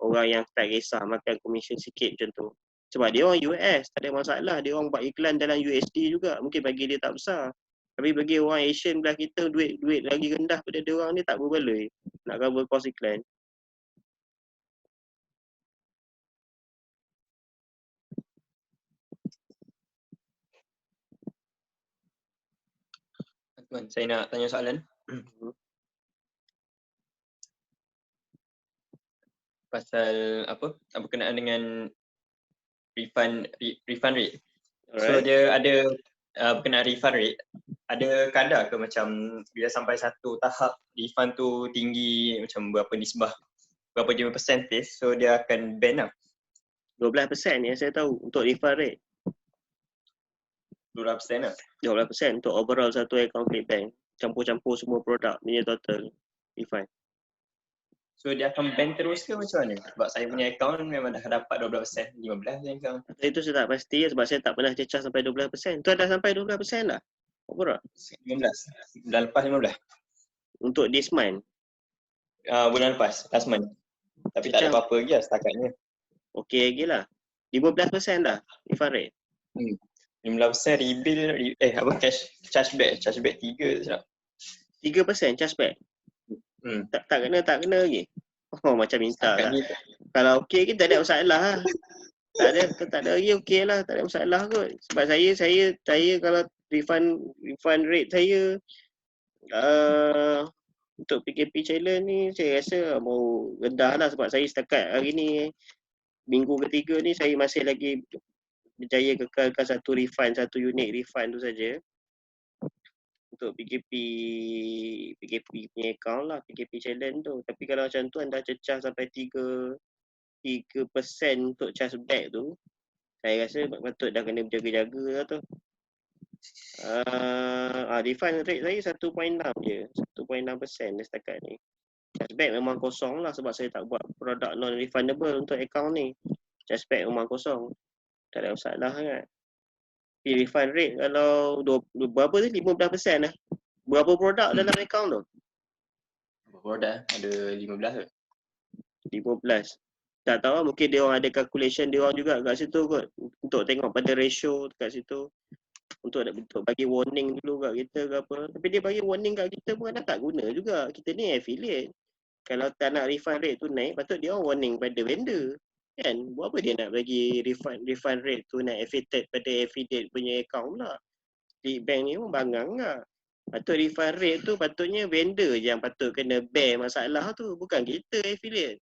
Orang yang tak kisah makan komisen sikit macam tu. Sebab dia orang US, tak ada masalah. Dia orang buat iklan dalam USD juga. Mungkin bagi dia tak besar. Tapi bagi orang Asian belah kita, duit lagi rendah pada dia orang ni tak berbaloi nak cover cost iklan. Tuan, saya nak tanya soalan. Pasal apa berkenaan dengan refund rate. So dia ada berkenaan refund rate, ada kadar ke macam bila sampai satu tahap refund tu tinggi macam berapa nisbah, berapa jumlah percentage, so dia akan ban lah. 12% yang saya tahu untuk refund rate. 12% lah. 12% untuk overall satu account ClickBank. Campur-campur semua produk punya total refund. So dia akan ban terus ke macam mana? Sebab saya punya account memang dah dapat 12%, 15% account. Itu saya tak pasti sebab saya tak pernah cecah sampai 12%. Tu dah sampai 12% dah. Berapa? 15. Bulan lepas 15. Untuk this month? Bulan lepas, last month. Tapi tak ada apa-apa lagi lah setakatnya. Okey lagi lah. 15% dah refund rate. 15% rebill, chargeback 3 tak? 3% chargeback? Tak kena lagi. Oh macam minta lah. Kalau okey kita tak ada masalah lah. Tak ada lagi okey lah, tak ada masalah kot. Sebab saya kalau refund rate saya untuk PKP challenge ni saya rasa mau rendah lah sebab saya setakat hari ni minggu ketiga ni saya masih lagi berjaya kekalkan satu unit refund tu saja. Untuk PKP punya account lah, PKP challenge tu. Tapi kalau macam tu anda cecah sampai 3% untuk chargeback tu, saya rasa patut dah kena berjaga-jaga lah tu. Refund rate saya 1.6 je, 1.6% setakat ni. Chargeback memang kosong lah sebab saya tak buat produk non-refundable untuk account ni. Chargeback memang kosong, tak ada masalah sangat. Refund rate kalau berapa tu? 15% lah. Berapa produk dalam account tu? Berapa produk? Ada 15 ke? 15. Tak tahu lah, mungkin dia orang ada calculation dia orang juga kat situ kot. Untuk tengok pada ratio kat situ. Untuk bagi warning dulu kat kita ke apa. Tapi dia bagi warning kat kita pun kadang tak guna juga. Kita ni affiliate. Kalau tak nak refund rate tu naik, patut dia orang warning pada vendor. Kan? Buat apa dia nak bagi refund rate tu naik affiliate pada affiliate punya account pula. ClickBank ni pun bangang lah. Patut refund rate tu patutnya vendor je yang patut kena bear masalah tu. Bukan kita affiliate.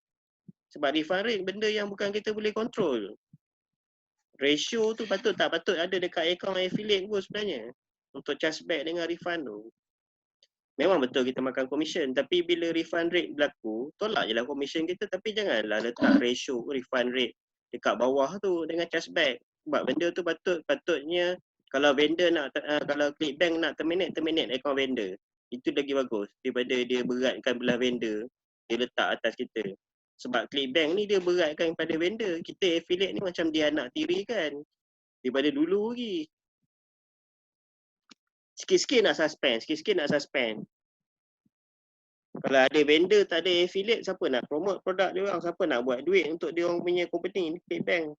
Sebab refund rate benda yang bukan kita boleh control. Ratio tu patut ada dekat account affiliate pun sebenarnya. Untuk chargeback dengan refund tu. Memang betul kita makan komisen, tapi bila refund rate berlaku, tolak je lah komisen kita, tapi janganlah letak ratio refund rate dekat bawah tu dengan chargeback. Sebab benda tu patutnya kalau vendor nak, kalau ClickBank nak terminate account vendor. Itu lagi bagus daripada dia beratkan belah vendor, dia letak atas kita. Sebab ClickBank ni dia beratkan pada vendor, kita affiliate ni macam dia anak tiri kan. daripada dulu lagi. Sikit-sikit nak suspend. Kalau ada vendor tak ada affiliate, siapa nak promote produk dia orang? Siapa nak buat duit untuk dia orang punya company, ClickBank?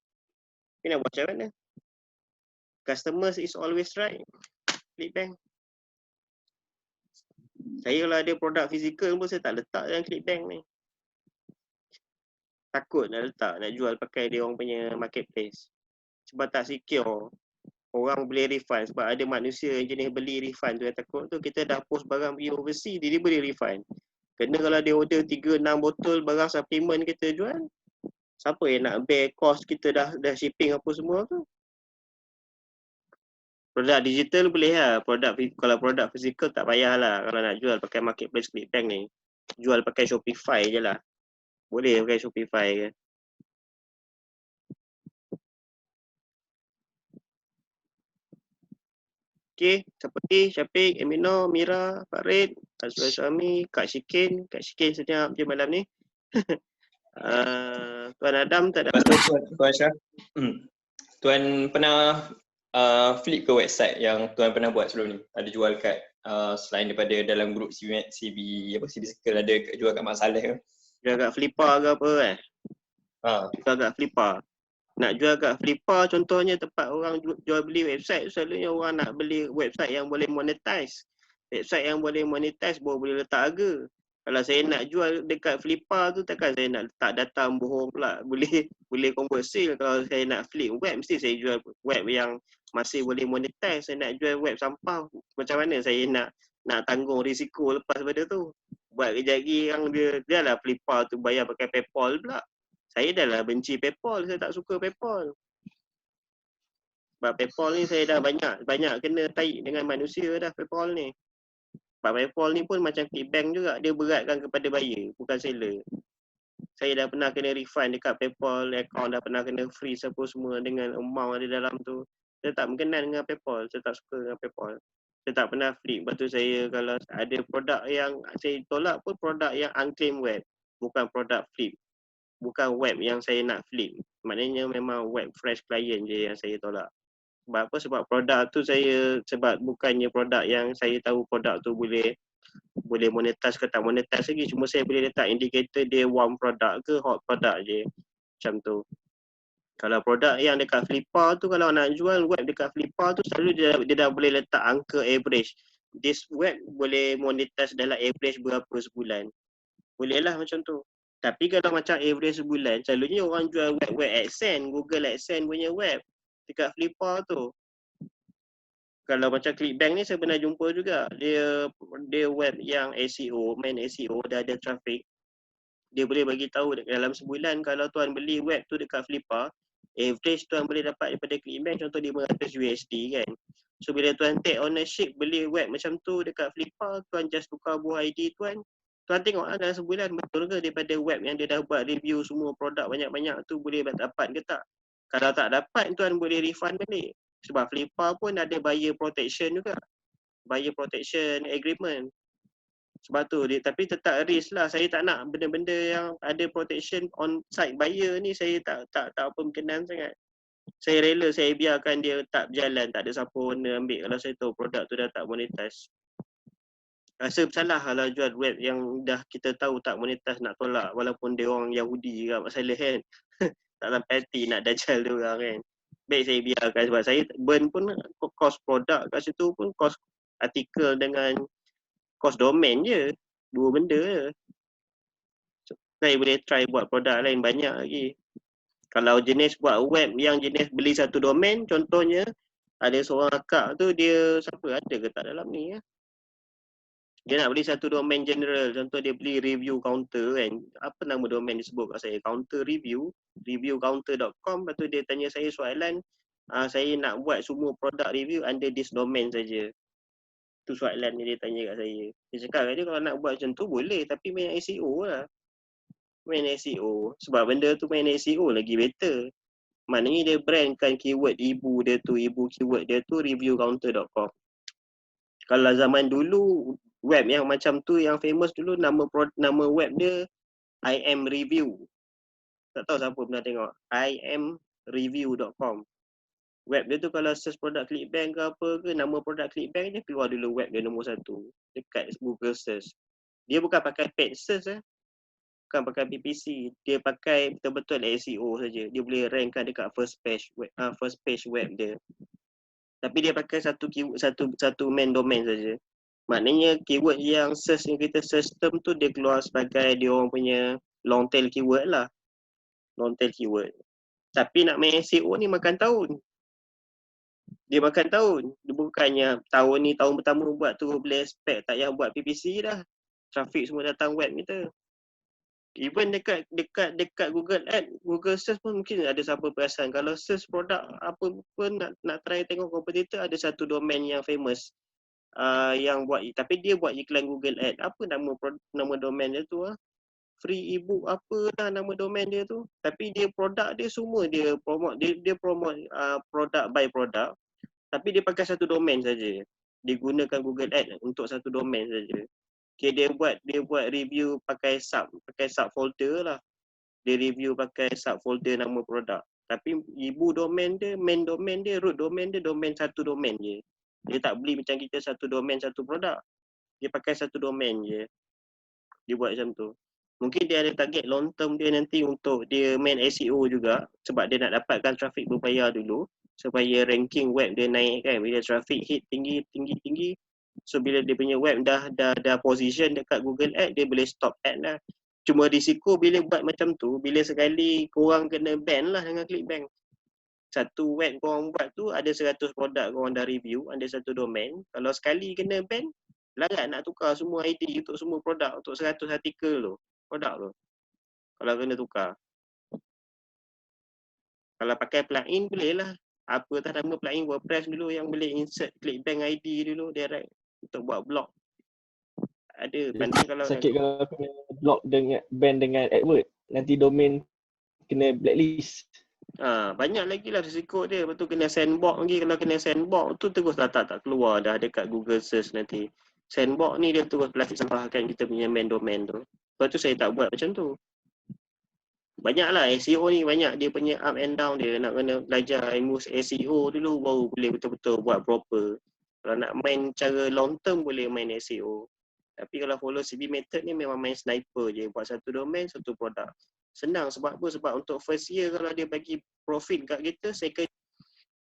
Dia nak buat macam mana? Customers is always right. ClickBank. Saya kalau ada produk fizikal pun saya tak letak dalam ClickBank ni. Takut nak letak, nak jual pakai dia orang punya marketplace. Sebab tak secure. Orang boleh refund sebab ada manusia yang jenis beli refund tu yang takut tu. Kita dah post barang pergi overseas, dia boleh refund. Kena kalau dia order 3-6 botol barang supplement kita jual, siapa yang nak bear cost kita dah shipping apa semua tu? Produk digital boleh lah. Kalau produk fizikal tak payahlah. Kalau nak jual pakai marketplace ClickBank ni, jual pakai Shopify je lah. Boleh pakai Shopify ke. Okay, siapa lagi? Syafiq, Emino, Mira, Farid, Azwar Syami, Kak Syikin. Kak Syikin senyap je malam ni. Tuan Adam tak ada. Tuan Syah. Tuan pernah flip ke website yang Tuan pernah buat sebelum ni? Ada jual kat selain daripada dalam grup CB Circle, ada jual kat Mak Saleh ke? Jual kat Flippa ke apa kan? Jual kat Flippa. Nak jual kat Flippa contohnya tempat orang jual beli website, selalunya orang nak beli website yang boleh monetize. Website yang boleh monetize baru boleh letak harga. Kalau saya nak jual dekat Flippa tu takkan saya nak letak data bohong pula. Boleh convert sale. Kalau saya nak flip web mesti saya jual web yang masih boleh monetize. Saya nak jual web sampah, macam mana saya nak tanggung risiko lepas pada tu. Buat kejap lagi yang dia lah Flippa tu bayar pakai PayPal pula. Saya dah lah benci PayPal, saya tak suka PayPal. Sebab PayPal ni saya dah banyak kena taik dengan manusia dah PayPal ni. Sebab PayPal ni pun macam ClickBank juga, dia beratkan kepada buyer, bukan seller. Saya dah pernah kena refund dekat PayPal, account dah pernah kena freeze apa semua dengan amount ada dalam tu. Saya tak berkenan dengan PayPal, saya tak suka dengan PayPal. Saya tak pernah flip. Lepas tu saya kalau ada produk yang saya tolak pun produk yang unclaimed web, bukan produk flip. Bukan web yang saya nak flip. Maknanya memang web fresh client je yang saya tolak. Sebab apa? Sebab produk tu sebab bukannya produk yang saya tahu produk tu boleh monetize ke tak monetize lagi. Cuma saya boleh letak indikator dia warm product ke hot product je. Macam tu. Kalau produk yang dekat Flippa tu, kalau nak jual web dekat Flippa tu, selalu dia dah boleh letak angka average. This web boleh monetize dalam average berapa sebulan. Bolehlah macam tu. Tapi kalau macam average sebulan, selalunya orang jual web AdSense, Google AdSense punya web dekat Flippa tu. Kalau macam ClickBank ni saya pernah jumpa juga. Dia web yang SEO, main SEO, dah ada traffic. Dia boleh bagi tahu dalam sebulan kalau tuan beli web tu dekat Flippa, average tuan boleh dapat daripada ClickBank contoh $500 kan. So bila tuan take ownership beli web macam tu dekat Flippa, tuan just tukar buah ID tuan tengok dalam sebulan betul ke daripada web yang dia dah buat review semua produk banyak-banyak tu boleh dapat ke tak. Kalau tak dapat, tuan boleh refund balik. Sebab Flippa pun ada buyer protection juga. Buyer protection agreement. Sebab tu, tapi tetap risk lah. Saya tak nak benda-benda yang ada protection on site buyer ni, saya tak apa berkenan sangat. Saya rela, saya biarkan dia tak berjalan, tak ada siapa owner ambil kalau saya tahu produk tu dah tak monetize. Rasa bersalah kalau jual web yang dah kita tahu tak monetize nak tolak walaupun dia orang Yahudi ke masalah kan. Tak sampai hati nak dajal dia orang kan. Baik saya biarkan sebab saya burn pun cost produk kat situ pun cost artikel dengan cost domain je. Dua benda je. Saya boleh try buat produk lain banyak lagi. Kalau jenis buat web yang jenis beli satu domain, contohnya ada seorang akak tu dia siapa ada ke tak dalam ni ya. Dia nak beli satu domain general, contoh dia beli review counter kan. Apa nama domain disebut kat saya? Counter review, reviewcounter.com. Lepas tu dia tanya saya soalan, saya nak buat semua produk review under this domain saja. Tu soalan dia tanya kat saya. Dia cakap kat dia kalau nak buat macam tu boleh, tapi main SEO lah. Main SEO. Sebab benda tu main SEO lagi better. Maknanya dia brandkan keyword ibu keyword dia tu reviewcounter.com. Kalau zaman dulu web yang macam tu yang famous dulu nama web dia I am review. Tak tahu siapa pernah tengok. I am review.com. Web dia tu kalau search produk Clickbank ke apa ke, nama produk Clickbank je keluar dulu web dia nombor 1 dekat Google search. Dia bukan pakai paid search bukan pakai PPC, dia pakai betul-betul SEO saja. Dia boleh rankkan dekat first page web dia. Tapi dia pakai satu main domain saja. Maknanya keyword yang search yang kita search term tu dia keluar sebagai dia orang punya long tail keyword lah. Long tail keyword. Tapi nak main SEO ni makan tahun. Dia makan tahun. Dia bukannya tahun ni tahun pertama buat tu boleh expect tak payah buat PPC dah. Traffic semua datang web kita. Even dekat Google Ad, Google Search pun mungkin ada siapa perasan kalau search produk apa pun nak try tengok kompetitor, ada satu domain yang famous yang buat, tapi dia buat iklan Google Ad. Apa nama domain dia tu Free ebook apa lah nama domain dia tu. Tapi dia produk dia semua dia promote, dia promote produk by produk. Tapi dia pakai satu domain saja. Dia gunakan Google Ad untuk satu domain saja. Okay, dia buat review pakai sub folder lah. Dia review pakai sub folder nama produk. Tapi ibu domain dia, main domain dia, root domain dia, domain satu domain je. Dia tak beli macam kita satu domain satu produk. Dia pakai satu domain je. Dia buat macam tu. Mungkin dia ada target long term dia nanti untuk dia main SEO juga. Sebab dia nak dapatkan traffic berbayar dulu. Supaya ranking web dia naik kan. Bila traffic hit tinggi. So bila dia punya web dah position dekat Google Ad, dia boleh stop ad lah. Cuma risiko bila buat macam tu, bila sekali korang kena ban lah dengan Clickbank. Satu web korang buat tu ada 100 produk korang dah review, ada satu domain. Kalau sekali kena ban, larat nak tukar semua ID untuk semua produk, untuk 100 artikel tu, produk tu. Kalau kena tukar. Kalau pakai plugin boleh lah. Apa nama plugin WordPress dulu yang boleh insert Clickbank ID dulu direct untuk buat blog. Ada. Nanti kalau sakit kalau kena block dengan ban dengan AdWords, nanti domain kena blacklist. Banyak lagi lah risiko dia. Betul kena sandbox lagi. Kalau kena sandbox tu terus tak keluar dah dekat Google Search nanti. Sandbox ni dia terus plastik sampahkan kita punya main domain tu. Sebab tu saya tak buat macam tu. Banyaklah SEO ni banyak dia punya up and down dia. Nak kena belajar ilmu SEO dulu baru boleh betul-betul buat proper. Kalau nak main cara long term boleh main SEO. Tapi kalau follow CB method ni memang main sniper je. Buat satu domain, satu produk. Senang sebab apa? Sebab untuk first year kalau dia bagi profit kat kita, second